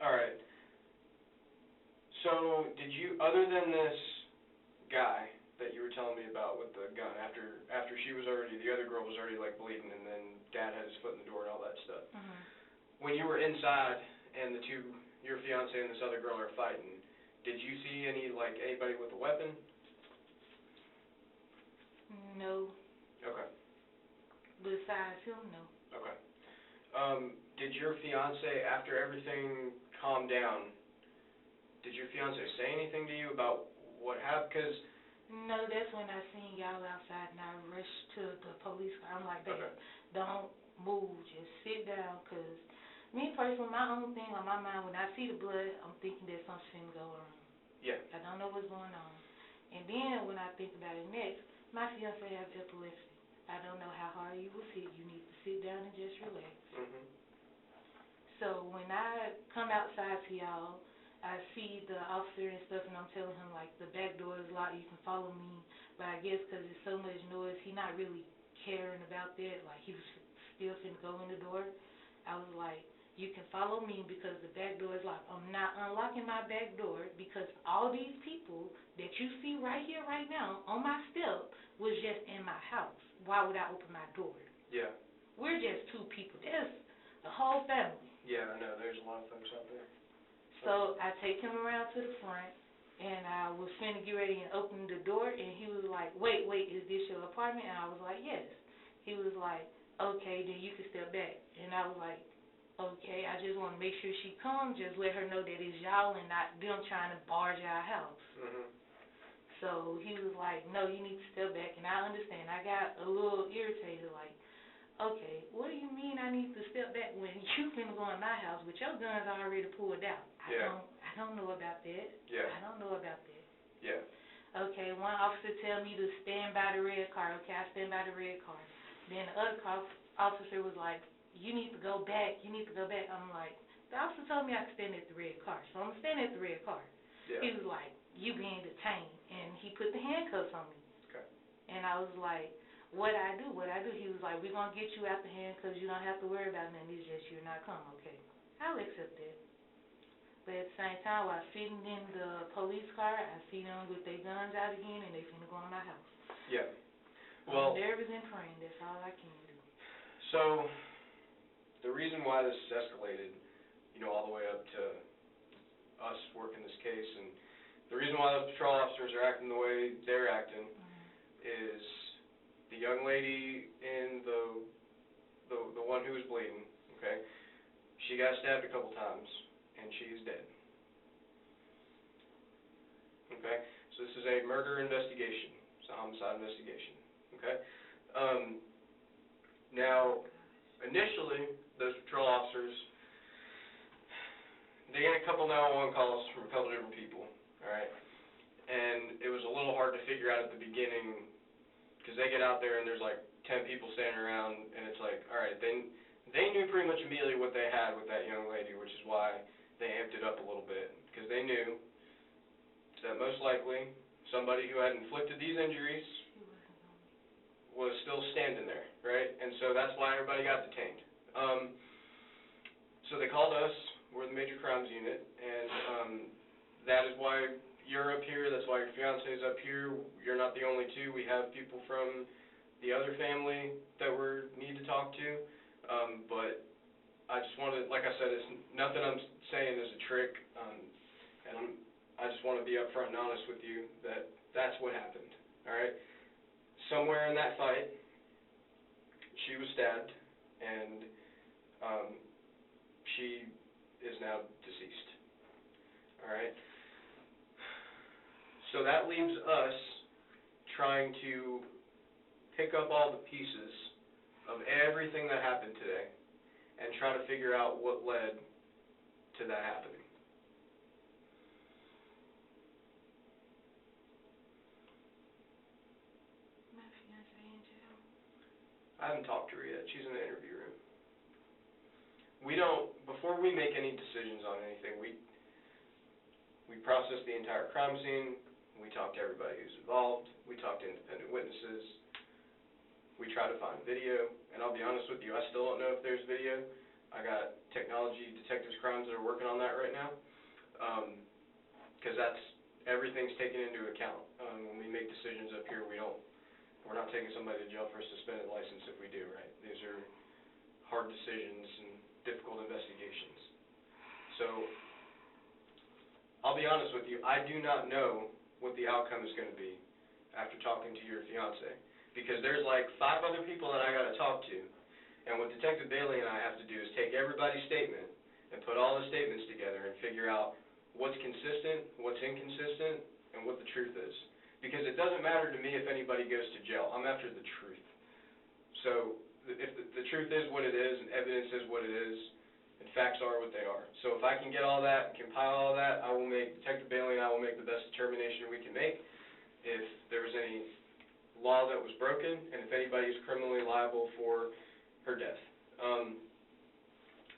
All right. So did you, other than this guy that you were telling me about with the gun, after the other girl was already, like, bleeding, and then Dad had his foot in the door and all that stuff, when you were inside and your fiance and this other girl are fighting, did you see anybody with a weapon? No. Okay. Besides him, no. Okay. Did your fiance, after everything calmed down, did your fiance say anything to you about what happened? Because no, that's when I seen y'all outside and I rushed to the police car. I'm like, babe, don't move, just sit down, because me personally, my own thing on my mind, when I see the blood, I'm thinking that something's going wrong. Yeah. I don't know what's going on. And then when I think about it next, my fiance has epilepsy. I don't know how hard you will sit. You need to sit down and just relax. So when I come outside to y'all, I see the officer and stuff, and I'm telling him, like, the back door is locked, you can follow me. But I guess because there's so much noise, he's not really caring about that. Like, he was still finna go in the door. I was like, you can follow me because the back door is locked. I'm not unlocking my back door because all these people that you see right here, right now, on my step, was just in my house. Why would I open my door? Yeah. We're just two people. There's the whole family. Yeah, I know. There's a lot of folks out there. So I take him around to the front, and I was finna get ready and open the door, and he was like, wait, is this your apartment? And I was like, yes. He was like, okay, then you can step back. And I was like, okay, I just want to make sure she comes. Just let her know that it's y'all and not them trying to barge our house. Mhm. So he was like, no, you need to step back. And I understand. I got a little irritated, like, okay, what do you mean I need to step back when you finna go in my house with your guns already pulled out? Yeah. I don't know about that. Yeah. I don't know about that. Yeah. Okay, one officer tell me to stand by the red car. Okay, I stand by the red car. Then the other officer was like, you need to go back. You need to go back. I'm like, the officer told me I could stand at the red car, so I'm standing at the red car. Yeah. He was like, you being detained, and he put the handcuffs on me. Okay. And I was like, what I do? He was like, we're going to get you out the handcuffs. You don't have to worry about nothing. It's just you're not coming, okay? I'll accept that. But at the same time, while sitting in the police car, I see them with their guns out again, and they finna go in my house. Yeah. Well, I'm nervous and praying. That's all I can do. so the reason why this escalated, all the way up to us working this case, and the reason why those patrol officers are acting the way they're acting is the young lady in the one who was bleeding, okay, she got stabbed a couple times, and she is dead. Okay? So this is a murder investigation. It's a homicide investigation. Okay? Now, initially, those patrol officers, they get a couple 911 calls from a couple different people, all right? And it was a little hard to figure out at the beginning, because they get out there and there's like 10 people standing around, and it's like, all right, they knew pretty much immediately what they had with that young lady, which is why they amped it up a little bit, because they knew that most likely somebody who had inflicted these injuries was still standing there, right? And so that's why everybody got detained. So they called us. We're the Major Crimes Unit, and that is why you're up here. That's why your fiance is up here. You're not the only two. We have people from the other family that we need to talk to, but I just wanted, like I said, it's nothing I'm saying is a trick, and I just want to be upfront and honest with you that that's what happened, all right? Somewhere in that fight, she was stabbed, and she is now deceased, all right? So that leaves us trying to pick up all the pieces of everything that happened today and try to figure out what led to that happening. My fiance in jail. I haven't talked to her yet. She's in the interview room. We don't, before we make any decisions on anything, we process the entire crime scene. We talk to everybody who's involved. We talk to independent witnesses. We try to find video. And I'll be honest with you, I still don't know if there's video. I got technology detectives crimes that are working on that right now, because everything's taken into account. When we make decisions up here, we're not taking somebody to jail for a suspended license if we do, right? These are hard decisions and difficult investigations. So I'll be honest with you, I do not know what the outcome is going to be after talking to your fiance, because there's like 5 other people that I got to talk to. And what Detective Bailey and I have to do is take everybody's statement and put all the statements together and figure out what's consistent, what's inconsistent, and what the truth is. Because it doesn't matter to me if anybody goes to jail. I'm after the truth. So if the truth is what it is and evidence is what it is, and facts are what they are. So if I can get all that and compile all that, Detective Bailey and I will make the best determination we can make if there was any law that was broken and if anybody is criminally liable for her death.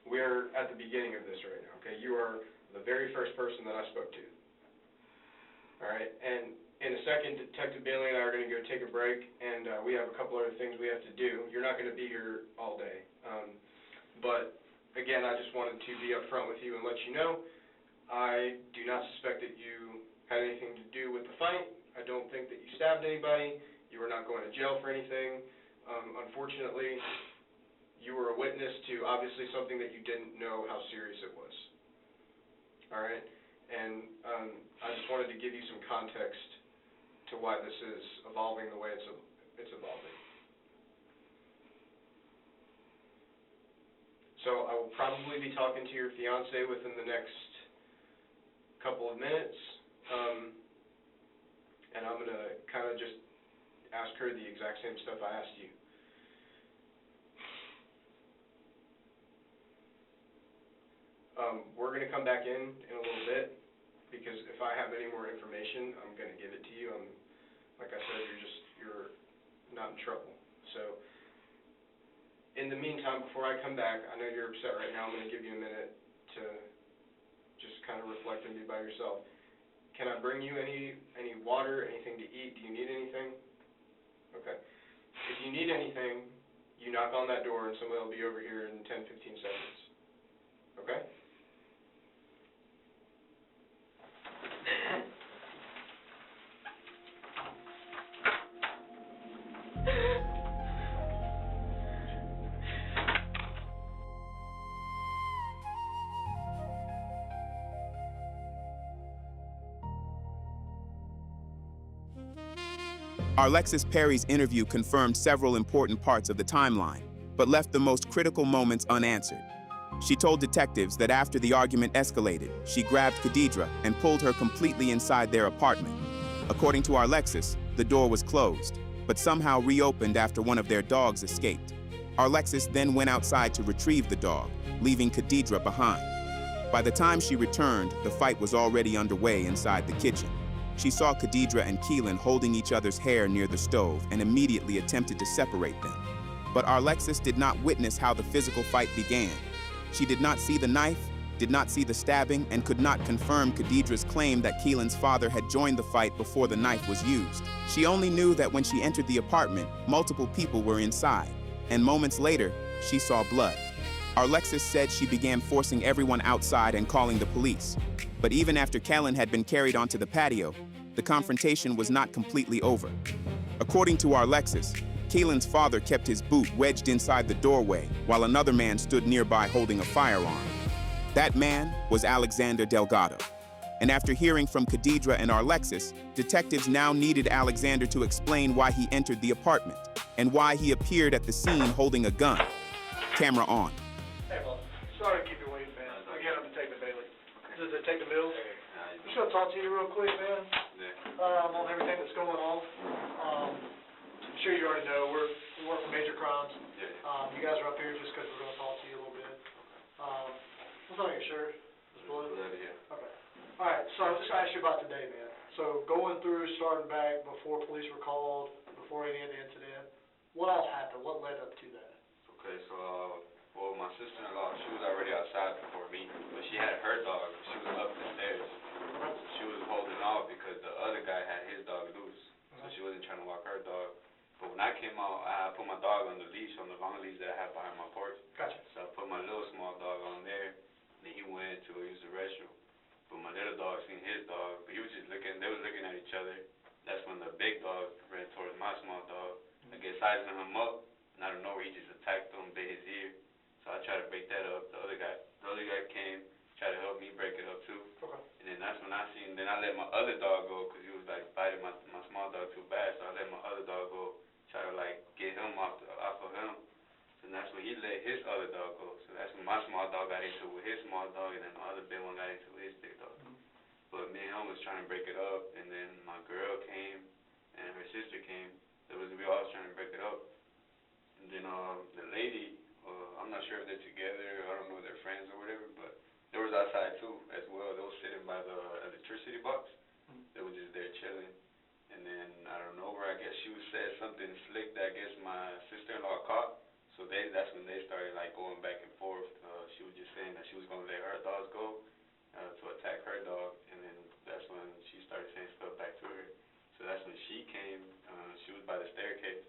We're at the beginning of this right now, okay? You are the very first person that I spoke to. All right? And in a second, Detective Bailey and I are going to go take a break, and we have a couple other things we have to do. You're not going to be here all day. But, again, I just wanted to be upfront with you and let you know I do not suspect that you had anything to do with the fight. I don't think that you stabbed anybody. You were not going to jail for anything. Unfortunately, you were a witness to obviously something that you didn't know how serious it was. All right? And I just wanted to give you some context to why this is evolving the way it's evolving. So I will probably be talking to your fiance within the next couple of minutes, and I'm gonna kind of just ask her the exact same stuff I asked you. We're gonna come back in a little bit, because if I have any more information, I'm gonna give it to you. Like I said, you're not in trouble. So, in the meantime, before I come back, I know you're upset right now. I'm gonna give you a minute to just kind of reflect and be by yourself. Can I bring you any water, anything to eat? Do you need anything? Okay. If you need anything, you knock on that door and somebody will be over here in 10, 15 seconds. Okay? Arlexus Perry's interview confirmed several important parts of the timeline, but left the most critical moments unanswered. She told detectives that after the argument escalated, she grabbed Khadidra and pulled her completely inside their apartment. According to Arlexus, the door was closed, but somehow reopened after one of their dogs escaped. Arlexus then went outside to retrieve the dog, leaving Khadidra behind. By the time she returned, the fight was already underway inside the kitchen. She saw Khadidra and Kelin holding each other's hair near the stove and immediately attempted to separate them. But Arlexus did not witness how the physical fight began. She did not see the knife, did not see the stabbing, and could not confirm Khadidra's claim that Kelin's father had joined the fight before the knife was used. She only knew that when she entered the apartment, multiple people were inside, and moments later, she saw blood. Arlexus said she began forcing everyone outside and calling the police. But even after Kelin had been carried onto the patio, the confrontation was not completely over. According to Arlexus, Kelin's father kept his boot wedged inside the doorway while another man stood nearby holding a firearm. That man was Alexander Delgado. And after hearing from Khadidra and Arlexus, detectives now needed Alexander to explain why he entered the apartment and why he appeared at the scene holding a gun. Camera on. Hey, boss. Sorry to keep you waiting, man. Again, I'm Detective Bailey. This is Detective Mills. I'm just going to talk to you real quick, man, on everything that's going on. I'm sure you already know, we work with major crimes. You guys are up here just because we're going to talk to you a little bit. What's on your shirt? It's blue? Okay. All right, so I'm just going to ask you about today, man. So going through, starting back before police were called, before any of the incident, what all happened? What led up to that? Okay, so, well, my sister-in-law, she was already outside before me, but she had her dog. She was up the stairs. So she was holding off because the other guy had his dog loose, so she wasn't trying to walk her dog. But when I came out, I put my dog on the leash, on the long leash that I had behind my porch. Gotcha. So I put my little small dog on there, and then he went to use the restroom. But my little dog seen his dog, but he was just looking, they was looking at each other. That's when the big dog ran towards my small dog. I get sizing him up, and out of nowhere he just attacked him, bit his ear. So I tried to break that up. The other guy came, tried to help me break it up too. Okay. And then that's when I seen, then I let my other dog go because he was like biting my small dog too bad. So I let my other dog go, try to like get him off of him. And that's when he let his other dog go. So that's when my small dog got into it with his small dog, and then the other big one got into it with his big dog. But me and him was trying to break it up, and then my girl came, and her sister came. We all was trying to break it up. And then the lady, I'm not sure if they're together, I don't know if they're friends or whatever, but they was outside too as well. They was sitting by the electricity box. They were just there chilling. And then I don't know where, I guess she said something slick that I guess my sister-in-law caught. So that's when they started like going back and forth. She was just saying that she was gonna let her dogs go to attack her dog, and then that's when she started saying stuff back to her. So that's when she came. She was by the staircase.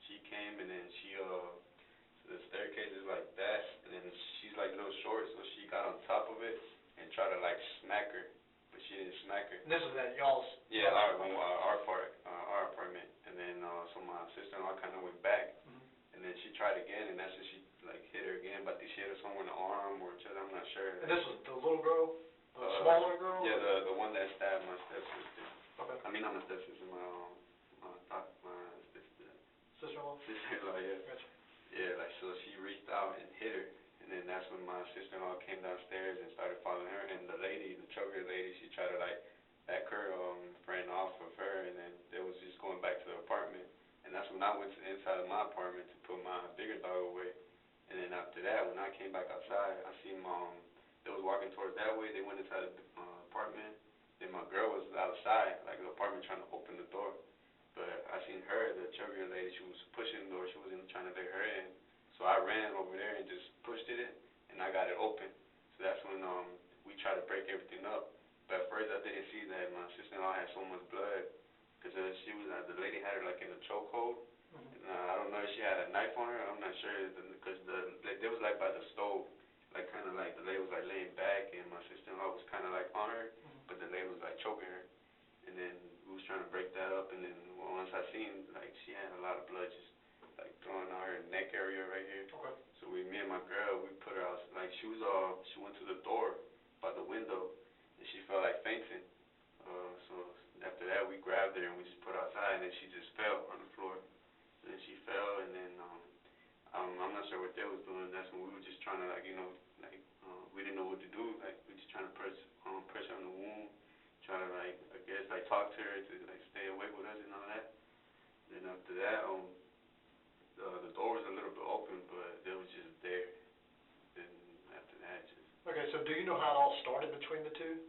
She came, and then so the staircase is like that, and then she's like a little short, so she got on top of it and tried to like smack her, but she didn't smack her. And this was at y'all's? Yeah, our apartment. And then so my sister-in-law kind of went back. And then she tried again, and that's when she like hit her again, but she hit her somewhere in the arm or chest, I'm not sure. And this was the little girl? The smaller girl? Yeah, the one that stabbed my stepsister. Okay. I mean, not my stepsister, my sister-in-law? Sister-in-law, yeah. Gotcha. Yeah, like, so she reached out and hit her, and then that's that's when my sister-in-law came downstairs and started following her, and the lady, the choker lady, she tried to like back her friend off of her, and then they was just going back to the apartment. And that's when I went to the inside of my apartment to put my bigger dog away. And then after that, when I came back outside, I seen they was walking towards that way. They went inside the apartment. Then my girl was outside, like the apartment, trying to open the door. But I seen her, the chubbier lady, she was pushing the door. She wasn't trying to let her in. So I ran over there and just pushed it in, and I got it open. So that's when we tried to break everything up. But at first I didn't see that my sister-in-law had so much blood, because she was the lady had her like in a chokehold. And, I don't know if she had a knife on her. I'm not sure, because they was like by the stove, like kind of like the lady was like laying back, and my sister-in-law was kind of like on her, but the lady was like choking her. And then we was trying to break that up, and then once I seen like she had a lot of blood just like throwing on her neck area right here. Okay. So me and my girl, we put her out, like she went to the door by the window, and she felt like fainting. So after that, we grabbed her and we just put her outside, and then she just fell on the floor. And then she fell, and then I'm not sure what they was doing. That's when we were just trying to we didn't know what to do. Like we just trying to press her on the wound, trying to like I guess like talk to her to like stay awake with us and all that. Then after that, the door was a little bit open, but they was just there. Then after that, just. Okay, so do you know how it all started between the two?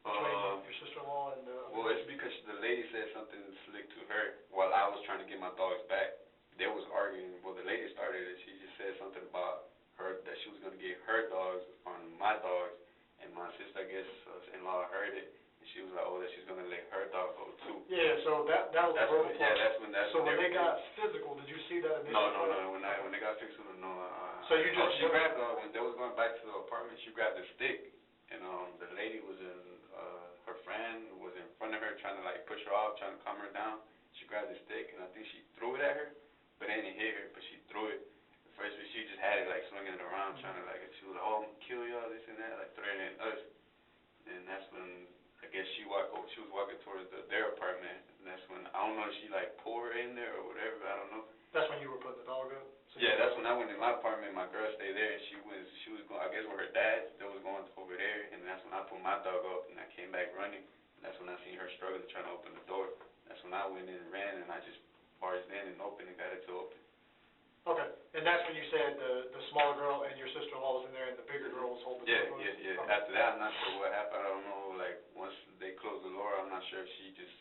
Between your sister-in-law and the... Well, it's because the lady said something slick to her while I was trying to get my dogs back. They was arguing. Well, the lady started it. She just said something about her, that she was going to get her dogs on my dogs. And my sister, I guess, in-law heard it. And she was like, oh, that she's going to let her dog go, too. Yeah, so that was the verbal part. Yeah, that's when So when they got physical, did you see that initially? No. When they got physical, no. So you just... she grabbed, when they was going back to the apartment, she grabbed a stick. And the lady was in... her friend was in front of her trying to like push her off, trying to calm her down. She grabbed the stick and I think she threw it at her, but it didn't hit her, but she threw it. At first she just had it like swinging it around, trying to like, she was like, oh, I'm gonna kill y'all, this and that, like threatening us. And that's when I guess she was walking towards their apartment, and that's when I don't know if she like pulled her in there or whatever, I don't know. That's when you were putting the dog up? So yeah, that's when I went in my apartment. My girl stayed there, and she was going, I guess, with her dad. They was going over there, and that's when I put my dog up, and I came back running. And that's when I seen her struggling, trying to open the door. That's when I went in and ran, and I just barged in and opened and got it to open. Okay, and that's when you said the smaller girl and your sister-in-law was in there, and the bigger girl was holding the door? Yeah. Okay. After that, I'm not sure what happened. I don't know. Like once they closed the door, I'm not sure if she just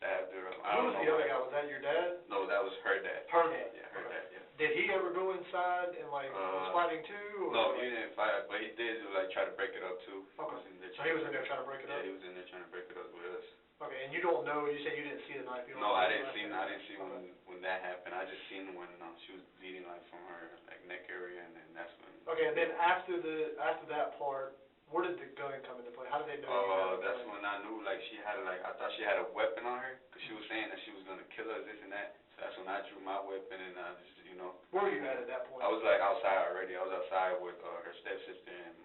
stabbed her. Who was the other guy? Was that your dad? No, that was her dad. Her dad? Yeah, her dad, yeah. Did he ever go inside and was fighting too? Or no, he didn't fight, but he did like try to break it up too. Okay. So he was in there trying to break it up? Yeah, he was in there trying to break it up with us. Okay, and you don't know, you said you didn't see the knife? No, I didn't see when that happened. I just seen when she was bleeding like from her like neck area, and then that's when. Okay, and then after that part, where did the gun come into play? How did they know? That's when I knew like she had I thought she had a weapon on her, because she was saying that she was gonna kill us, this and that. So that's when I drew my weapon and I just Where were you at that point? I was like outside already. I was outside with her stepsister and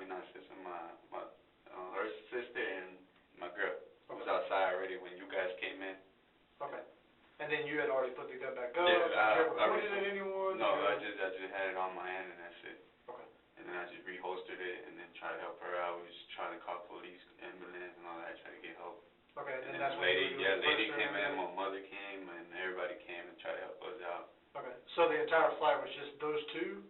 not sister, her sister and my girl. I was outside already when you guys came in. Okay. And then you had already put the gun back up? Yeah, did you ever point it at anyone? No, I just had it on my hand and that's it. Okay. And then I just reholstered it and then tried to help her out. We just tried to call police, ambulance and all that, try to get help. Okay, and then that's the lady came in, my mother came, and everybody came and tried to help us out. Okay. So the entire flight was just those two?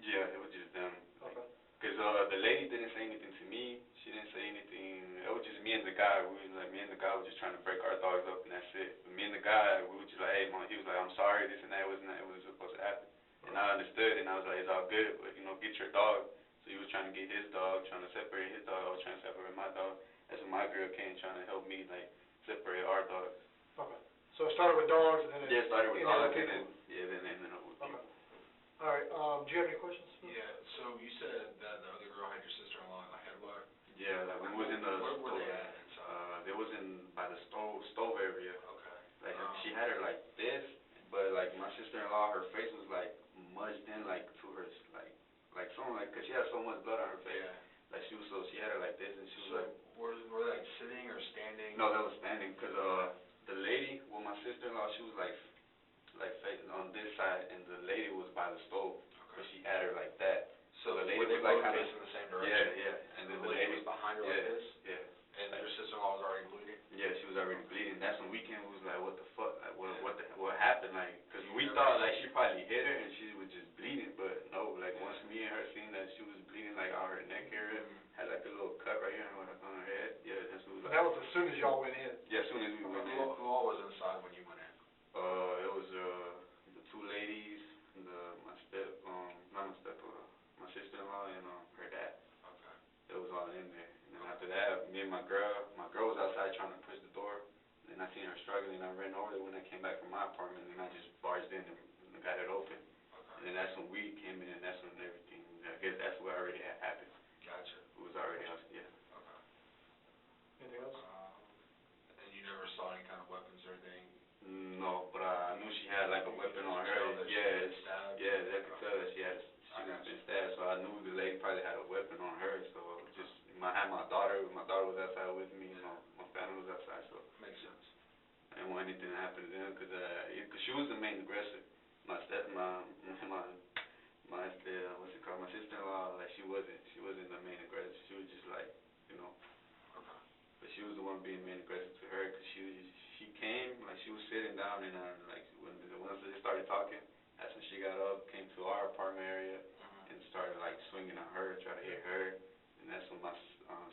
Yeah, it was just them. Okay. Because the lady didn't say anything to me. She didn't say anything. It was just me and the guy. Me and the guy were just trying to break our dogs up, and that's it. But me and the guy, we were just like, hey, Mom, he was like, I'm sorry, this and that. It wasn't supposed to happen. And I understood, and I was like, it's all good, but, get your dog. So he was trying to get his dog, trying to separate his dog. I was trying to separate my dog. That's when my girl came trying to help me, like, separate our dogs. Okay. So it started with dogs, and then it started with dogs, and then ended up with people. All right. Do you have any questions? Yeah. So you said that the other girl had your sister-in-law in a headlock. Yeah, like we was in the. Where were they at inside? They was by the stove area. Okay. Like she had her like this, but like my sister-in-law, her face was like mudged in like to her like something like, cause she had so much blood on her face. Yeah. Like she had her like this, and she was like. Were they like sitting or standing? No, they was standing, cause the lady, well my sister-in-law, she was like facing on this side, and the lady was by the stove, but she had her like that. So the lady Were they was like both kinda- facing the same direction? Yeah, yeah. And then the lady was behind her like this? Yeah. And your sister-in-law was already bleeding? Yeah, she was already bleeding. That's when we came. We was like, what the fuck? Like, what happened? Like, cause we thought like she probably hit her and she was just bleeding, but no. Like once me and her seen that she was bleeding like out her neck area, had like a little cut right here on her head. Yeah, that's what was like. That was as soon as y'all went in. Yeah, as soon as we went in. Who all was inside when you went in? It was the two ladies, my sister-in-law and her dad. Okay. It was all in there. And then after that, me and my girl was outside trying to push the door. And I seen her struggling. I ran over there when I came back from my apartment, and I just barged in and got it open. Okay. And then that's when we came in, and that's when everything. I guess that's what already had happened. Gotcha. It was already out. Yeah. Okay. Anything else? And you never saw any kind of weapons or anything? No, but I knew she had like a weapon on her. Yeah, I could tell that she was been stabbed. So I knew the lady probably had a weapon on her. So just I had my daughter. My daughter was outside with me. My family was outside. So makes sense. I didn't want anything to happen to them because she was the main aggressor. My sister-in-law, like she wasn't the main aggressor. She was just like, you know. Okay. But she was the one being main aggressive to her because she came, like she was sitting down and like when they started talking, that's when she got up, came to our apartment area and started like swinging on her, trying to hit her, and that's when my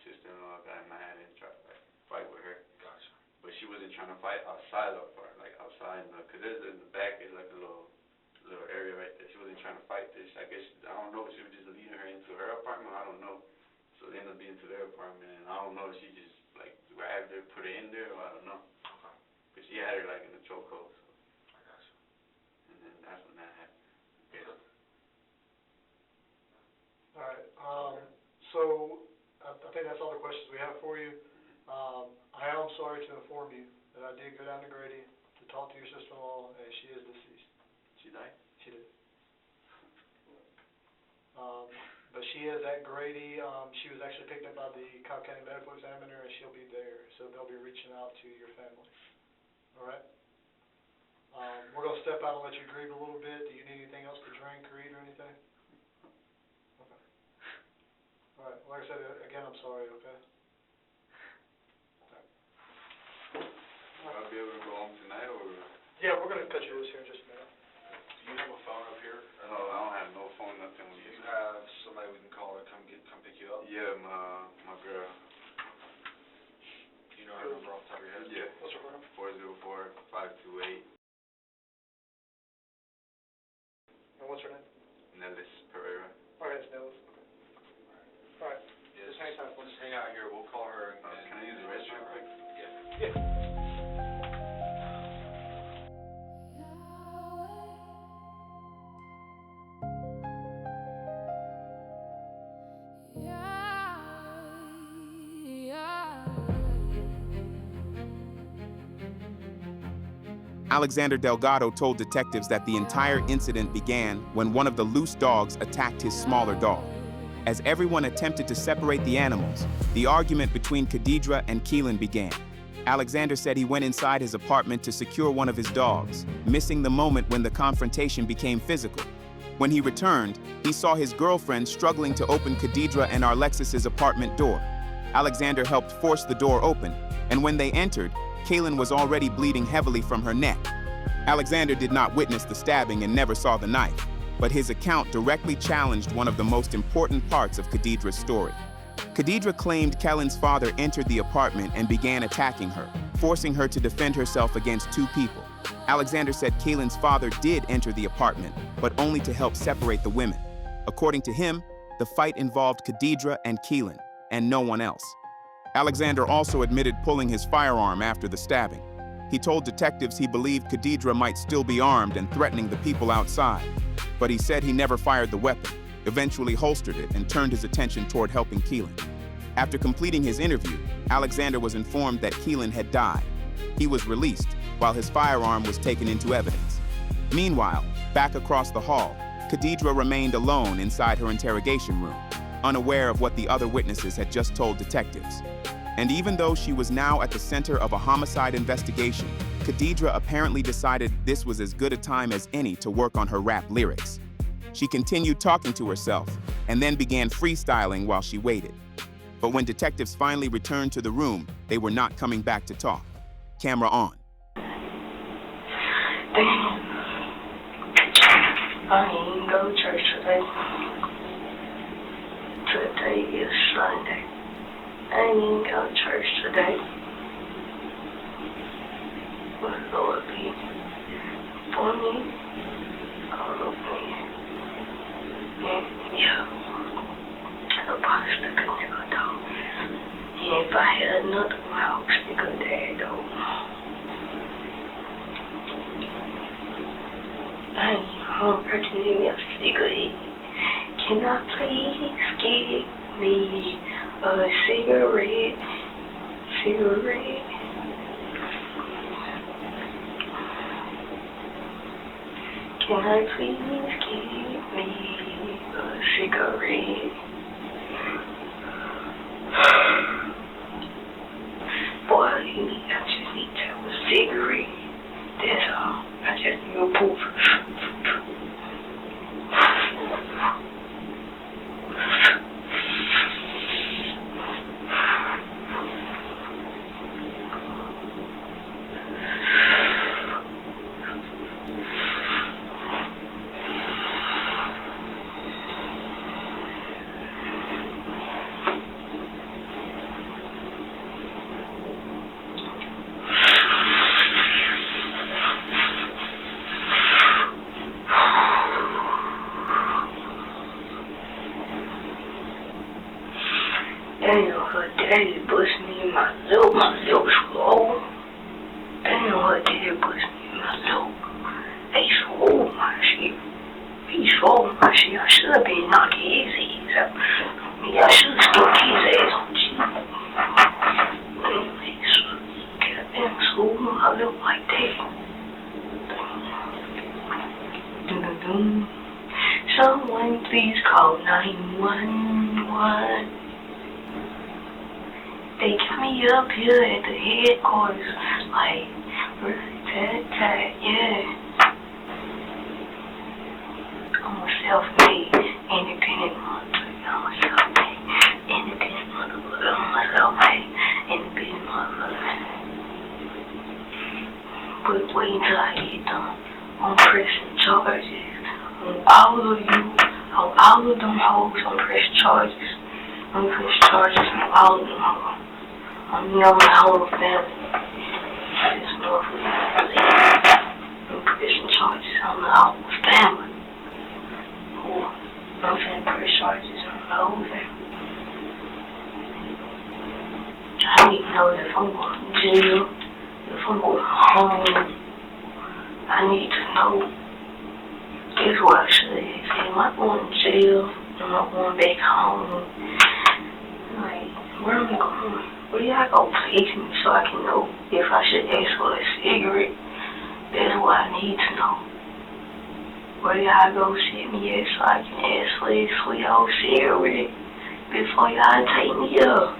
sister-in-law got mad and tried to like fight with her. Gotcha. But she wasn't trying to fight outside of her, like outside, because there's in the back is like a little area right there. She wasn't trying to fight this. I guess I don't know if she was just leading her into her apartment. I don't know. So they ended up being to their apartment, and I don't know if she just like grabbed her, put her in there, or I don't know. Okay. But she had her like in the chokehold. So. I gotcha. And then that's when that happened. Yeah. All right. So I think that's all the questions we have for you. I am sorry to inform you that I did go down to Grady to talk to your sister-in-law, and she is deceased. She died? She did. But she is at Grady. She was actually picked up by the Cobb County Medical Examiner, and she'll be there. So they'll be reaching out to your family. All right? We're going to step out and let you grieve a little bit. Do you need anything else to drink or eat or anything? Okay. All right. Like I said, again, I'm sorry, okay? I'll be able to go home tonight, or? Yeah, we're going to cut you loose here in just a minute. Do you have a phone up here? No, I don't have no phone, nothing. Do you have somebody we can call to come pick you up? Yeah, my girl. Do you know her number off the top of your head? Yeah. What's her number? 404-528. And what's her name? Kelin Pereira. All right, it's Nellis. Okay. All right. Yeah, just hang out here. We'll call her. Can I use the restroom quick? Yeah. Alexander Delgado told detectives that the entire incident began when one of the loose dogs attacked his smaller dog. As everyone attempted to separate the animals, the argument between Khadidra and Kelin began. Alexander said he went inside his apartment to secure one of his dogs, missing the moment when the confrontation became physical. When he returned, he saw his girlfriend struggling to open Khadidra and Arlexus's apartment door. Alexander helped force the door open, and when they entered, Kelin was already bleeding heavily from her neck. Alexander did not witness the stabbing and never saw the knife, but his account directly challenged one of the most important parts of Khadidra's story. Khadidra claimed Kelin's father entered the apartment and began attacking her, forcing her to defend herself against two people. Alexander said Kelin's father did enter the apartment, but only to help separate the women. According to him, the fight involved Khadidra and Kelin, and no one else. Alexander also admitted pulling his firearm after the stabbing. He told detectives he believed Khadidra might still be armed and threatening the people outside, but he said he never fired the weapon, eventually holstered it and turned his attention toward helping Kelin. After completing his interview, Alexander was informed that Kelin had died. He was released, while his firearm was taken into evidence. Meanwhile, back across the hall, Khadidra remained alone inside her interrogation room, unaware of what the other witnesses had just told detectives. And even though she was now at the center of a homicide investigation, Khadidra apparently decided this was as good a time as any to work on her rap lyrics. She continued talking to herself, and then began freestyling while she waited. But when detectives finally returned to the room, they were not coming back to talk. Camera on. Damn. I ain't go to church today. Today is Sunday. I ain't go to church today. But Lord be for me, all of me. And yeah, the box took a nigga though. And if I had another one, I would stick a dad though. I ain't home purchasing me a cigarette. Can I please get me a cigarette? Cigarette? Can I please get me a cigarette? Boy, I just need to have a cigarette. That's all. I just need a poof. Damn, her daddy pushed me in my lip swole. Damn, her daddy pushed me in my lip. They swole my shit. He swole my shit. I should have been knocking his ass out. I should have stuck his ass on G. Goddamn swole my lip like that. Dun-dun-dun. Someone please call 911. They got me up here at the headquarters, like, yeah. I'm a self-made, independent motherfucker. I'm a self-made, independent motherfucker. I'm a self-made, independent motherfucker. But wait until I get done. I'm pressing charges on all of you, on all of them hoes. I'm pressing charges. I'm pressing charges on all of them hoes. I'm my whole family. This motherfucker. I'm pressing charges on the whole family. I'm finna press charges on the whole family. I need to know if I'm going to jail, if I'm going home. I need to know. This is what I should have. Am I going to jail? Am I going back home? Like, where am I going? Where y'all go place me so I can know if I should ask for a cigarette? That's what I need to know. Where y'all go sit me at so I can ask for this sweet old cigarette before y'all take me up?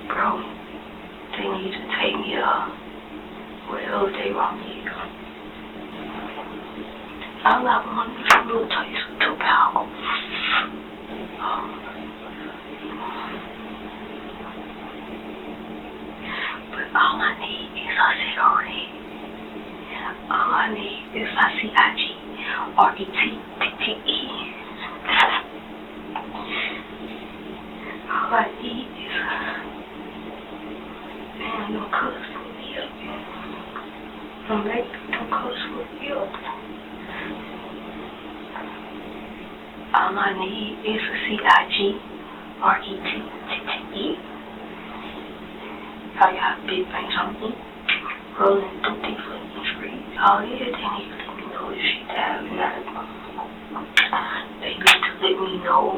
Bro, they need to take me up. Where else they want me to go? All I want is a little taste of tobacco. But all I need is a cigarette. All I need is a CIG-RETTE. All I need is man, them cuts put me up. Them cuts put me up. All I need is a CIG-RETTE. Y'all got big things on me, rolling through these fucking streets. Oh yeah, they need to let me know if she died or not. They need to let me know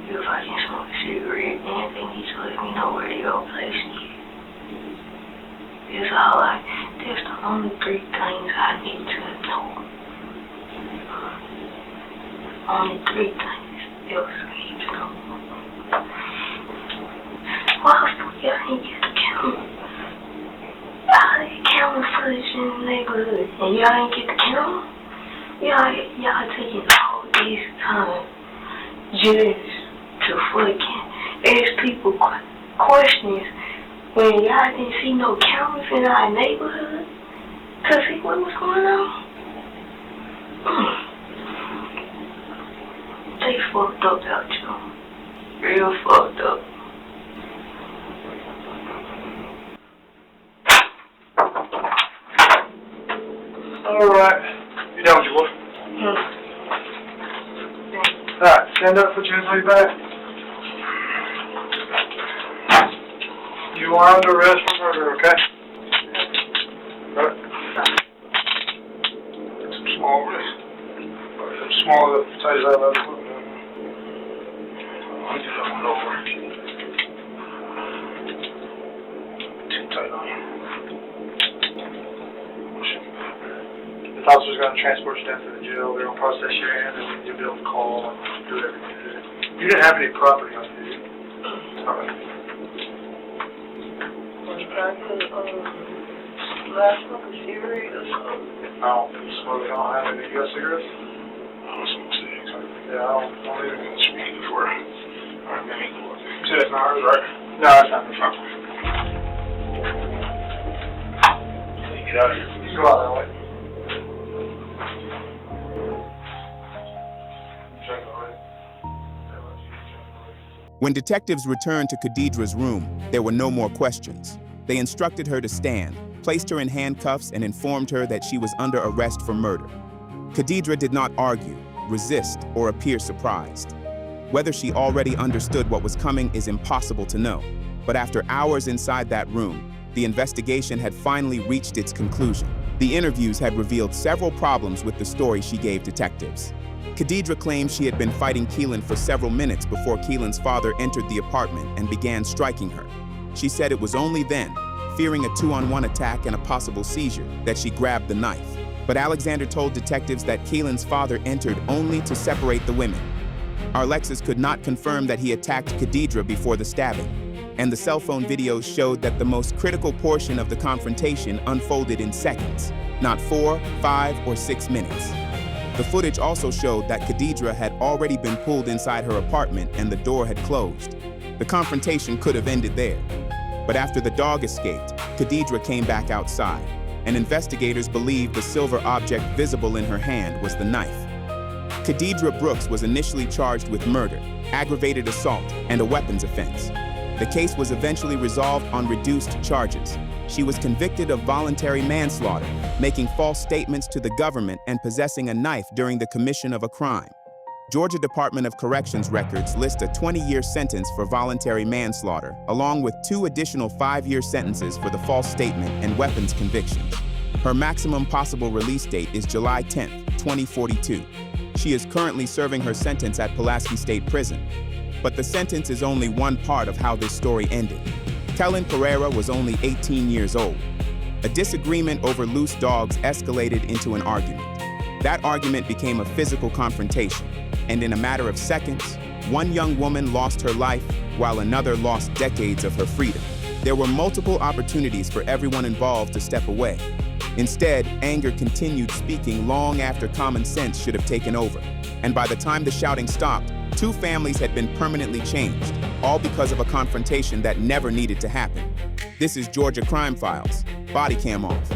if I can smoke a cigarette, and they need to let me know where they go place me. That's the only 3 things I need to know. Only 3 things else I need to know. Why the fuck y'all ain't get the camera? Y'all had camera footage in the neighborhood, and y'all ain't get the camera? Y'all taking all this time just to fucking ask people questions when y'all didn't see no cameras in our neighborhood to see what was going on? They fucked up out you. Real fucked up. Alright. You done with your work? Alright, stand up, put your hands on your back. You are under arrest for murder, okay? Right. Some small risk. Small potatoes out of that. I'll get that one over. Too tight on you. The officer's going to transport you down to the jail. They're going to process your hand, and then you'll be able to call and do everything. You didn't have any property on you, did you? All right. Last couple of cigarettes or something? I don't smoke. I don't have any. You got cigarettes? I don't smoke cigarettes. Yeah, I don't even get speaking before. Alright, man. You said that's not hers, right? No, that's not the front. Get out of here. You can go out that way. When detectives returned to Khadidra's room, there were no more questions. They instructed her to stand, placed her in handcuffs, and informed her that she was under arrest for murder. Khadidra did not argue, resist, or appear surprised. Whether she already understood what was coming is impossible to know, but after hours inside that room, the investigation had finally reached its conclusion. The interviews had revealed several problems with the story she gave detectives. Khadidra claimed she had been fighting Kelin for several minutes before Kelin's father entered the apartment and began striking her. She said it was only then, fearing a 2-on-1 attack and a possible seizure, that she grabbed the knife. But Alexander told detectives that Kelin's father entered only to separate the women. Arlexus could not confirm that he attacked Khadidra before the stabbing, and the cell phone videos showed that the most critical portion of the confrontation unfolded in seconds, not 4, 5, or 6 minutes. The footage also showed that Khadidra had already been pulled inside her apartment and the door had closed. The confrontation could have ended there. But after the dog escaped, Khadidra came back outside, and investigators believe the silver object visible in her hand was the knife. Khadidra Brooks was initially charged with murder, aggravated assault, and a weapons offense. The case was eventually resolved on reduced charges. She was convicted of voluntary manslaughter, making false statements to the government and possessing a knife during the commission of a crime. Georgia Department of Corrections records list a 20-year sentence for voluntary manslaughter, along with 2 additional 5-year sentences for the false statement and weapons convictions. Her maximum possible release date is July 10, 2042. She is currently serving her sentence at Pulaski State Prison. But the sentence is only one part of how this story ended. Kelin Pereira was only 18 years old. A disagreement over loose dogs escalated into an argument. That argument became a physical confrontation, and in a matter of seconds, one young woman lost her life while another lost decades of her freedom. There were multiple opportunities for everyone involved to step away. Instead, anger continued speaking long after common sense should have taken over. And by the time the shouting stopped, 2 families had been permanently changed, all because of a confrontation that never needed to happen. This is Georgia Crime Files. Body cam off.